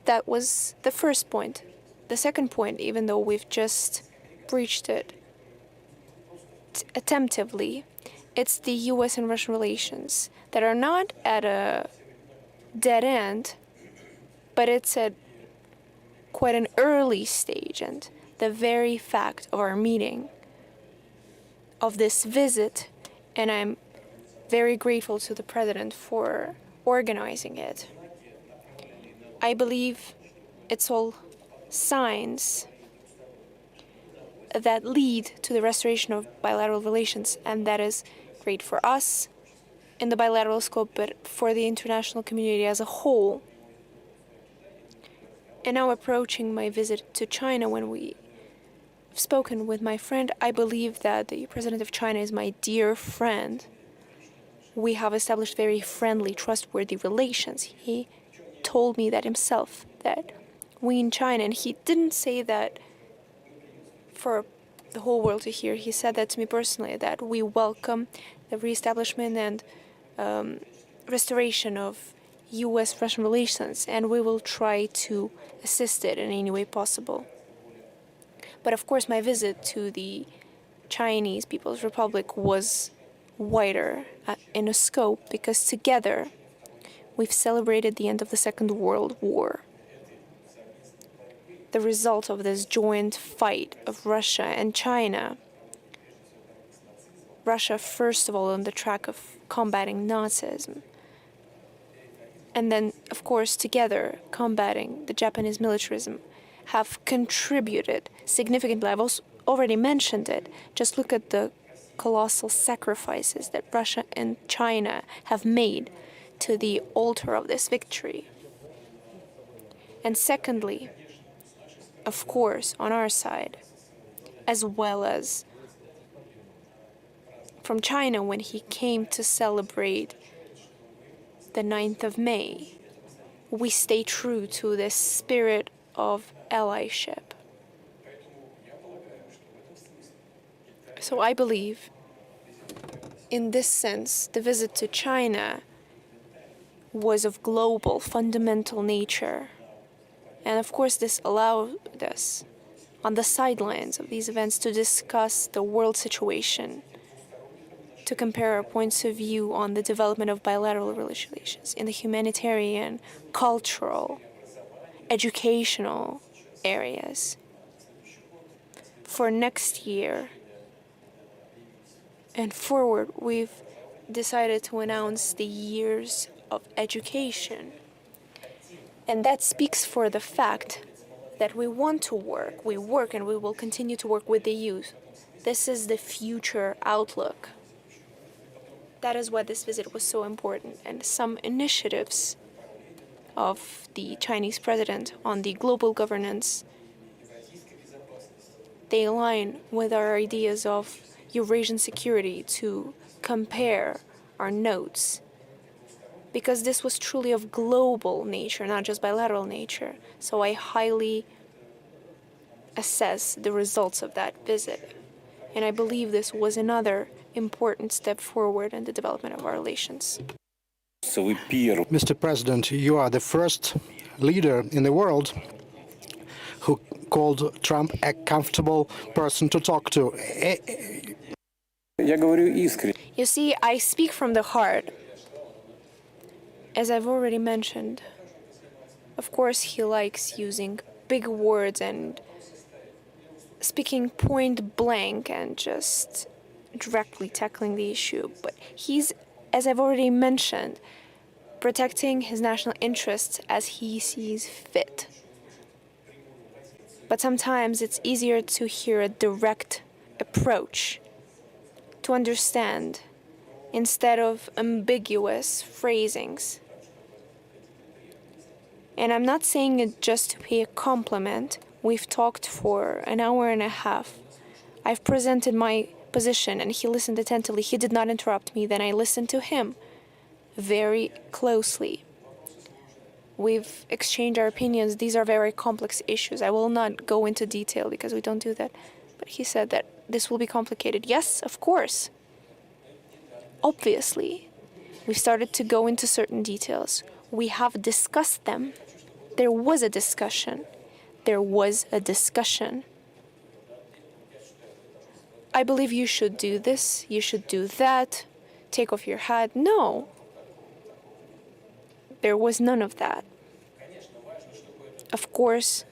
that was the first point. The second point, even though we've just breached it attemptively, it's the US and Russian relations that are not at a dead end, but it's at quite an early stage. And the very fact of our meeting, of this visit, and I'm very grateful to the President for organizing it, I believe it's all signs that lead to the restoration of bilateral relations, and that is great for us in the bilateral scope, but for the international community as a whole. And now approaching my visit to China, when we've spoken with my friend, I believe that the President of China is my dear friend. We have established very friendly, trustworthy relations. He told me that himself, that we in China, and he didn't say that for the whole world to hear, he said that to me personally, that we welcome the reestablishment and restoration of US-Russian relations, and we will try to assist it in any way possible. But of course, my visit to the Chinese People's Republic was wider in a scope, because together we've celebrated the end of the Second World War. The result of this joint fight of Russia and China. Russia, first of all, on the track of combating Nazism, and then, of course, together combating the Japanese militarism, have contributed significantly. I've also already mentioned it. Just look at the colossal sacrifices that Russia and China have made to the altar of this victory. And secondly, of course, on our side, as well as from China when he came to celebrate the 9th of May, we stay true to this spirit of allyship. So I believe, in this sense, the visit to China was of global, fundamental nature. And of course, this allowed us, on the sidelines of these events, to discuss the world situation, to compare our points of view on the development of bilateral relations in the humanitarian, cultural, educational areas. For next year and forward, we've decided to announce the years of education. And that speaks for the fact that we want to work. We work, and we will continue to work with the youth. This is the future outlook. That is why this visit was so important. And some initiatives of the Chinese president on the global governance They align with our ideas of Eurasian security to compare our notes, because this was truly of global nature, not just bilateral nature. So I highly assess the results of that visit. And I believe this was another important step forward in the development of our relations. Mr. President, you are the first leader in the world who called Trump a comfortable person to talk to. You see, I speak from the heart. As I've already mentioned, of course he likes using big words and speaking point blank and just directly tackling the issue. But he's, as I've already mentioned, protecting his national interests as he sees fit. But sometimes it's easier to hear a direct approach, to understand, instead of ambiguous phrasings. And I'm not saying it just to pay a compliment. We've talked for an hour and a half. I've presented my position and he listened attentively. He did not interrupt me. Then I listened to him very closely. We've exchanged our opinions. These are very complex issues. I will not go into detail because we don't do that. But he said that this will be complicated. Yes, of course. Obviously. We started to go into certain details. We have discussed them. There was a discussion. There was a discussion. I believe you should do this, you should do that, take off your hat. No. There was none of that. Of course,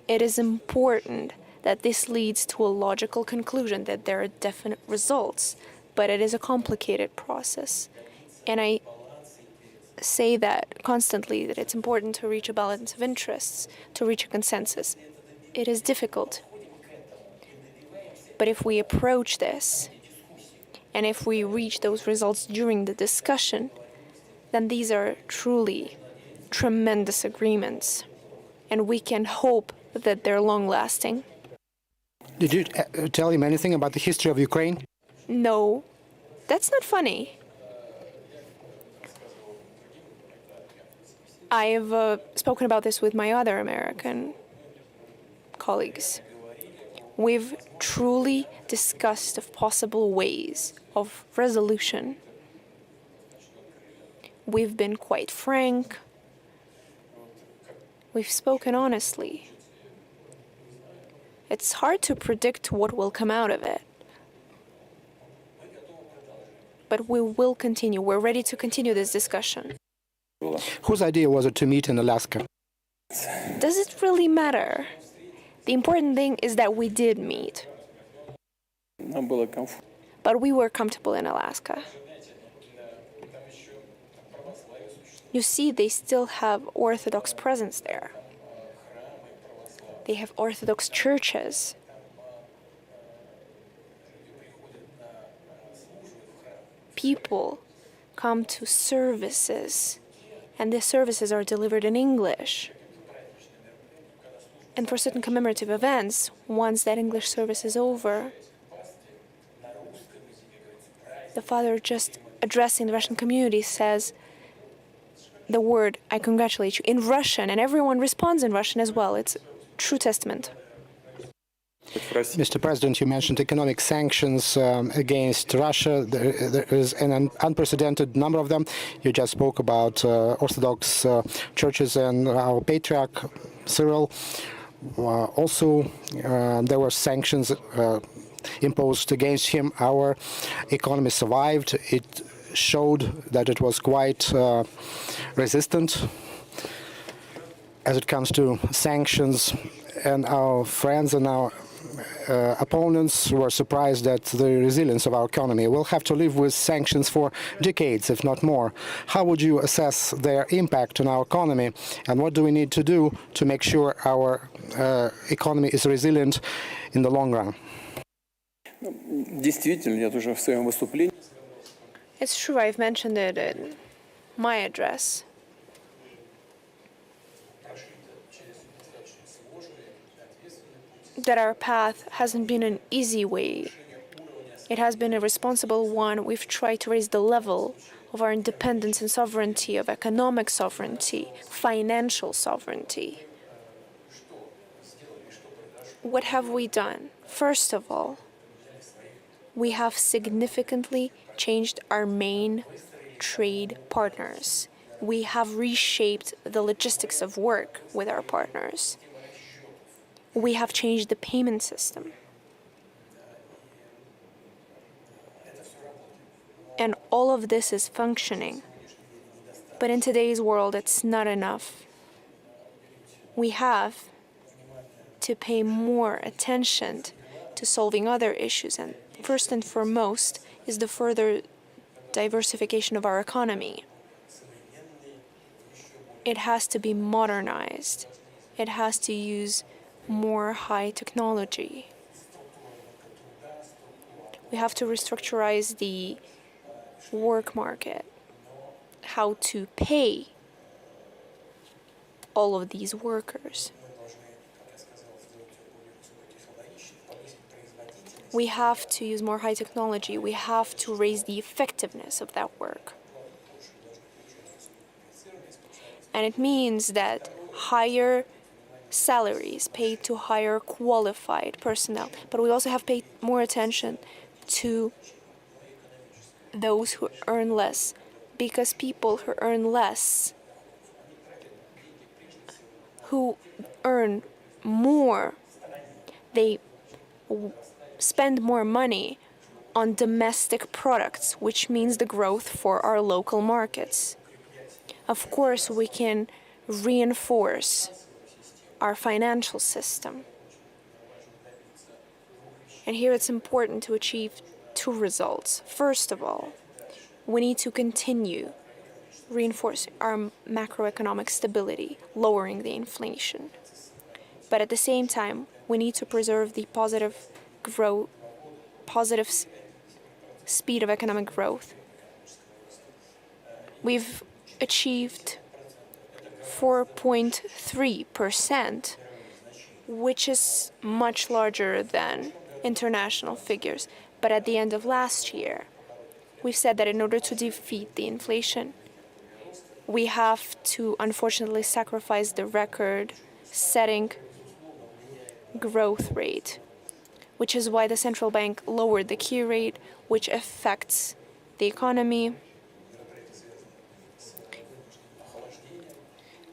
it is important that this leads to a logical conclusion, that there are definite results, but it is a complicated process. And I say that constantly, that it's important to reach a balance of interests, to reach a consensus. It is difficult. But if we approach this, and if we reach those results during the discussion, then these are truly tremendous agreements, and we can hope that they're long-lasting. Did you tell him anything about the history of Ukraine? No, that's not funny. I've spoken about this with my other American colleagues. We've truly discussed of possible ways of resolution. We've been quite frank. We've spoken honestly. It's hard to predict what will come out of it. But we will continue. We're ready to continue this discussion. Whose idea was it to meet in Alaska? Does it really matter? The important thing is that we did meet. But we were comfortable in Alaska. You see, they still have Orthodox presence there. They have Orthodox churches. People come to services, and the services are delivered in English. And for certain commemorative events, once that English service is over, the father, just addressing the Russian community, says the word, "I congratulate you," in Russian, and everyone responds in Russian as well. It's a true testament. Mr. President, you mentioned economic sanctions against Russia. There is an unprecedented number of them. You just spoke about Orthodox churches and our patriarch, Cyril. Also, there were sanctions imposed against him. Our economy survived. It showed that it was quite resistant as it comes to sanctions, and our friends and our opponents were surprised at the resilience of our economy. We'll have to live with sanctions for decades, if not more. How would you assess their impact on our economy, and what do we need to do to make sure our economy is resilient in the long run? It's true, I've mentioned it in my address. that our path hasn't been an easy way. It has been a responsible one. We've tried to raise the level of our independence and sovereignty, of economic sovereignty, financial sovereignty. What have we done? First of all, we have significantly changed our main trade partners. We have reshaped the logistics of work with our partners. We have changed the payment system. And all of this is functioning. But in today's world, it's not enough. We have to pay more attention to solving other issues. And first and foremost is the further diversification of our economy. It has to be modernized. It has to use more high technology. We have to restructurize the work market, how to pay all of these workers. We have to use more high technology. We have to raise the effectiveness of that work. And it means that higher salaries paid to higher qualified personnel. But we also have paid more attention to those who earn less, because people who earn less, who earn more, they spend more money on domestic products, which means the growth for our local markets. Of course, we can reinforce our financial system. And here it's important to achieve two results. First of all, we need to continue reinforcing our macroeconomic stability, lowering the inflation. But at the same time, we need to preserve the positive speed of economic growth. We've achieved 4.3%, which is much larger than international figures. But at the end of last year, we've said that in order to defeat the inflation, we have to unfortunately sacrifice the record-setting growth rate, which is why the central bank lowered the key rate, which affects the economy.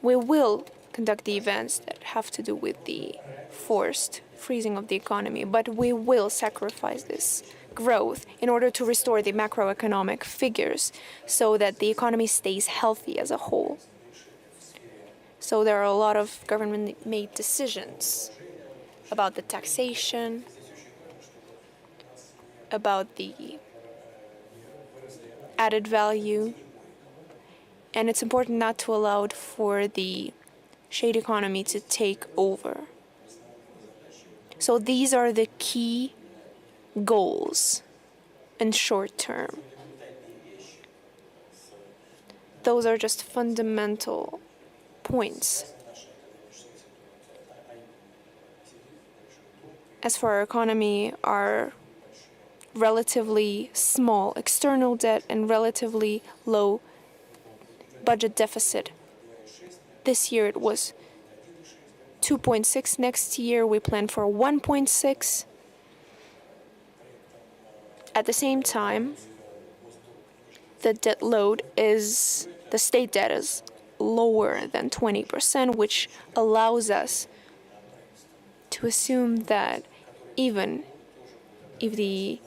We will conduct the events that have to do with the forced freezing of the economy, but we will sacrifice this growth in order to restore the macroeconomic figures so that the economy stays healthy as a whole. So there are a lot of government-made decisions about the taxation, about the added value, and it's important not to allow for the shade economy to take over. So these are the key goals in short term. Those are just fundamental points. As for our economy, our relatively small external debt and relatively low budget deficit. This year it was 2.6. Next year we plan for 1.6. At the same time, the state debt is lower than 20%, which allows us to assume that even if the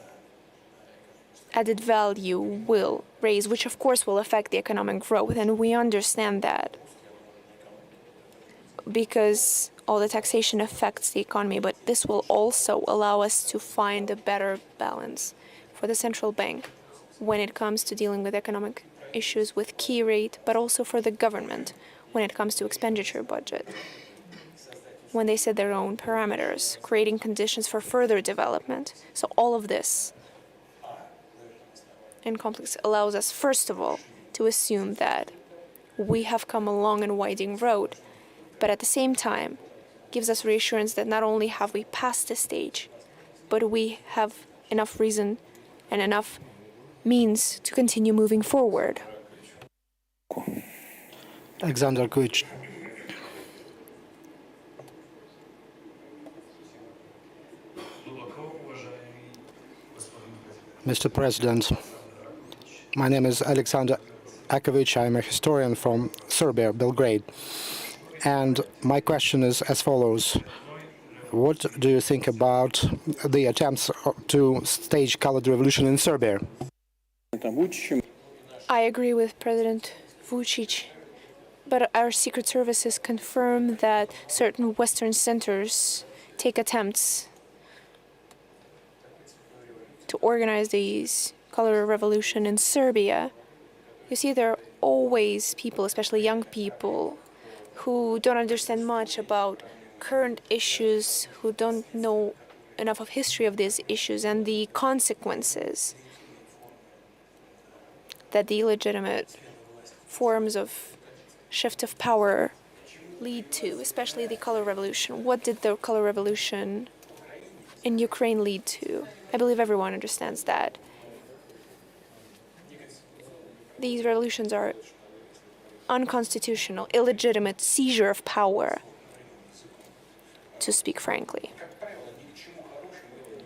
added value will raise, which of course will affect the economic growth, and we understand that because all the taxation affects the economy, but this will also allow us to find a better balance for the central bank when it comes to dealing with economic issues with key rate, but also for the government when it comes to expenditure budget, when they set their own parameters, creating conditions for further development. So all of this in complex allows us, first of all, to assume that we have come a long and winding road, but at the same time, gives us reassurance that not only have we passed this stage, but we have enough reason and enough means to continue moving forward. Alexander Kuich. Mr. President, my name is Alexander Akovic. I'm a historian from Serbia, Belgrade. And my question is as follows. What do you think about the attempts to stage colored revolution in Serbia? I agree with President Vučić, but our secret services confirm that certain Western centers take attempts to organize these color revolution in Serbia. You see, there are always people, especially young people, who don't understand much about current issues, who don't know enough of history of these issues and the consequences that the illegitimate forms of shift of power lead to, especially the color revolution. What did the color revolution in Ukraine lead to? I believe everyone understands that. These revolutions are unconstitutional, illegitimate seizure of power, to speak frankly.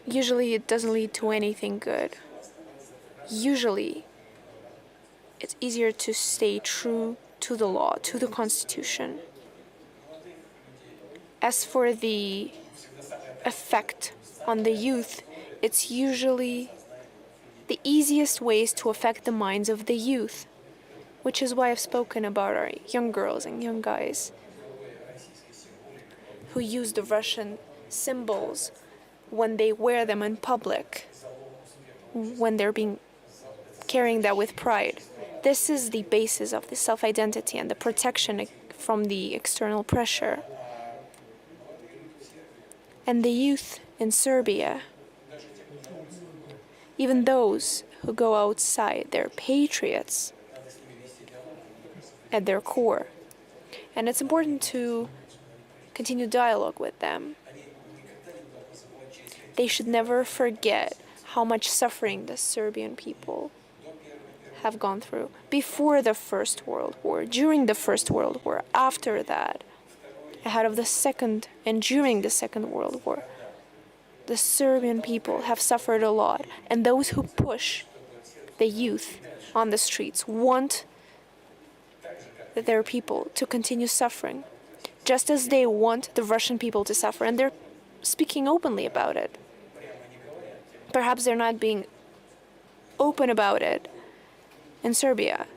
Usually it doesn't lead to anything good. Usually it's easier to stay true to the law, to the Constitution. As for the effect on the youth, it's usually the easiest ways to affect the minds of the youth, which is why I've spoken about our young girls and young guys who use the Russian symbols when they wear them in public, when they're carrying that with pride. This is the basis of the self-identity and the protection from the external pressure. And the youth in Serbia, even those who go outside, they're patriots at their core. And it's important to continue dialogue with them. They should never forget how much suffering the Serbian people have gone through before the First World War, during the First World War, after that, ahead of the Second and during the Second World War. The Serbian people have suffered a lot, and those who push the youth on the streets want their people to continue suffering, just as they want the Russian people to suffer, and they're speaking openly about it. Perhaps they're not being open about it in Serbia,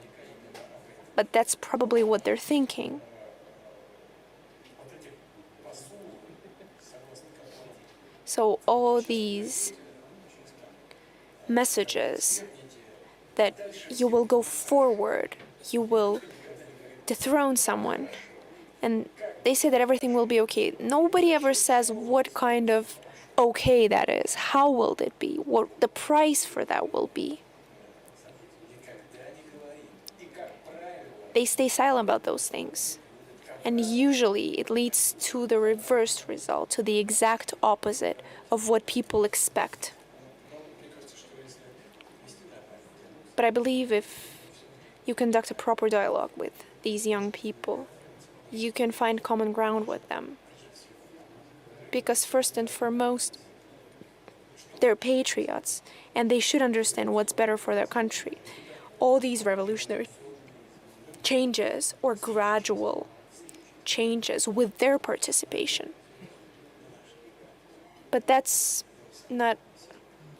but that's probably what they're thinking. So all these messages that you will go forward, you will dethrone someone, and they say that everything will be okay. Nobody ever says what kind of okay that is. How will it be? What the price for that will be? They stay silent about those things. And usually it leads to the reversed result, to the exact opposite of what people expect. But I believe if you conduct a proper dialogue with these young people, you can find common ground with them. Because first and foremost, they're patriots, and they should understand what's better for their country. All these revolutionary changes or gradual changes with their participation. But that's not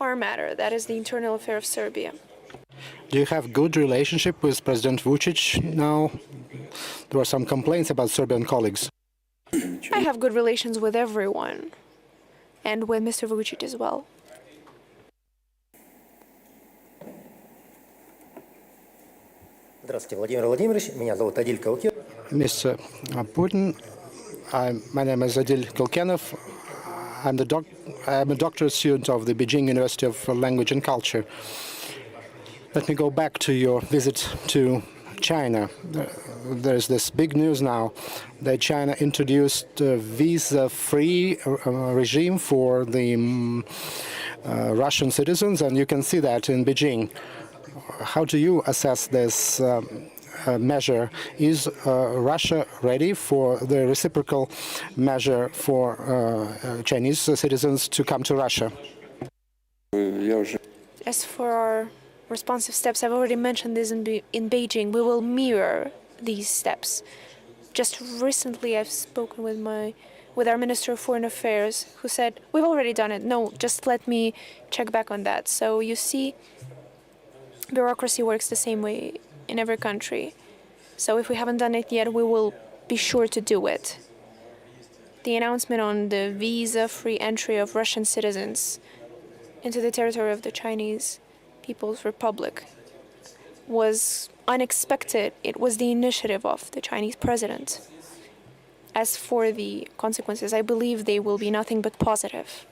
our matter. That is the internal affair of Serbia. Do you have good relationship with President Vučić now? There are some complaints about Serbian colleagues. I have good relations with everyone, and with Mr. Vučić as well. Здравствуйте, Владимир Владимирович. Меня зовут Адиль Калкин. Mr. Putin, my name is Adil Kilkenov. I'm a doctoral student of the Beijing University of Language and Culture. Let me go back to your visit to China. There's this big news now that China introduced a visa-free regime for the Russian citizens, and you can see that in Beijing. How do you assess this measure? Is Russia ready for the reciprocal measure for Chinese citizens to come to Russia? As for our responsive steps, I've already mentioned this in Beijing. We will mirror these steps. Just recently, I've spoken with our Minister of Foreign Affairs, who said, we've already done it. No, just let me check back on that. So you see, bureaucracy works the same way in every country. So if we haven't done it yet, we will be sure to do it. The announcement on the visa-free entry of Russian citizens into the territory of the Chinese People's Republic was unexpected. It was the initiative of the Chinese president. As for the consequences, I believe they will be nothing but positive,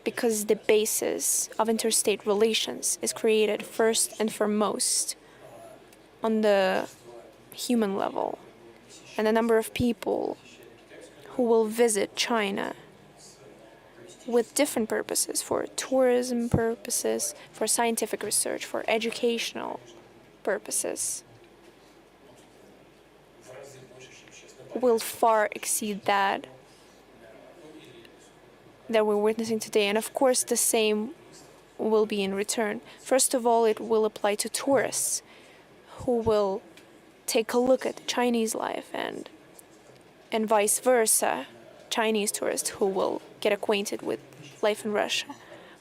because the basis of interstate relations is created first and foremost on the human level, and the number of people who will visit China with different purposes, for tourism purposes, for scientific research, for educational purposes, will far exceed that we're witnessing today. And of course, the same will be in return. First of all, it will apply to tourists who will take a look at Chinese life, and vice versa, Chinese tourists who will get acquainted with life in Russia.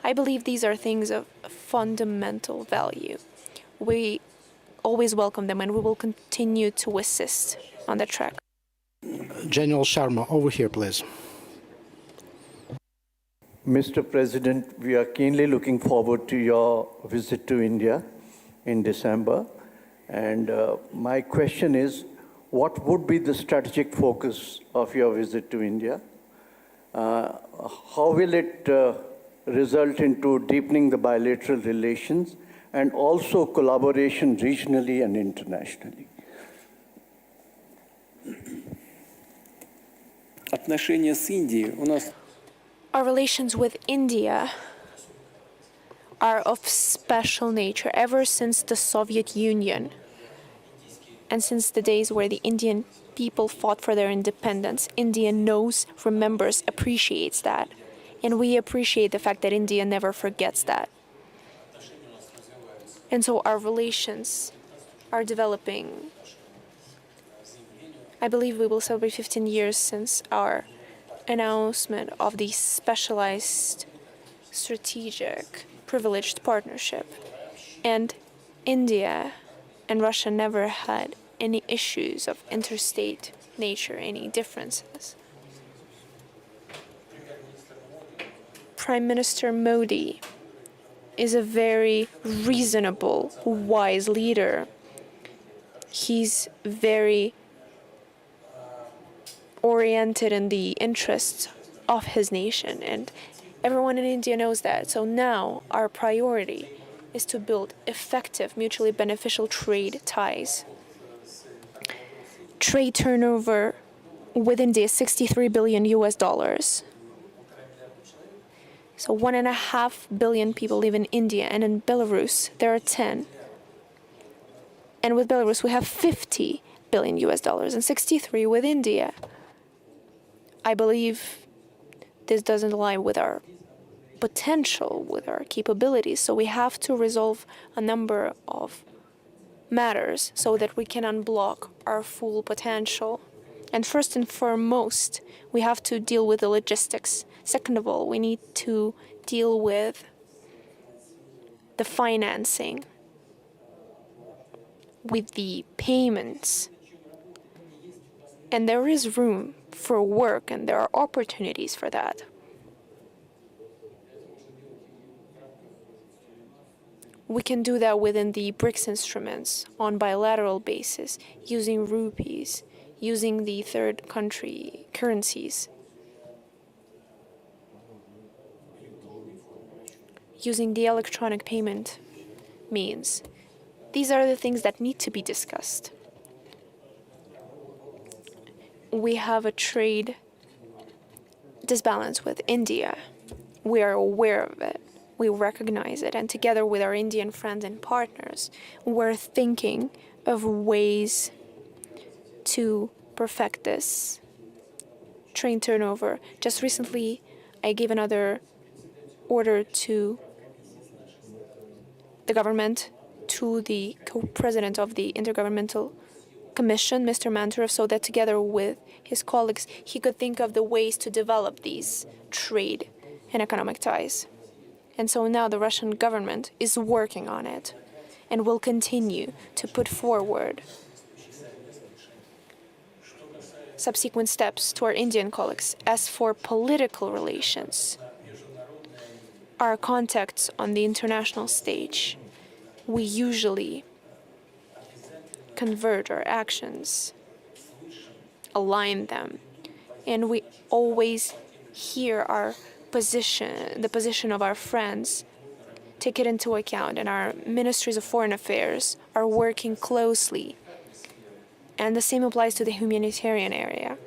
I believe these are things of fundamental value. We always welcome them, and we will continue to assist on the track. General Sharma, over here, please. Mr. President, we are keenly looking forward to your visit to India in December. And my question is, what would be the strategic focus of your visit to India? How will it result into deepening the bilateral relations and also collaboration regionally and internationally? Our relations with India are of special nature ever since the Soviet Union, and since the days where the Indian people fought for their independence. India knows, remembers, appreciates that. And we appreciate the fact that India never forgets that. And so our relations are developing. I believe we will celebrate 15 years since our announcement of the specialized, strategic, privileged partnership. And India and Russia never had any issues of interstate nature, any differences. Prime Minister Modi is a very reasonable, wise leader. He's very oriented in the interests of his nation, and everyone in India knows that. So now our priority is to build effective, mutually beneficial trade ties. Trade turnover with India is $63 billion US. So 1.5 billion people live in India, and in Belarus there are 10. And with Belarus we have $50 billion US and 63 with India. I believe this doesn't lie with our potential, with our capabilities. So we have to resolve a number of matters so that we can unblock our full potential. And first and foremost, we have to deal with the logistics. Second of all, we need to deal with the financing, with the payments. And there is room for work, and there are opportunities for that. We can do that within the BRICS instruments on bilateral basis, using rupees, using the third country currencies, using the electronic payment means. These are the things that need to be discussed. We have a trade disbalance with India. We are aware of it. We recognize it. And together with our Indian friends and partners, we're thinking of ways to perfect this train turnover. Just recently, I gave another order to the government, to the co-president of the Intergovernmental Commission, Mr. Manturov, so that together with his colleagues, he could think of the ways to develop these trade and economic ties. And so now the Russian government is working on it and will continue to put forward subsequent steps to our Indian colleagues. As for political relations, our contacts on the international stage, we usually convert our actions, align them, and we always hear our position, the position of our friends, take it into account, and our ministries of foreign affairs are working closely. And the same applies to the humanitarian area.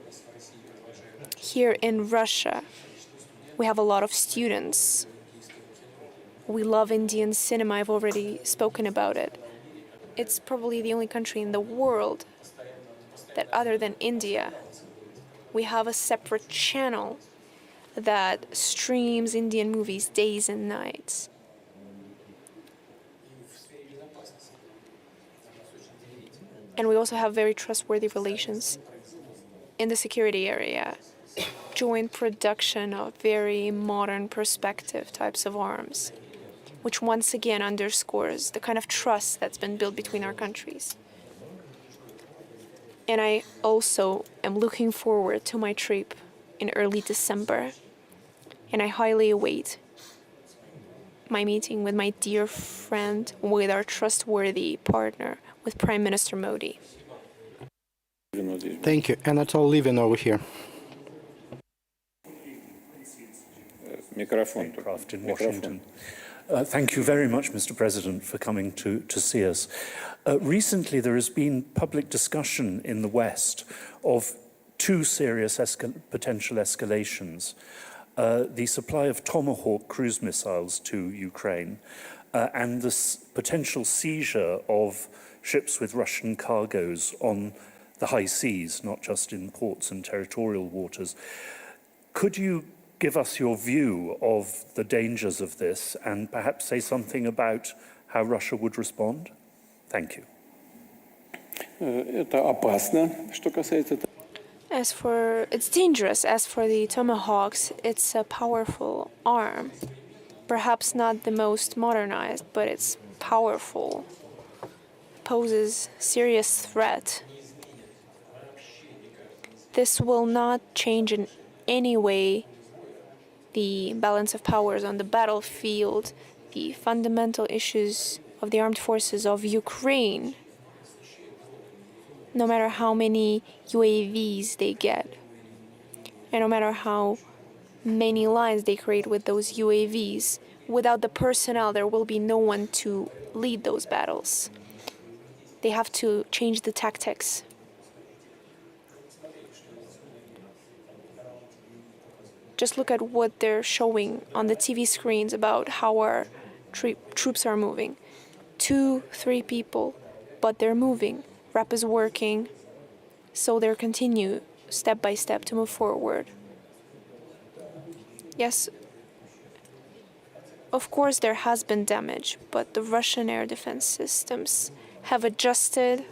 Here in Russia, we have a lot of students. We love Indian cinema. I've already spoken about it. It's probably the only country in the world that, other than India, we have a separate channel that streams Indian movies days and nights. And we also have very trustworthy relations in the security area, joint production of very modern perspective types of arms, which once again underscores the kind of trust that's been built between our countries. And I also am looking forward to my trip in early December, and I highly await my meeting with my dear friend, with our trustworthy partner, with Prime Minister Modi. Thank you. Anatol Livin over here. Microphone. In Washington. Thank you very much, Mr. President, for coming to see us. Recently, there has been public discussion in the West of two serious potential escalations. The supply of Tomahawk cruise missiles to Ukraine and the potential seizure of ships with Russian cargoes on the high seas, not just in ports and territorial waters. Could you give us your view of the dangers of this and perhaps say something about how Russia would respond? Thank you. It's dangerous. As for the Tomahawks, it's a powerful arm. Perhaps not the most modernized, but it's powerful. Poses serious threat. This will not change in any way the balance of powers on the battlefield, the fundamental issues of the armed forces of Ukraine, no matter how many UAVs they get, and no matter how many lines they create with those UAVs, without the personnel, there will be no one to lead those battles. They have to change the tactics. Just look at what they're showing on the TV screens about how our troops are moving. 2-3 people, but they're moving. RAP is working, so they'll continue step by step to move forward. Yes, of course there has been damage, but the Russian air defense systems have adjusted,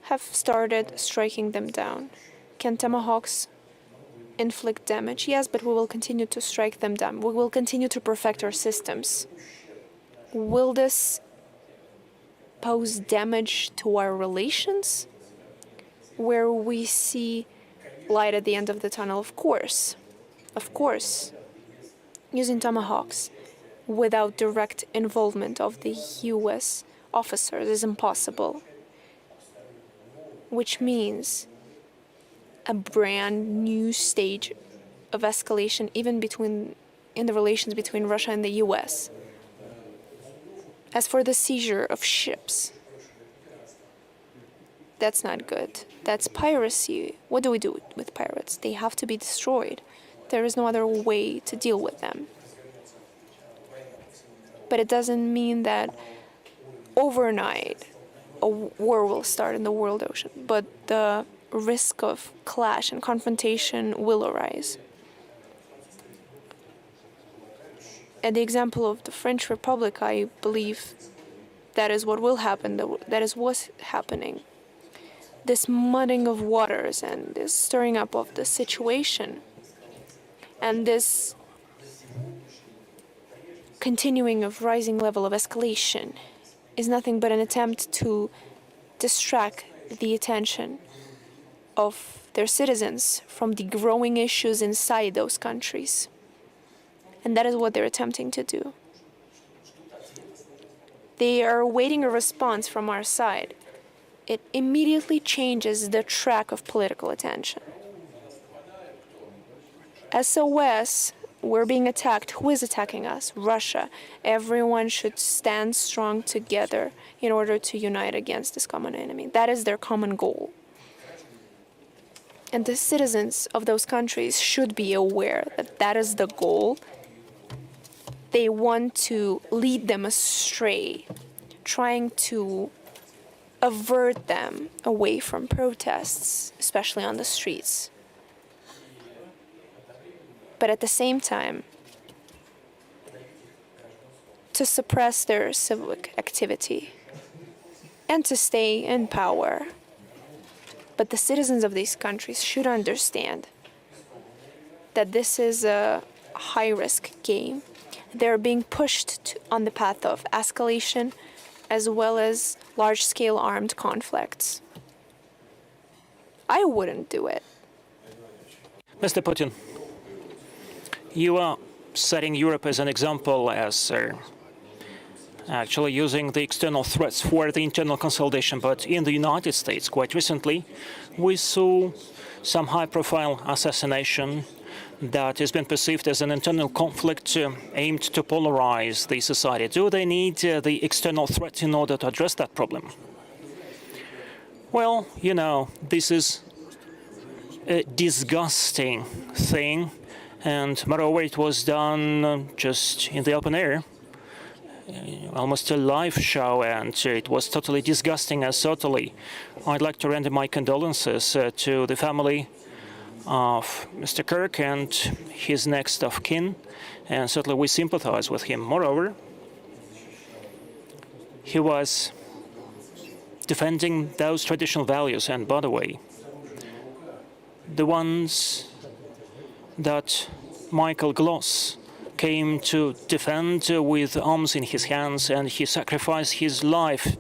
have started striking them down. Can Tomahawks inflict damage? Yes, but we will continue to strike them down. We will continue to perfect our systems. Will this pose damage to our relations? Where we see light at the end of the tunnel, of course. Of course. Using Tomahawks without direct involvement of the US officers is impossible. Which means a brand new stage of escalation, even in the relations between Russia and the US. As for the seizure of ships, that's not good. That's piracy. What do we do with pirates? They have to be destroyed. There is no other way to deal with them. But it doesn't mean that overnight a war will start in the world ocean, but the risk of clash and confrontation will arise. At the example of the French Republic, I believe that is what will happen, that is what's happening. This mudding of waters and this stirring up of the situation and this continuing of rising level of escalation is nothing but an attempt to distract the attention of their citizens from the growing issues inside those countries. And that is what they're attempting to do. They are awaiting a response from our side. It immediately changes the track of political attention. SOS, we're being attacked. Who is attacking us? Russia. Everyone should stand strong together in order to unite against this common enemy. That is their common goal. And the citizens of those countries should be aware that that is the goal. They want to lead them astray, trying to avert them away from protests, especially on the streets. But at the same time, to suppress their civic activity and to stay in power. But the citizens of these countries should understand that this is a high-risk game. They're being pushed on the path of escalation as well as large-scale armed conflicts. I wouldn't do it. Mr. Putin, you are setting Europe as an example as actually using the external threats for the internal consolidation. But in the United States, quite recently, we saw some high-profile assassination that has been perceived as an internal conflict aimed to polarize the society. Do they need the external threat in order to address that problem? Well, you know, this is a disgusting thing, and moreover, it was done just in the open air, almost a live show, and it was totally disgusting and certainly. I'd like to render my condolences to the family of Mr. Kirk and his next of kin, and certainly we sympathize with him. Moreover, he was defending those traditional values, and by the way, the ones that Michael Gloss came to defend with arms in his hands, and he sacrificed his life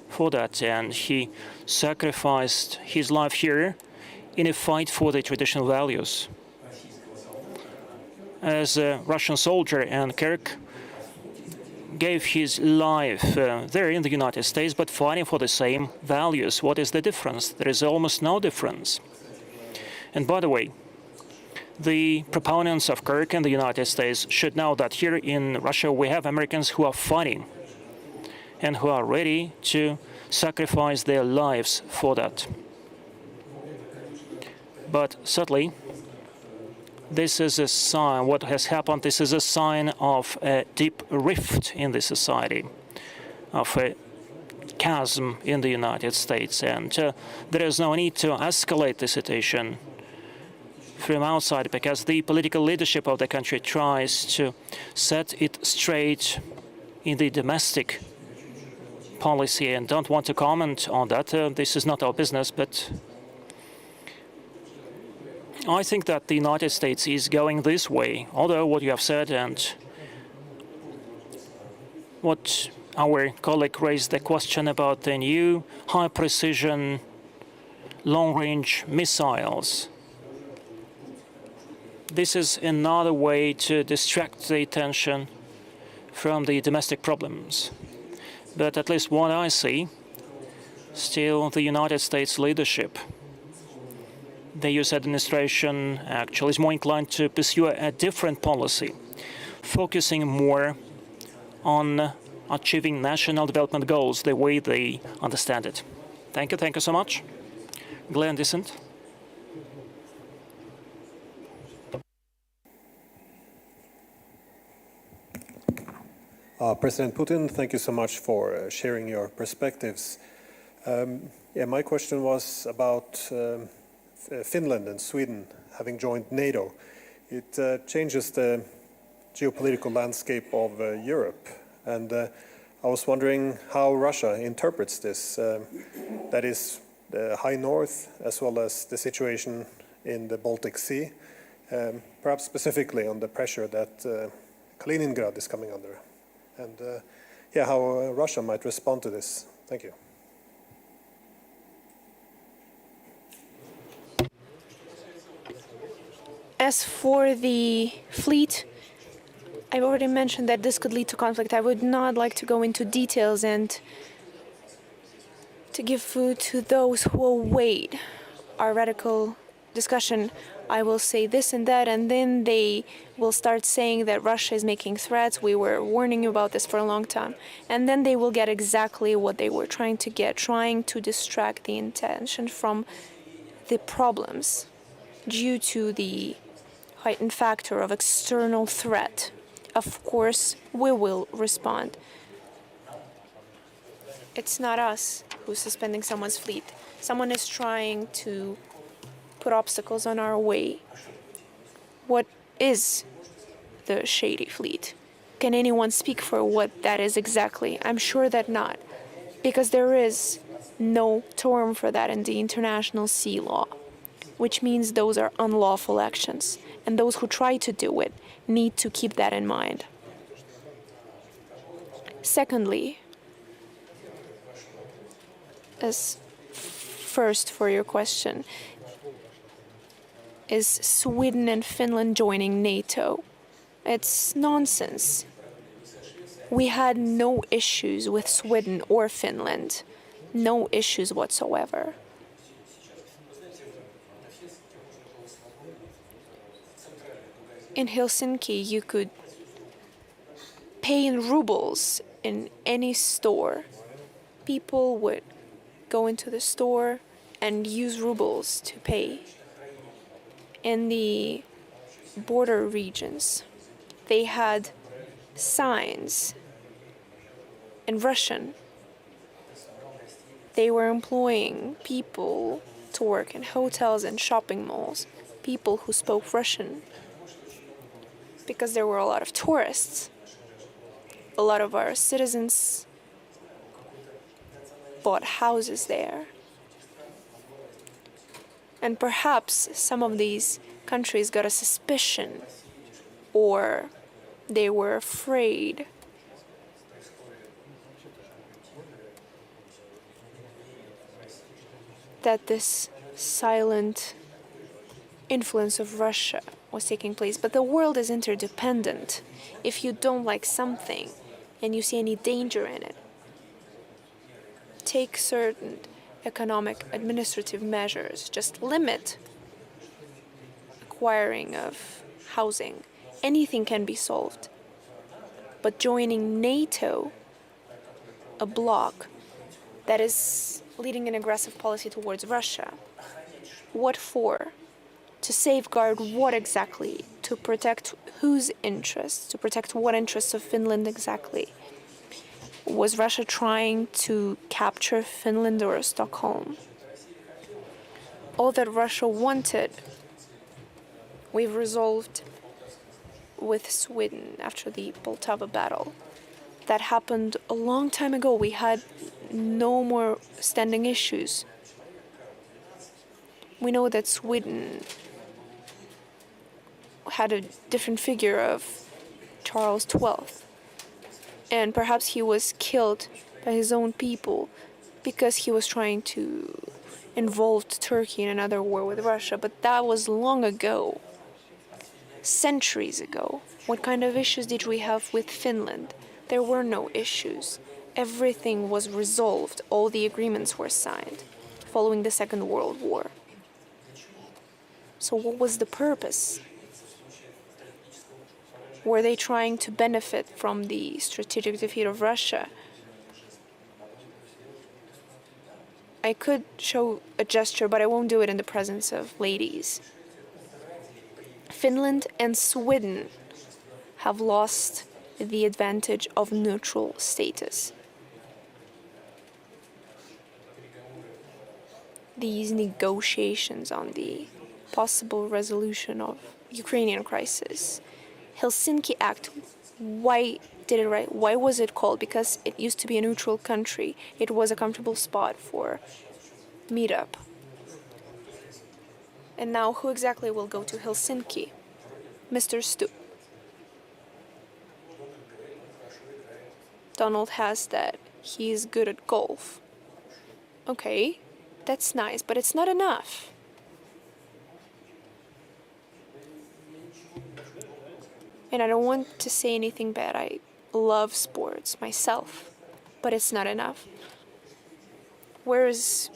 for that, and he sacrificed his life here in a fight for the traditional values. As a Russian soldier, and Kirk gave his life there in the United States, but fighting for the same values. What is the difference? There is almost no difference. And by the way, the proponents of Kirk in the United States should know that here in Russia we have Americans who are fighting and who are ready to sacrifice their lives for that. But certainly, this is a sign, what has happened, this is a sign of a deep rift in the society, of a chasm in the United States. And there is no need to escalate the situation from outside, because the political leadership of the country tries to set it straight in the domestic policy, and don't want to comment on that. This is not our business, but I think that the United States is going this way, although what you have said and what our colleague raised the question about the new high-precision long-range missiles. This is another way to distract the attention from the domestic problems. But at least what I see, still the United States leadership, the US administration actually is more inclined to pursue a different policy, focusing more on achieving national development goals the way they understand it. Thank you so much. Glenn Dissent. President Putin, thank you so much for sharing your perspectives. My question was about Finland and Sweden having joined NATO. It changes the geopolitical landscape of Europe, and I was wondering how Russia interprets this. That is, the High North, as well as the situation in the Baltic Sea, perhaps specifically on the pressure that Kaliningrad is coming under. And how Russia might respond to this. Thank you. As for the fleet, I've already mentioned that this could lead to conflict. I would not like to go into details and to give food to those who await our radical discussion. I will say this and that, and then they will start saying that Russia is making threats. We were warning you about this for a long time. And then they will get exactly what they were trying to get, trying to distract the attention from the problems due to the heightened factor of external threat. Of course, we will respond. It's not us who's suspending someone's fleet. Someone is trying to put obstacles on our way. What is the shady fleet? Can anyone speak for what that is exactly? I'm sure that not, because there is no term for that in the international sea law, which means those are unlawful actions, and those who try to do it need to keep that in mind. Secondly, as first for your question, is Sweden and Finland joining NATO? It's nonsense. We had no issues with Sweden or Finland. No issues whatsoever. In Helsinki, you could pay in rubles in any store. People would go into the store and use rubles to pay. In the border regions, they had signs in Russian. They were employing people to work in hotels and shopping malls, people who spoke Russian, because there were a lot of tourists. A lot of our citizens bought houses there. And perhaps some of these countries got a suspicion, or they were afraid that this silent influence of Russia was taking place. But the world is interdependent. If you don't like something and you see any danger in it, take certain economic administrative measures, just limit acquiring of housing. Anything can be solved. But joining NATO, a bloc that is leading an aggressive policy towards Russia, what for? To safeguard what exactly? To protect whose interests? To protect what interests of Finland exactly? Was Russia trying to capture Finland or Stockholm? All that Russia wanted, we've resolved with Sweden after the Poltava battle. That happened a long time ago. We had no more standing issues. We know that Sweden had a different figure of Charles XII. And perhaps he was killed by his own people because he was trying to involve Turkey in another war with Russia. But that was long ago, centuries ago. What kind of issues did we have with Finland? There were no issues. Everything was resolved. All the agreements were signed following the Second World War. So what was the purpose? Were they trying to benefit from the strategic defeat of Russia? I could show a gesture, but I won't do it in the presence of ladies. Finland and Sweden have lost the advantage of neutral status. These negotiations on the possible resolution of Ukrainian crisis. Helsinki Act, why did it right? Why was it called? Because it used to be a neutral country. It was a comfortable spot for meetup. And now who exactly will go to Helsinki? Mr. Stubb. Donald has that. He is good at golf. Okay, that's nice, but it's not enough. And I don't want to say anything bad. I love sports myself, but it's not enough. Where is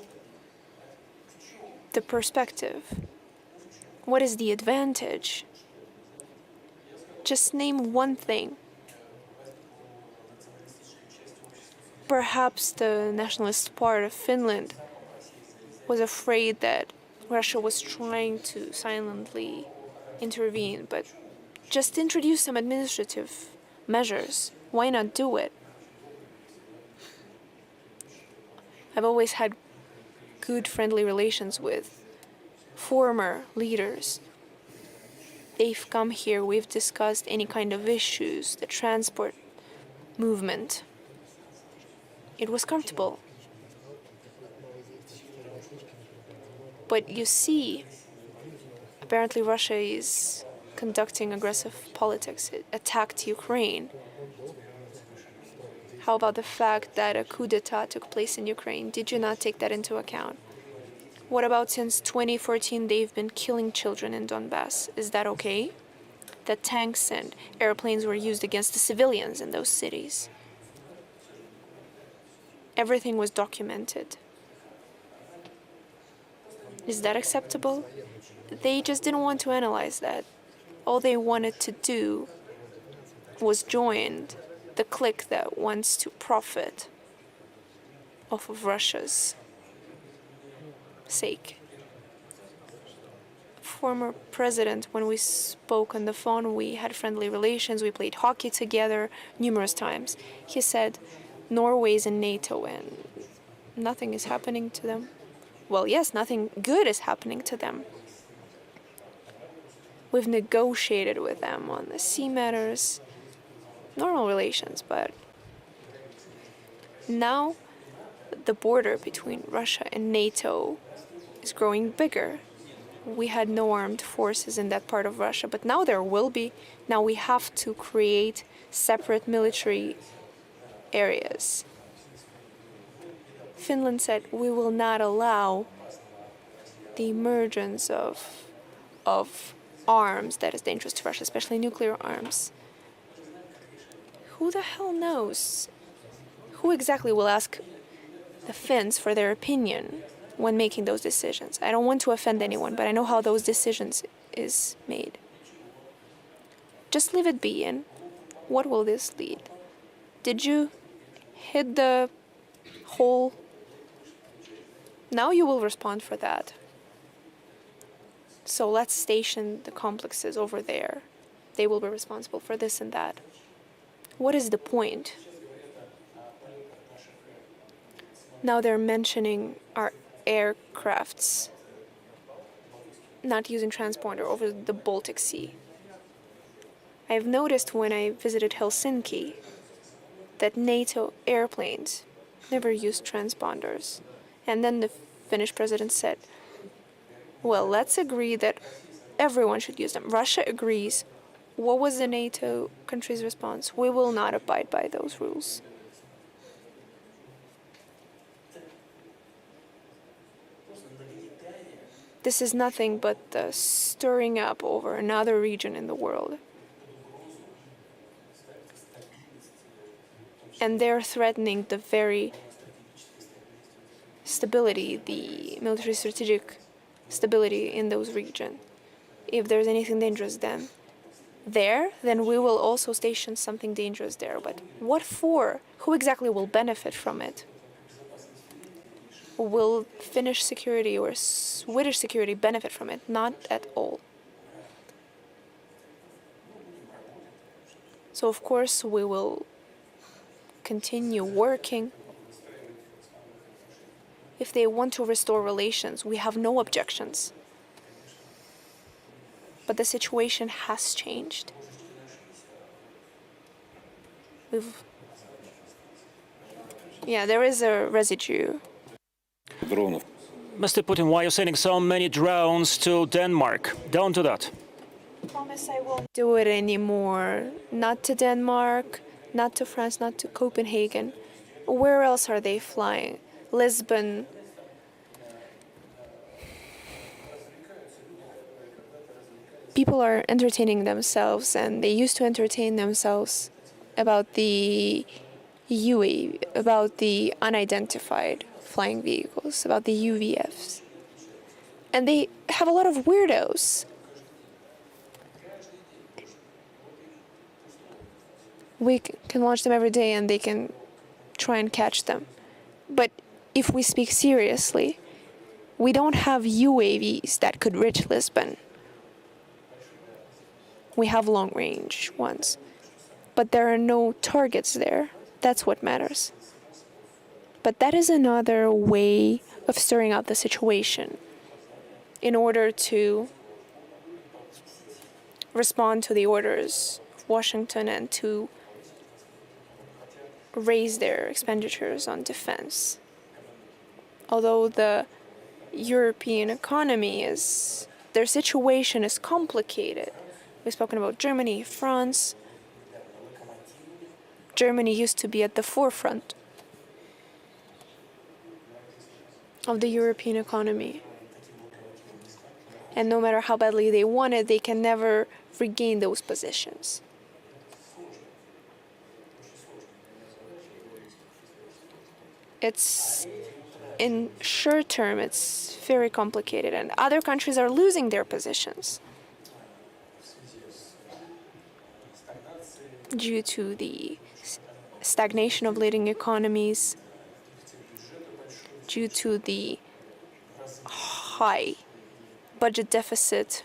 the perspective? What is the advantage? Just name one thing. Perhaps the nationalist part of Finland was afraid that Russia was trying to silently intervene, but just introduce some administrative measures. Why not do it? I've always had good friendly relations with former leaders. They've come here, we've discussed any kind of issues, the transport movement. It was comfortable. But you see, apparently Russia is conducting aggressive politics. It attacked Ukraine. How about the fact that a coup d'etat took place in Ukraine? Did you not take that into account? What about since 2014 they've been killing children in Donbass? Is that okay? That tanks and airplanes were used against the civilians in those cities. Everything was documented. Is that acceptable? They just didn't want to analyze that. All they wanted to do was join the clique that wants to profit off of Russia's sake. Former president, when we spoke on the phone, we had friendly relations, we played hockey together numerous times. He said, Norway's in NATO and nothing is happening to them. Well, yes, nothing good is happening to them. We've negotiated with them on the sea matters, normal relations, but now the border between Russia and NATO is growing bigger. We had no armed forces in that part of Russia, but now there will be. Now we have to create separate military areas. Finland said we will not allow the emergence of arms that is dangerous to Russia, especially nuclear arms. Who the hell knows? Who exactly will ask the Finns for their opinion when making those decisions? I don't want to offend anyone, but I know how those decisions is made. Just leave it be, and what will this lead? Did you hit the hole? Now you will respond for that. So let's station the complexes over there. They will be responsible for this and that. What is the point? Now they're mentioning our aircrafts not using transponder over the Baltic Sea. I've noticed when I visited Helsinki that NATO airplanes never used transponders. And then the Finnish president said, well, let's agree that everyone should use them. Russia agrees. What was the NATO country's response? We will not abide by those rules. This is nothing but the stirring up over another region in the world. And they're threatening the very stability, the military strategic stability in those regions. If there's anything dangerous, then there, then we will also station something dangerous there. But what for? Who exactly will benefit from it? Will Finnish security or Swedish security benefit from it? Not at all. So of course we will continue working. If they want to restore relations, we have no objections. But the situation has changed. There is a residue. Mr. Putin, why are you sending so many drones to Denmark? Don't do that. I promise I won't do it anymore. Not to Denmark, not to France, not to Copenhagen. Where else are they flying? Lisbon. People are entertaining themselves, and they used to entertain themselves about the UAV, about the unidentified flying vehicles, about the UVFs. And they have a lot of weirdos. We can launch them every day and they can try and catch them. But if we speak seriously, we don't have UAVs that could reach Lisbon. We have long-range ones. But there are no targets there. That's what matters. But that is another way of stirring up the situation in order to respond to the orders of Washington and to raise their expenditures on defense. Although the European economy their situation is complicated. We've spoken about Germany, France. Germany used to be at the forefront of the European economy. And no matter how badly they want it, they can never regain those positions. In short term, it's very complicated, and other countries are losing their positions due to the stagnation of leading economies, due to the high budget deficit,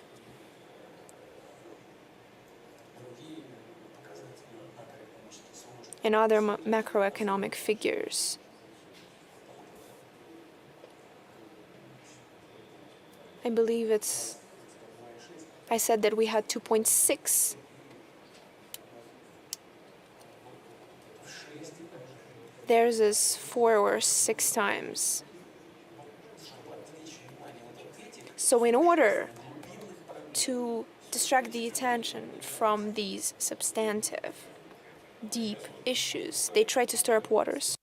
and other macroeconomic figures. I believe I said that we had 2.6. Theirs is 4 or 6 times. So in order to distract the attention from these substantive, deep issues, they try to stir up waters.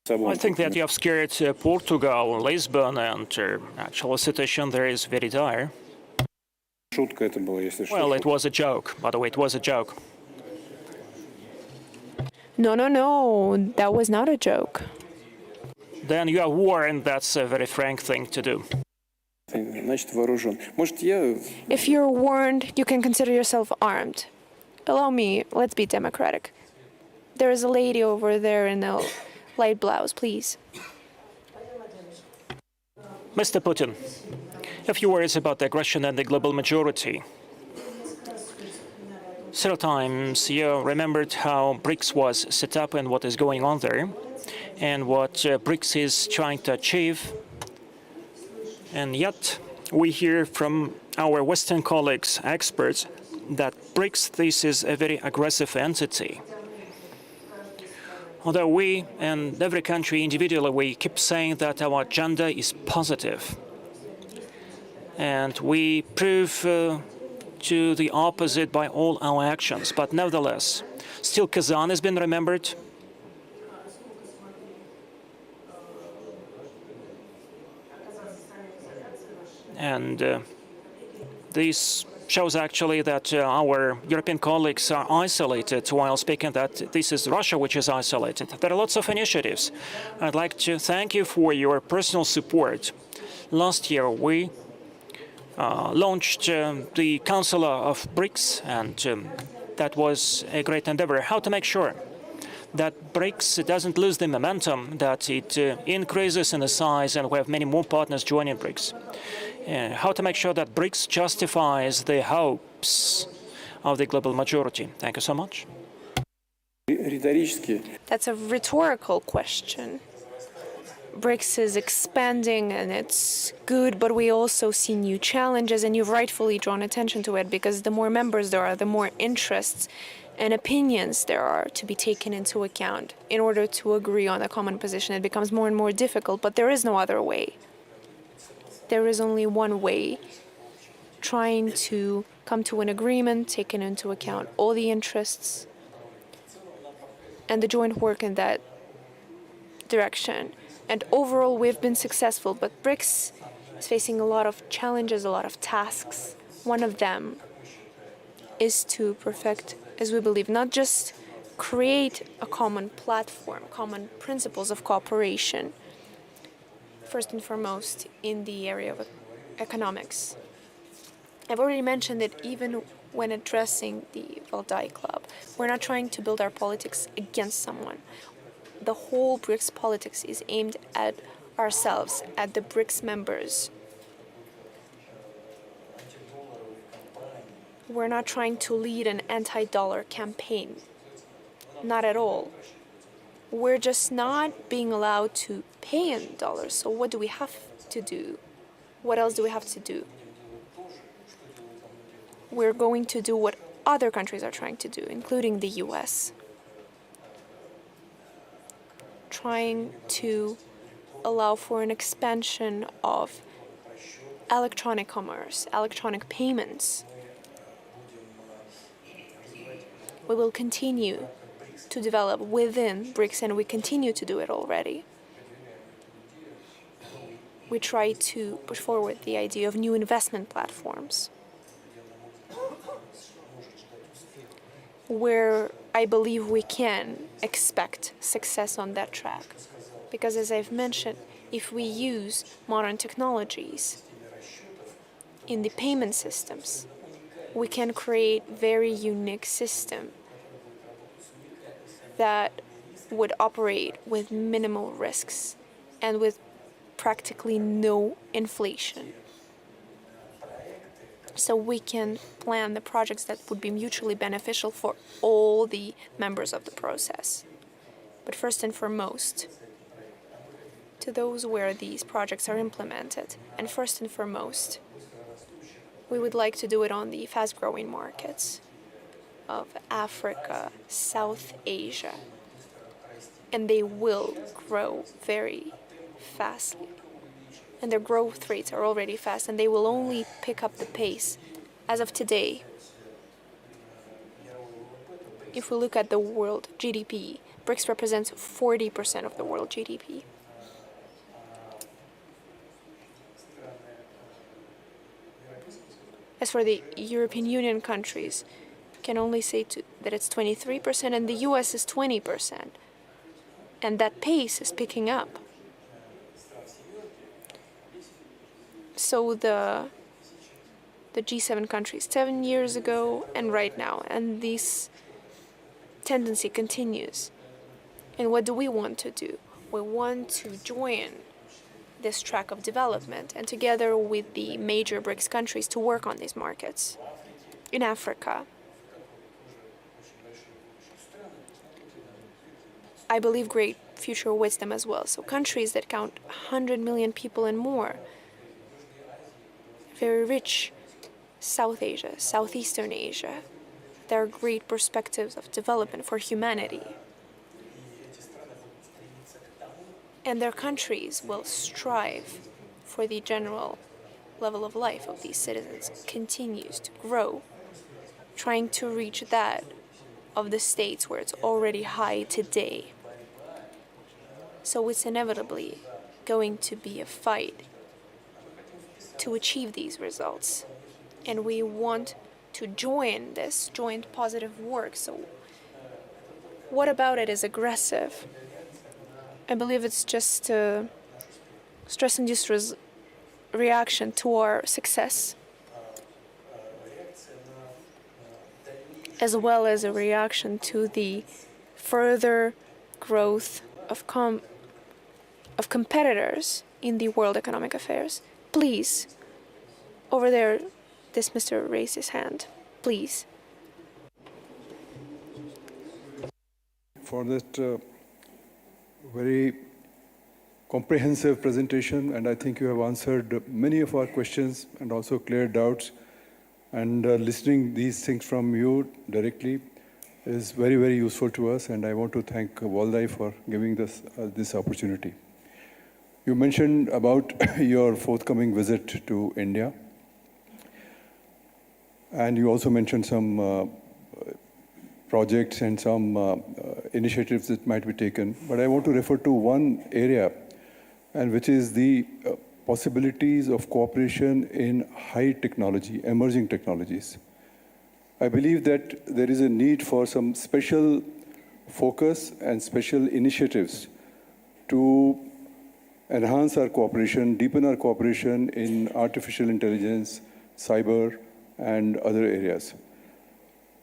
I think that you have scared Portugal, Lisbon, and actually the situation there is very dire. Well, it was a joke. By the way, it was a joke. No, that was not a joke. Then you are warned that's a very frank thing to do. If you're warned, you can consider yourself armed. Allow me, let's be democratic. There is a lady over there in a light blouse, please. Mr. Putin, a few words about the aggression and the global majority. Several times you remembered how BRICS was set up and what is going on there, and what BRICS is trying to achieve. And yet, we hear from our Western colleagues, experts, that BRICS, this is a very aggressive entity. Although we and every country individually, we keep saying that our agenda is positive. And we prove to the opposite by all our actions. But nevertheless, still Kazan has been remembered. And this shows actually that our European colleagues are isolated while speaking that this is Russia which is isolated. There are lots of initiatives. I'd like to thank you for your personal support. Last year we launched the Council of BRICS, and that was a great endeavor. How to make sure that BRICS doesn't lose the momentum, that it increases in the size, and we have many more partners joining BRICS. How to make sure that BRICS justifies the hopes of the global majority. Thank you so much. That's a rhetorical question. BRICS is expanding and it's good, but we also see new challenges, and you've rightfully drawn attention to it, because the more members there are, the more interests and opinions there are to be taken into account in order to agree on a common position. It becomes more and more difficult, but there is no other way. There is only one way: trying to come to an agreement, taking into account all the interests, and the joint work in that direction. And overall, we've been successful, but BRICS is facing a lot of challenges, a lot of tasks. One of them is to perfect, as we believe, not just create a common platform, common principles of cooperation, first and foremost in the area of economics. I've already mentioned that even when addressing the Valdai Club, we're not trying to build our politics against someone. The whole BRICS politics is aimed at ourselves, at the BRICS members. We're not trying to lead an anti-dollar campaign. Not at all. We're just not being allowed to pay in dollars. So what do we have to do? What else do we have to do? We're going to do what other countries are trying to do, including the US. Trying to allow for an expansion of electronic commerce, electronic payments. We will continue to develop within BRICS, and we continue to do it already. We try to push forward the idea of new investment platforms, where I believe we can expect success on that track. Because as I've mentioned, if we use modern technologies in the payment systems, we can create very unique system that would operate with minimal risks and with practically no inflation. So we can plan the projects that would be mutually beneficial for all the members of the process. But first and foremost, to those where these projects are implemented, and first and foremost, we would like to do it on the fast-growing markets of Africa, South Asia, and they will grow very fastly. And their growth rates are already fast, and they will only pick up the pace as of today. If we look at the world GDP, BRICS represents 40% of the world GDP. As for the European Union countries, can only say that it's 23%, and the US is 20%. And that pace is picking up. So the G7 countries 7 years ago and right now, and this tendency continues. And what do we want to do? We want to join this track of development, and together with the major BRICS countries to work on these markets. In Africa, I believe great future awaits them as well. So countries that count 100 million people and more, very rich, South Asia, Southeastern Asia, there are great perspectives of development for humanity. And their countries will strive for the general level of life of these citizens continues to grow, trying to reach that of the states where it's already high today. So it's inevitably going to be a fight to achieve these results. And we want to join this joint positive work. So what about it is aggressive? I believe it's just a stress-induced reaction to our success as well as a reaction to the further growth of competitors in the world economic affairs. Please, over there, this Mr. raised his hand. Please. For that very comprehensive presentation, and I think you have answered many of our questions and also cleared doubts. And listening these things from you directly is very, very useful to us, and I want to thank Valdai for giving us this opportunity. You mentioned about your forthcoming visit to India, and you also mentioned some projects and some initiatives that might be taken. But I want to refer to one area, and which is the possibilities of cooperation in high technology, emerging technologies. I believe that there is a need for some special focus and special initiatives to enhance our cooperation, deepen our cooperation in artificial intelligence, cyber, and other areas.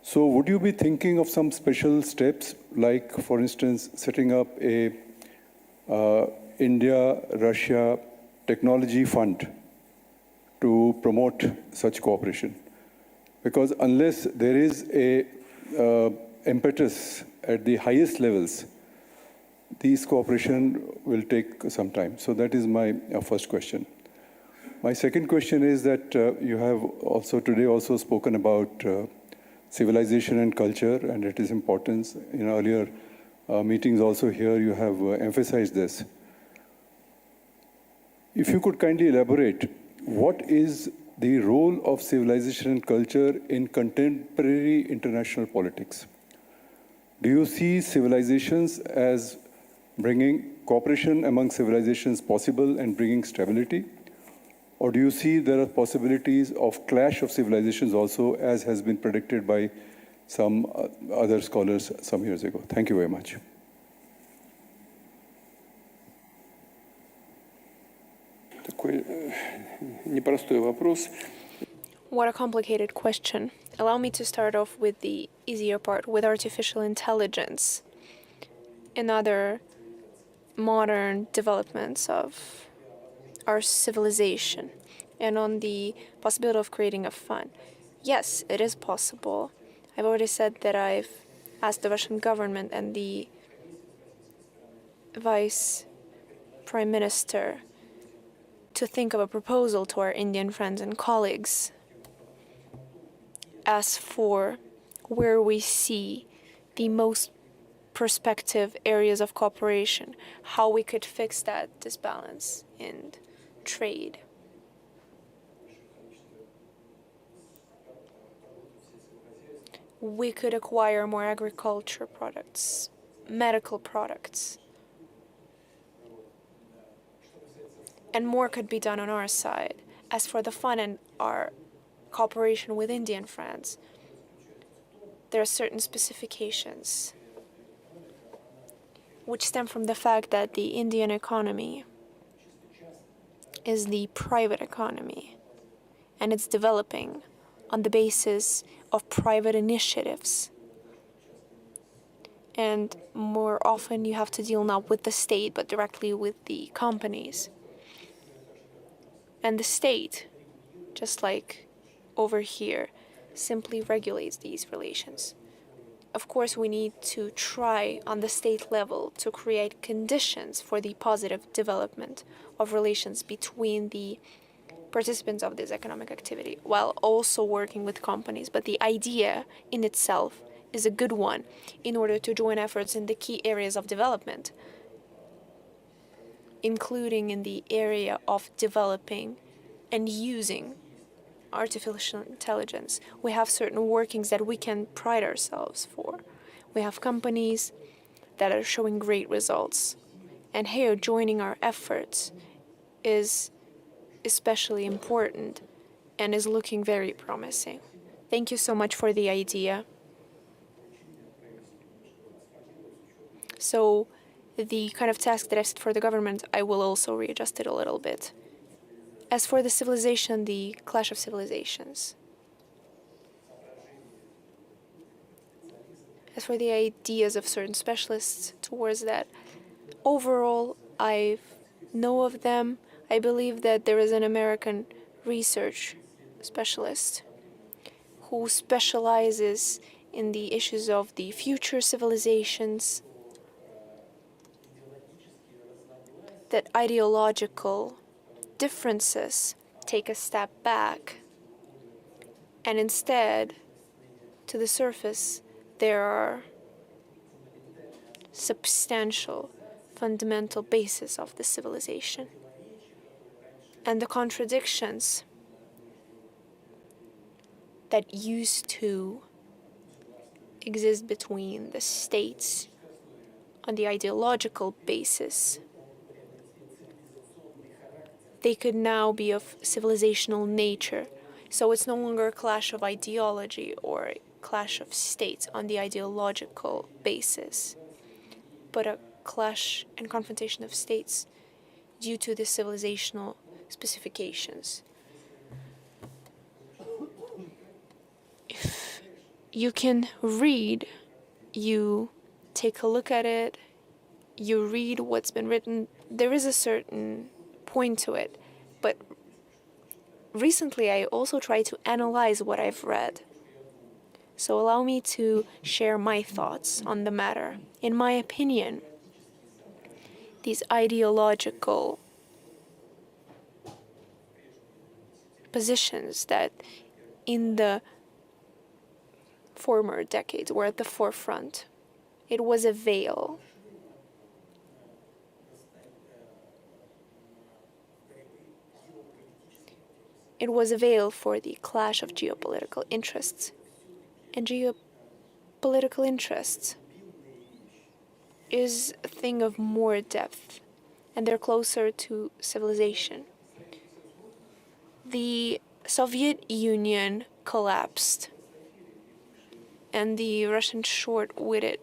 So would you be thinking of some special steps, like, for instance, setting up a India-Russia technology fund to promote such cooperation? Because unless there is a impetus at the highest levels, these cooperation will take some time. So that is my first question. My second question is that you have also today also spoken about civilization and culture and its importance. In earlier meetings also here, you have emphasized this. If you could kindly elaborate, what is the role of civilization and culture in contemporary international politics? Do you see civilizations as bringing cooperation among civilizations possible and bringing stability? Or do you see there are possibilities of clash of civilizations also, as has been predicted by some other scholars some years ago? Thank you very much. What a complicated question. Allow me to start off with the easier part, with artificial intelligence and other modern developments of our civilization, and on the possibility of creating a fund. Yes, it is possible. I've already said that I've asked the Russian government and the Vice Prime Minister to think of a proposal to our Indian friends and colleagues as for where we see the most prospective areas of cooperation, how we could fix that disbalance in trade. We could acquire more agriculture products, medical products, and more could be done on our side. As for the fund and our cooperation with Indian friends, there are certain specifications which stem from the fact that the Indian economy is the private economy, and it's developing on the basis of private initiatives. And more often you have to deal not with the state, but directly with the companies. And the state, just like over here, simply regulates these relations. Of course, we need to try on the state level to create conditions for the positive development of relations between the participants of this economic activity, while also working with companies. But the idea in itself is a good one in order to join efforts in the key areas of development, including in the area of developing and using artificial intelligence. We have certain workings that we can pride ourselves for. We have companies that are showing great results. And here, joining our efforts is especially important and is looking very promising. Thank you so much for the idea. So the kind of task that I set for the government, I will also readjust it a little bit. As for the civilization, the clash of civilizations, as for the ideas of certain specialists towards that, overall, I know of them. I believe that there is an American research specialist who specializes in the issues of the future civilizations, that ideological differences take a step back, and instead, to the surface, there are substantial, fundamental basis of the civilization. And the contradictions that used to exist between the states on the ideological basis, they could now be of civilizational nature. So it's no longer a clash of ideology or a clash of states on the ideological basis, but a clash and confrontation of states due to the civilizational specifications. If you can read, you take a look at it, you read what's been written, there is a certain point to it. But recently I also try to analyze what I've read. So allow me to share my thoughts on the matter. In my opinion, these ideological positions that in the former decades were at the forefront, it was a veil. It was a veil for the clash of geopolitical interests. And geopolitical interests is a thing of more depth, and they're closer to civilization. The Soviet Union collapsed, and the Russian short-witted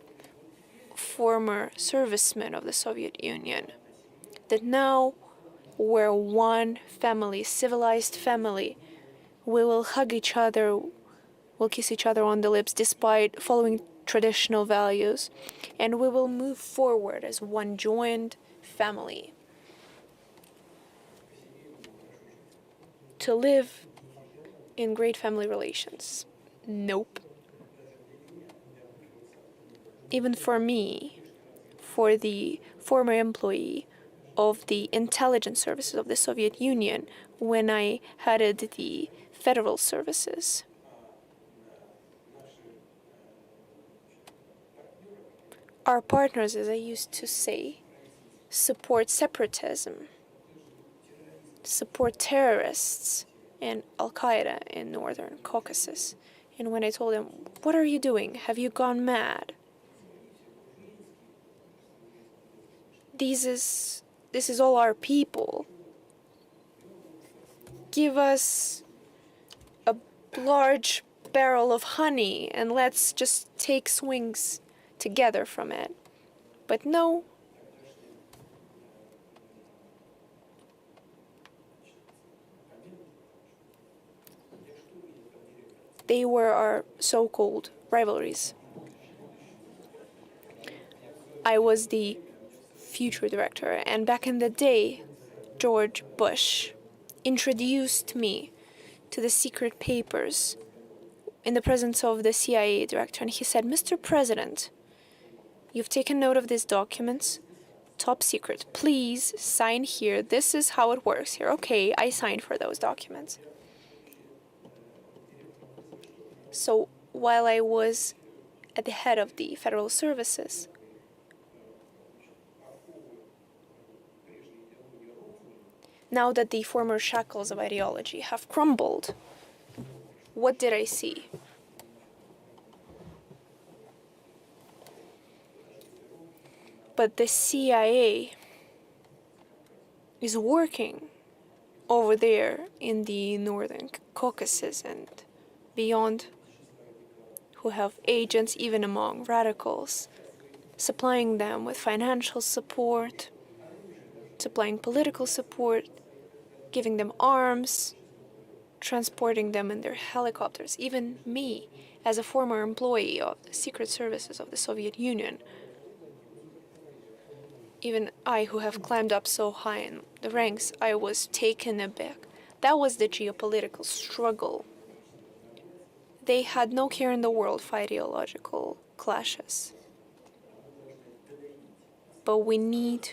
former servicemen of the Soviet Union that now we're one family, civilized family. We will hug each other, we'll kiss each other on the lips despite following traditional values, and we will move forward as one joined family to live in great family relations. Nope. Even for me, for the former employee of the intelligence services of the Soviet Union, when I headed the federal services, our partners, as I used to say, support separatism, support terrorists and Al-Qaeda in Northern Caucasus. And when I told them, "What are you doing? Have you gone mad?" This is all our people. Give us a large barrel of honey and let's just take swings together from it. But no. They were our so-called rivalries. I was the future director, and back in the day, George Bush introduced me to the secret papers in the presence of the CIA director, and he said, "Mr. President, you've taken note of these documents, top secret. Please sign here. This is how it works here." Okay, I signed for those documents. So while I was at the head of the federal services, now that the former shackles of ideology have crumbled, what did I see? But the CIA is working over there in the Northern Caucasus and beyond, who have agents even among radicals, supplying them with financial support, supplying political support, giving them arms, transporting them in their helicopters. Even me, as a former employee of the secret services of the Soviet Union, even I, who have climbed up so high in the ranks, I was taken aback. That was the geopolitical struggle. They had no care in the world for ideological clashes. But we need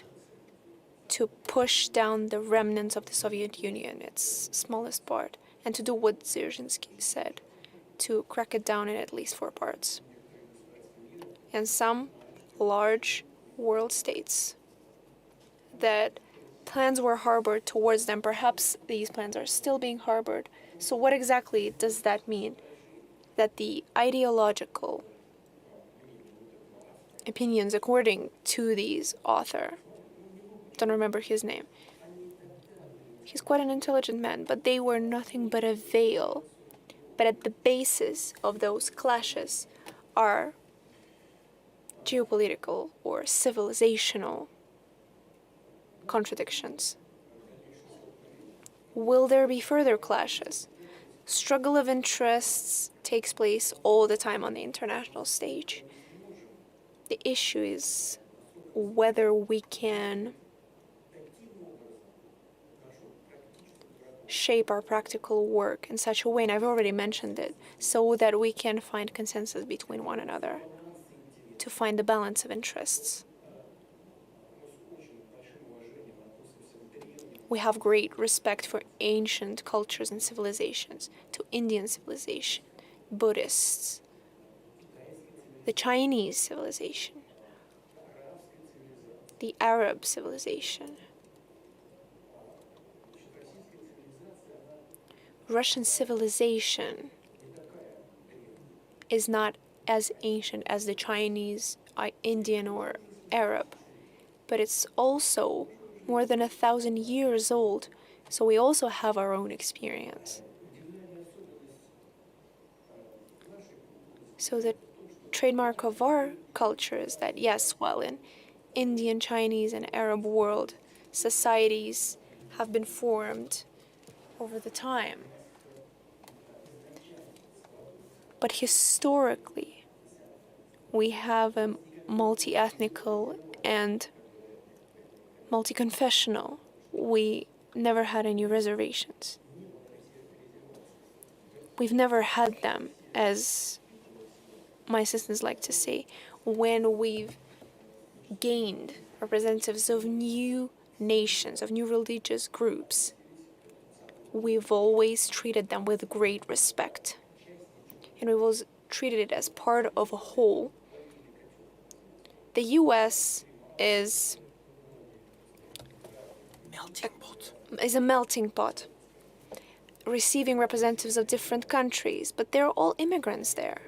to push down the remnants of the Soviet Union, its smallest part, and to do what Dzerzhinsky said, to crack it down in at least 4 parts. And some large world states that plans were harbored towards them, perhaps these plans are still being harbored. So what exactly does that mean? That the ideological opinions, according to these author, don't remember his name, he's quite an intelligent man, but they were nothing but a veil. But at the basis of those clashes are geopolitical or civilizational contradictions. Will there be further clashes? Struggle of interests takes place all the time on the international stage. The issue is whether we can shape our practical work in such a way, and I've already mentioned it, so that we can find consensus between one another, to find the balance of interests. We have great respect for ancient cultures and civilizations, to Indian civilization, Buddhists, the Chinese civilization, the Arab civilization, Russian civilization is not as ancient as the Chinese, Indian, or Arab, but it's also more than 1,000 years old, so we also have our own experience. So the trademark of our culture is that, yes, while in Indian, Chinese, and Arab world, societies have been formed over the time, but historically, we have a multi-ethnical and multi-confessional. We never had any reservations. We've never had them, as my assistants like to say, when we've gained representatives of new nations, of new religious groups. We've always treated them with great respect. And we've always treated it as part of a whole. The U.S. is a melting pot, receiving representatives of different countries, but they're all immigrants there.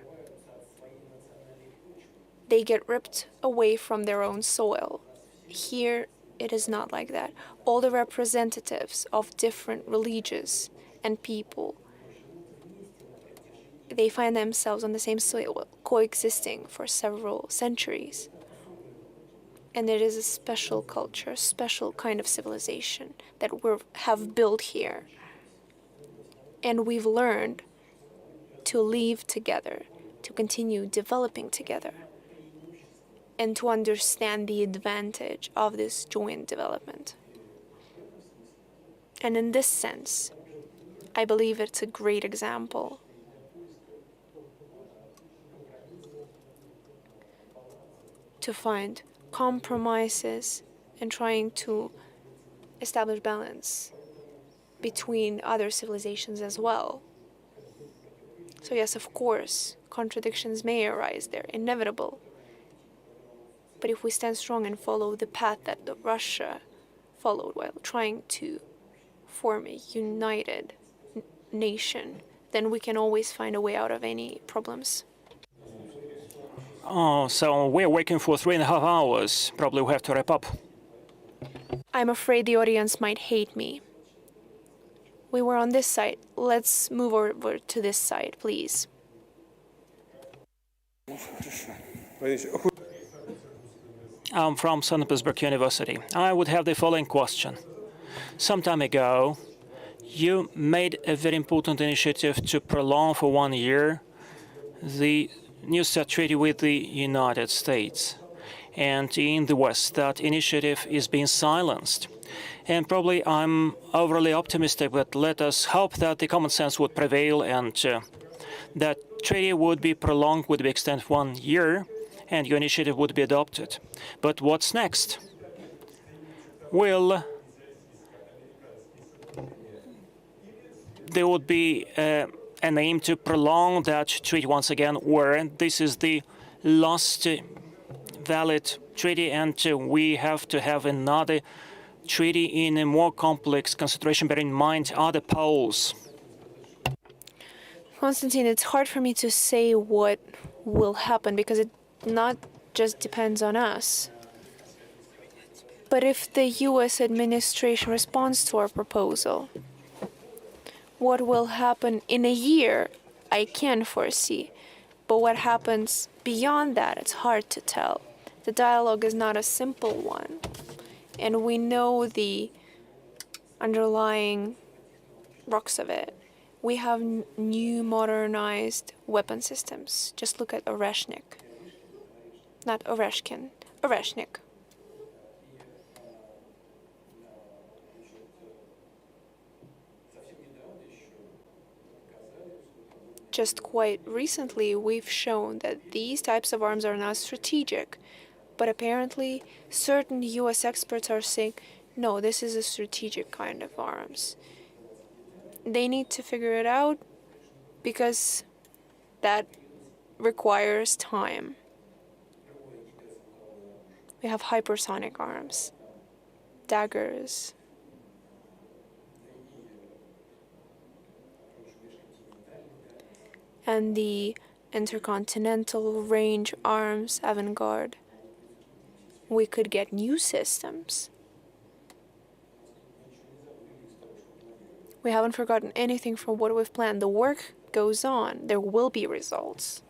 They get ripped away from their own soil. Here, it is not like that. All the representatives of different religions and people, they find themselves on the same soil, coexisting for several centuries. And it is a special culture, a special kind of civilization that we have built here. And we've learned to live together, to continue developing together, and to understand the advantage of this joint development. And in this sense, I believe it's a great example to find compromises and trying to establish balance between other civilizations as well. So yes, of course, contradictions may arise, they're inevitable. But if we stand strong and follow the path that Russia followed while trying to form a united nation, then we can always find a way out of any problems. Oh, so we're working for 3.5 hours. Probably we have to wrap up. I'm afraid the audience might hate me. We were on this side. Let's move over to this side, please. I'm from St. Petersburg University. I would have the following question. Some time ago, You made a very important initiative to prolong for 1 year the New START treaty with the United States. And in the West, that initiative is being silenced. And probably I'm overly optimistic, but let us hope that the common sense would prevail and that treaty would be prolonged, would be extended 1 year, and your initiative would be adopted. But what's next? Well, there would be an aim to prolong that treaty once again, where this is the last valid treaty, and we have to have another treaty in a more complex consideration, bearing in mind other poles. Konstantin, it's hard for me to say what will happen because it not just depends on us. But if the US administration responds to our proposal, what will happen in a year, I can foresee. But what happens beyond that, it's hard to tell. The dialogue is not a simple one. And we know the underlying rocks of it. We have new modernized weapon systems. Just look at Oreshnik. Not Oreshkin, Oreshnik. Just quite recently, we've shown that these types of arms are not strategic. But apparently, certain US experts are saying, no, this is a strategic kind of arms. They need to figure it out because that requires time. We have hypersonic arms, daggers. And the intercontinental range arms avant-garde. We could get new systems. We haven't forgotten anything from what we've planned. The work goes on. There will be results.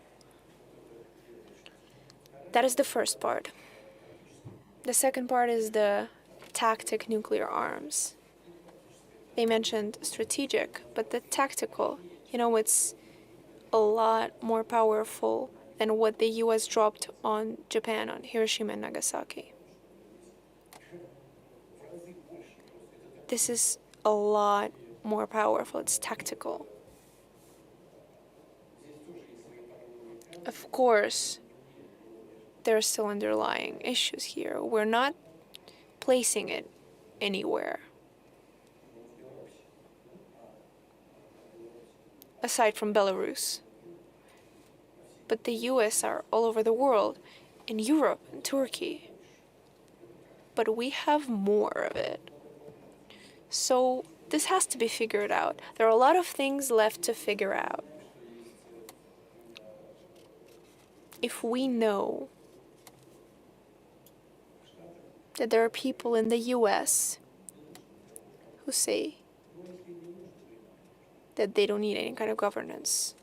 That is the first part. The second part is the tactic nuclear arms. They mentioned strategic, but the tactical, it's a lot more powerful than what the US dropped on Japan, on Hiroshima and Nagasaki. This is a lot more powerful. It's tactical. Of course, there are still underlying issues here. We're not placing it anywhere. Aside from Belarus. But the US are all over the world, in Europe and Turkey. But we have more of it. So this has to be figured out. There are a lot of things left to figure out. If we know that there are people in the US who say that they don't need any kind of governance,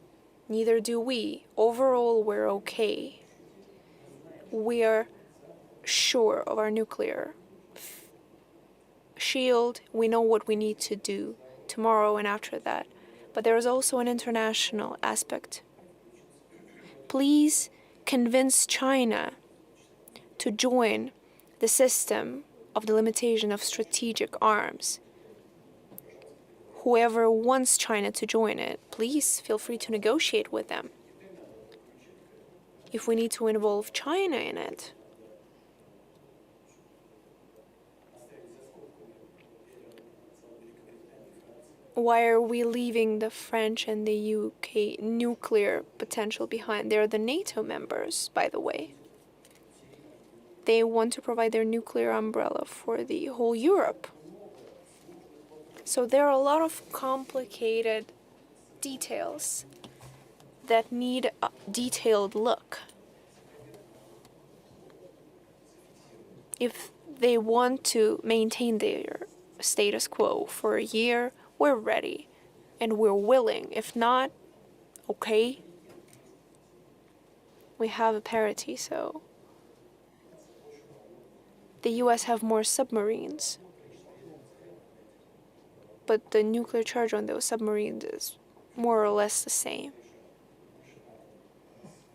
neither do we. Overall, we're okay. We are sure of our nuclear shield. We know what we need to do tomorrow and after that. But there is also an international aspect. Please convince China to join the system of the limitation of strategic arms. Whoever wants China to join it, please feel free to negotiate with them. If we need to involve China in it, why are we leaving the French and the UK nuclear potential behind? They're the NATO members, by the way. They want to provide their nuclear umbrella for the whole Europe. So there are a lot of complicated details that need a detailed look. If they want to maintain their status quo for a year, we're ready and we're willing. If not, okay. We have a parity, so the US have more submarines. but the nuclear charge on those submarines is more or less the same.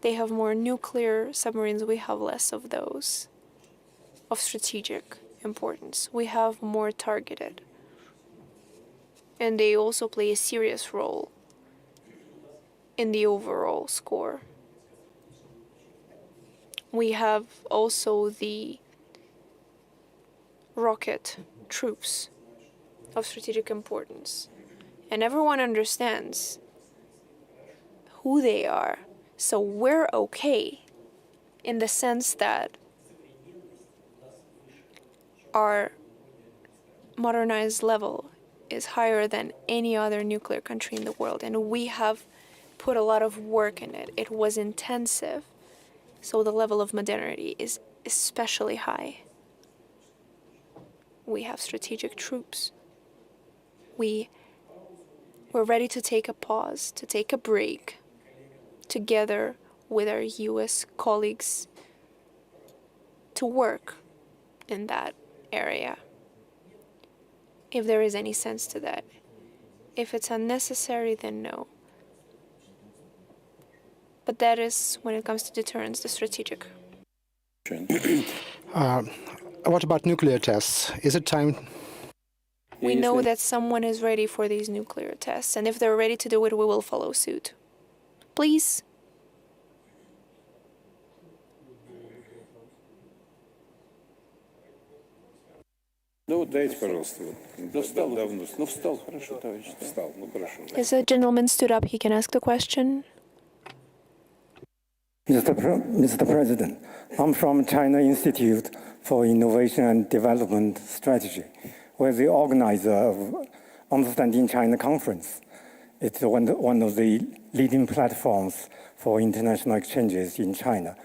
They have more nuclear submarines, we have less of those of strategic importance. We have more targeted. And they also play a serious role in the overall score. We have also the rocket troops of strategic importance. And everyone understands who they are. So we're okay in the sense that our modernized level is higher than any other nuclear country in the world. And we have put a lot of work in it. It was intensive. So the level of modernity is especially high. We have strategic troops. We're ready to take a pause, to take a break, together with our US colleagues, to work in that area, if there is any sense to that. If it's unnecessary, then no. But that is, when it comes to deterrence, the strategic. What about nuclear tests? Is it time? We know that someone is ready for these nuclear tests, and if they're ready to do it, we will follow suit. Please. Ну, дайте, пожалуйста. Встал, хорошо, товарищ. Встал, хорошо. As a gentleman stood up, he can ask the question. Mr. President, I'm from China Institute for Innovation and Development Strategy. We're the organizer of Understanding China Conference. It's one of the leading platforms for international exchanges in China,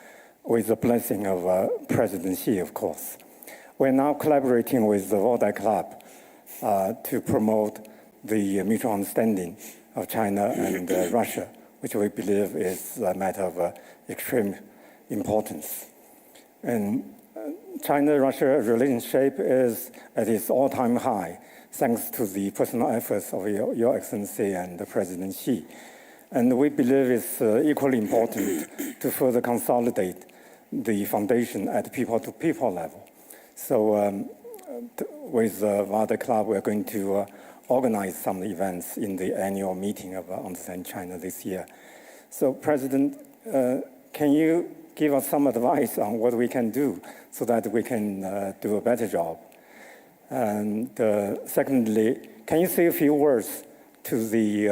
with the blessing of President Xi, of course. We're now collaborating with the Valdai Club to promote the mutual understanding of China and Russia, which we believe is a matter of extreme importance. And China-Russia relationship is at its all-time high, thanks to the personal efforts of Your Excellency and President Xi. And we believe it's equally important to further consolidate the foundation at people-to-people level. So with the Valdai Club, we're going to organize some events in the annual meeting of Understand China this year. So, President, can you give us some advice on what we can do so that we can do a better job? And secondly, can you say a few words to the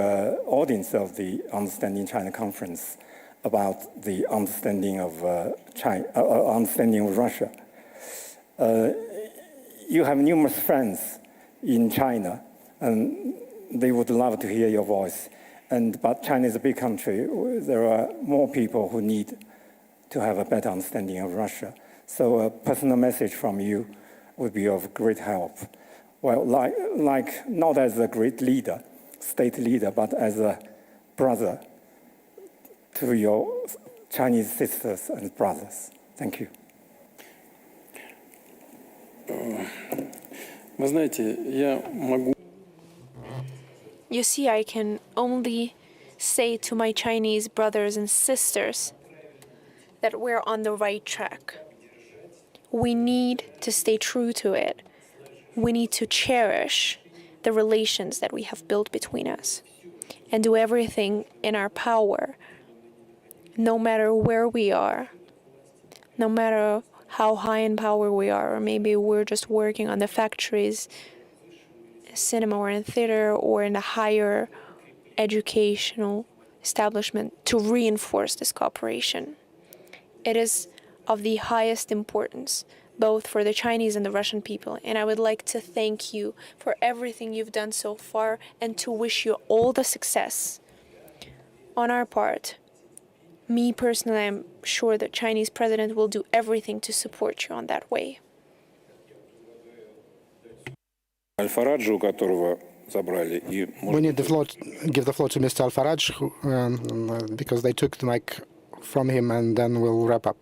audience of the Understanding China Conference about the understanding of understanding of Russia? You have numerous friends in China, and they would love to hear your voice. But China is a big country. There are more people who need to have a better understanding of Russia. So a personal message from you would be of great help. Well, like not as a great leader, state leader, but as a brother to your Chinese sisters and brothers. Thank you. Вы знаете, я могу... You see, I can only say to my Chinese brothers and sisters that we're on the right track. We need to stay true to it. We need to cherish the relations that we have built between us and do everything in our power, no matter where we are, no matter how high in power we are, or maybe we're just working on the factories, cinema or in theater or in a higher educational establishment, to reinforce this cooperation. It is of the highest importance, both for the Chinese and the Russian people. And I would like to thank you for everything you've done so far and to wish you all the success. On our part, me personally, I'm sure the Chinese president will do everything to support you on that way. Аль-Фараджу, которого забрали, и... We need give the floor to Mr. Al-Faraj, because they took the mic from him, and then we'll wrap up.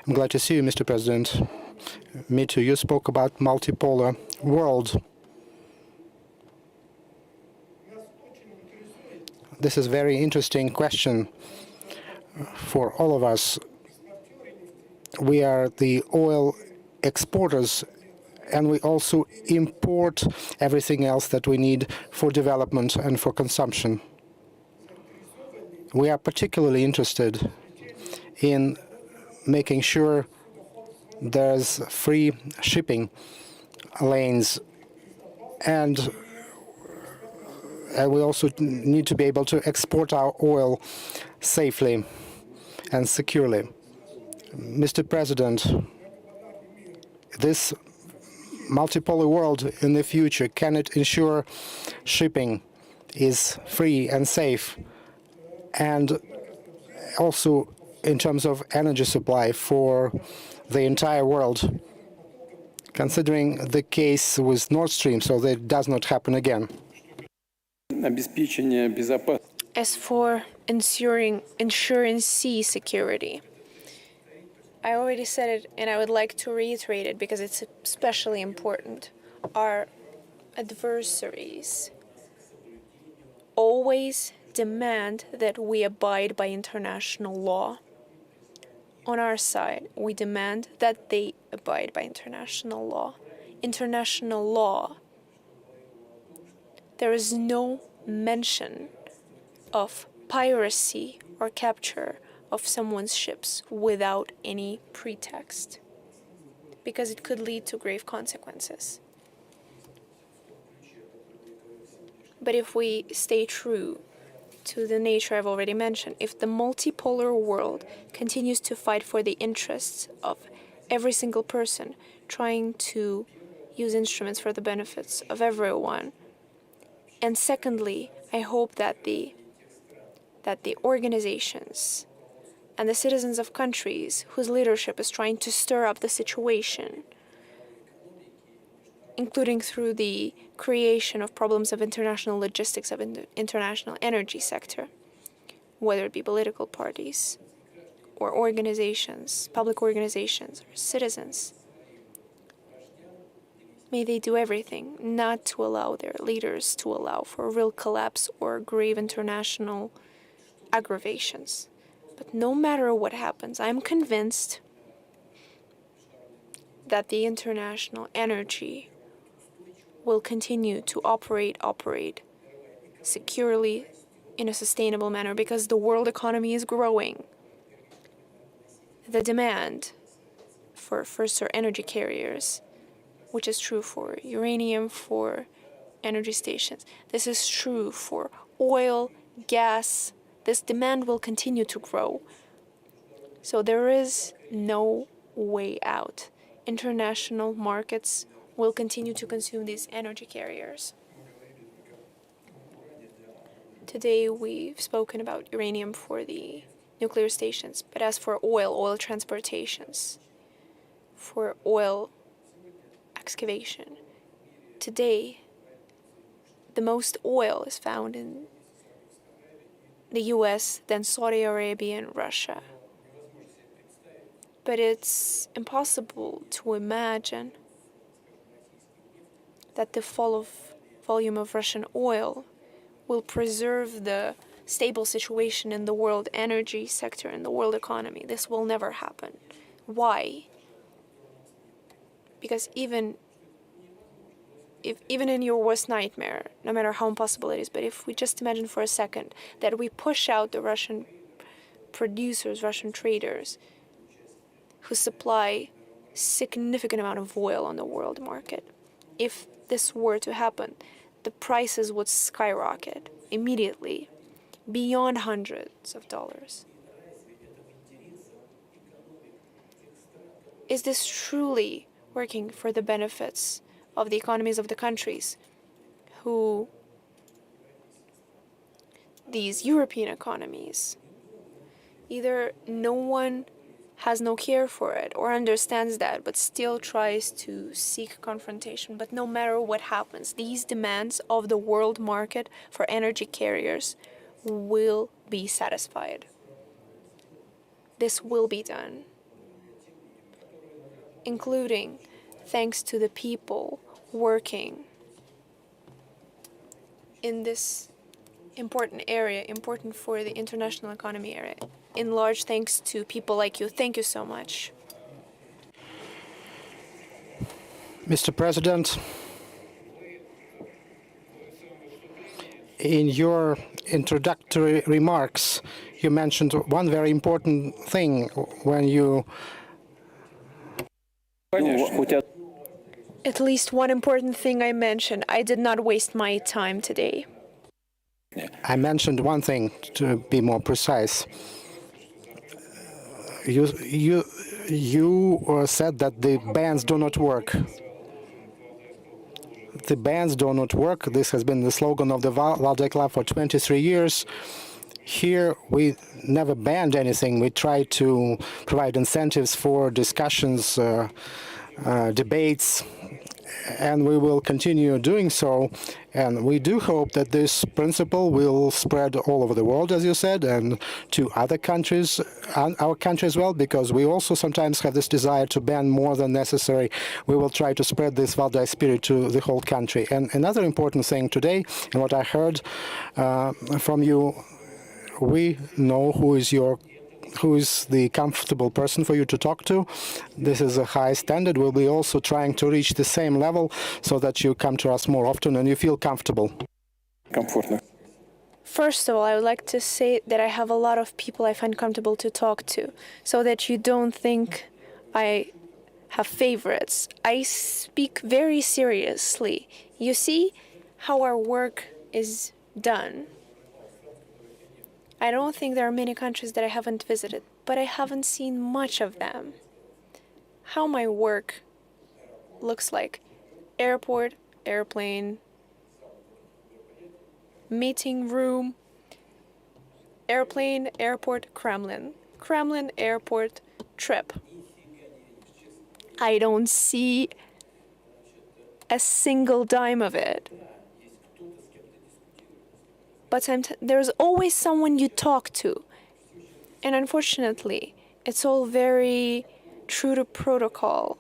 I'm glad to see you, Mr. President. Me too. You spoke about multipolar world. This is a very interesting question for all of us. We are the oil exporters, and we also import everything else that we need for development and for consumption. We are particularly interested in making sure there's free shipping lanes, and we also need to be able to export our oil safely and securely. Mr. President, this multipolar world in the future, can it ensure shipping is free and safe, and also in terms of energy supply for the entire world, considering the case with Nord Stream, so that it does not happen again? As for ensuring sea security, I already said it, and I would like to reiterate it because it's especially important. Our adversaries always demand that we abide by international law. On our side, we demand that they abide by international law. International law, there is no mention of piracy or capture of someone's ships without any pretext, because it could lead to grave consequences. But if we stay true to the nature I've already mentioned, if the multipolar world continues to fight for the interests of every single person, trying to use instruments for the benefits of everyone, and secondly, I hope that the organizations and the citizens of countries whose leadership is trying to stir up the situation, including through the creation of problems of international logistics of international energy sector, whether it be political parties or organizations, public organizations or citizens, may they do everything not to allow their leaders to allow for a real collapse or grave international aggravations. But no matter what happens, I'm convinced that the international energy will continue to operate securely in a sustainable manner, because the world economy is growing. The demand for first-order energy carriers, which is true for uranium, for energy stations, this is true for oil, gas. This demand will continue to grow. So there is no way out. International markets will continue to consume these energy carriers. Today we've spoken about uranium for the nuclear stations, but as for oil transportations, for oil excavation, today the most oil is found in the US, then Saudi Arabia and Russia. But it's impossible to imagine that the volume of Russian oil will preserve the stable situation in the world energy sector, in the world economy. This will never happen. Why? Because even in your worst nightmare, no matter how impossible it is, but if we just imagine for a second that we push out the Russian producers, Russian traders, who supply significant amount of oil on the world market, if this were to happen, the prices would skyrocket immediately, beyond hundreds of dollars. Is this truly working for the benefits of the economies of the countries who, these European economies, either no one has no care for it or understands that, but still tries to seek confrontation? But no matter what happens, these demands of the world market for energy carriers will be satisfied. This will be done. including thanks to the people working in this important area, important for the international economy area. In large thanks to people like you. Thank you so much. Mr. President, in your introductory remarks, you mentioned one very important thing when you... At least one important thing I mentioned. I did not waste my time today. I mentioned one thing, to be more precise. You said that the bans do not work. The bans do not work. This has been the slogan of the Valdai Club for 23 years. Here, we never banned anything. We tried to provide incentives for discussions, debates, and we will continue doing so. And we do hope that this principle will spread all over the world, as you said, and to other countries, and our country as well, because we also sometimes have this desire to ban more than necessary. We will try to spread this Valdai spirit to the whole country. And another important thing today, and what I heard from you, we know who is the comfortable person for you to talk to. This is a high standard. We'll be also trying to reach the same level so that you come to us more often and you feel comfortable. First of all, I would like to say that I have a lot of people I find comfortable to talk to, so that you don't think I have favorites. I speak very seriously. You see how our work is done. I don't think there are many countries that I haven't visited, but I haven't seen much of them. How my work looks like: airport, airplane, meeting room, airplane, airport, Kremlin, Kremlin, airport, trip. I don't see a single dime of it. But there's always someone you talk to. And unfortunately, it's all very true to protocol.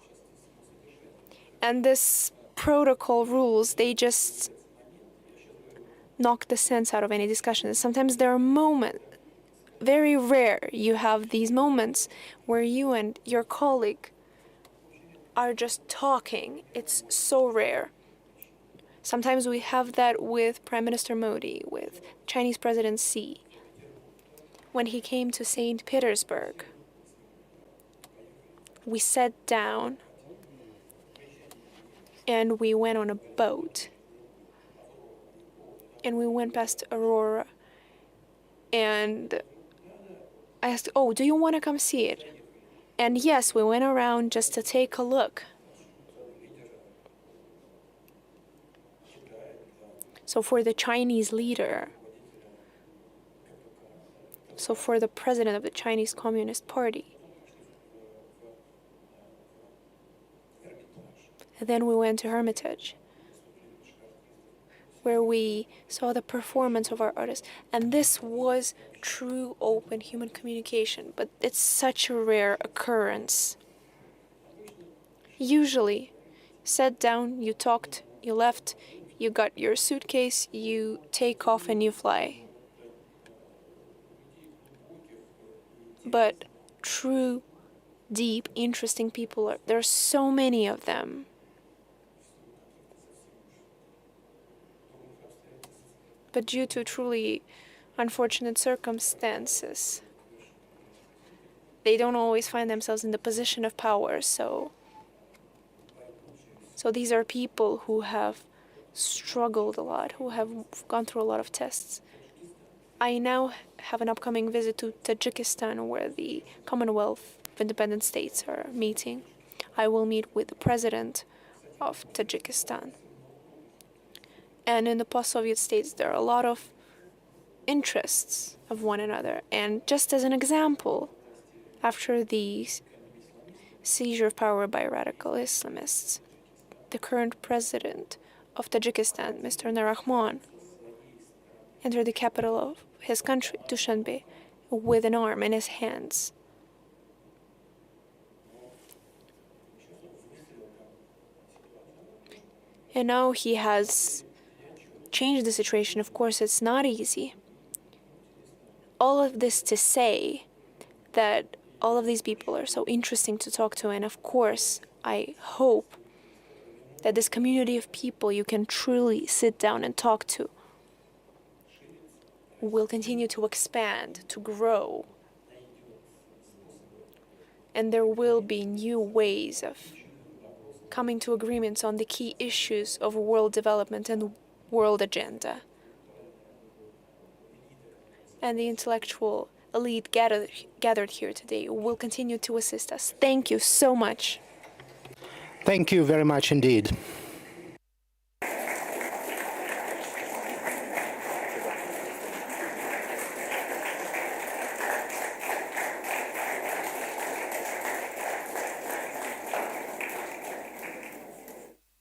And this protocol rules, they just knock the sense out of any discussion. Sometimes there are moments, very rare, you have these moments where you and your colleague are just talking. It's so rare. Sometimes we have that with Prime Minister Modi, with Chinese President Xi, when he came to St. Petersburg. We sat down and we went on a boat. And we went past Aurora. And I asked, "Oh, do you want to come see it?" And yes, we went around just to take a look. So for the Chinese leader, so for the president of the Chinese Communist Party. And then we went to Hermitage, where we saw the performance of our artists. And this was true open human communication, but it's such a rare occurrence. Usually, sat down, you talked, you left, you got your suitcase, you take off and you fly. But true, deep, interesting people, there are so many of them. But due to truly unfortunate circumstances, they don't always find themselves in the position of power. So these are people who have struggled a lot, who have gone through a lot of tests. I now have an upcoming visit to Tajikistan, where the Commonwealth of Independent States are meeting. I will meet with the president of Tajikistan. And in the post-Soviet states, there are a lot of interests of one another. And just as an example, after the seizure of power by radical Islamists, the current president of Tajikistan, Mr. Narahman, entered the capital of his country, Dushanbe, with an arm in his hands. And now he has changed the situation. Of course, it's not easy. All of this to say that all of these people are so interesting to talk to, and of course, I hope that this community of people you can truly sit down and talk to will continue to expand, to grow. And there will be new ways of coming to agreements on the key issues of world development and world agenda. And the intellectual elite gathered here today will continue to assist us. Thank you so much. Thank you very much indeed.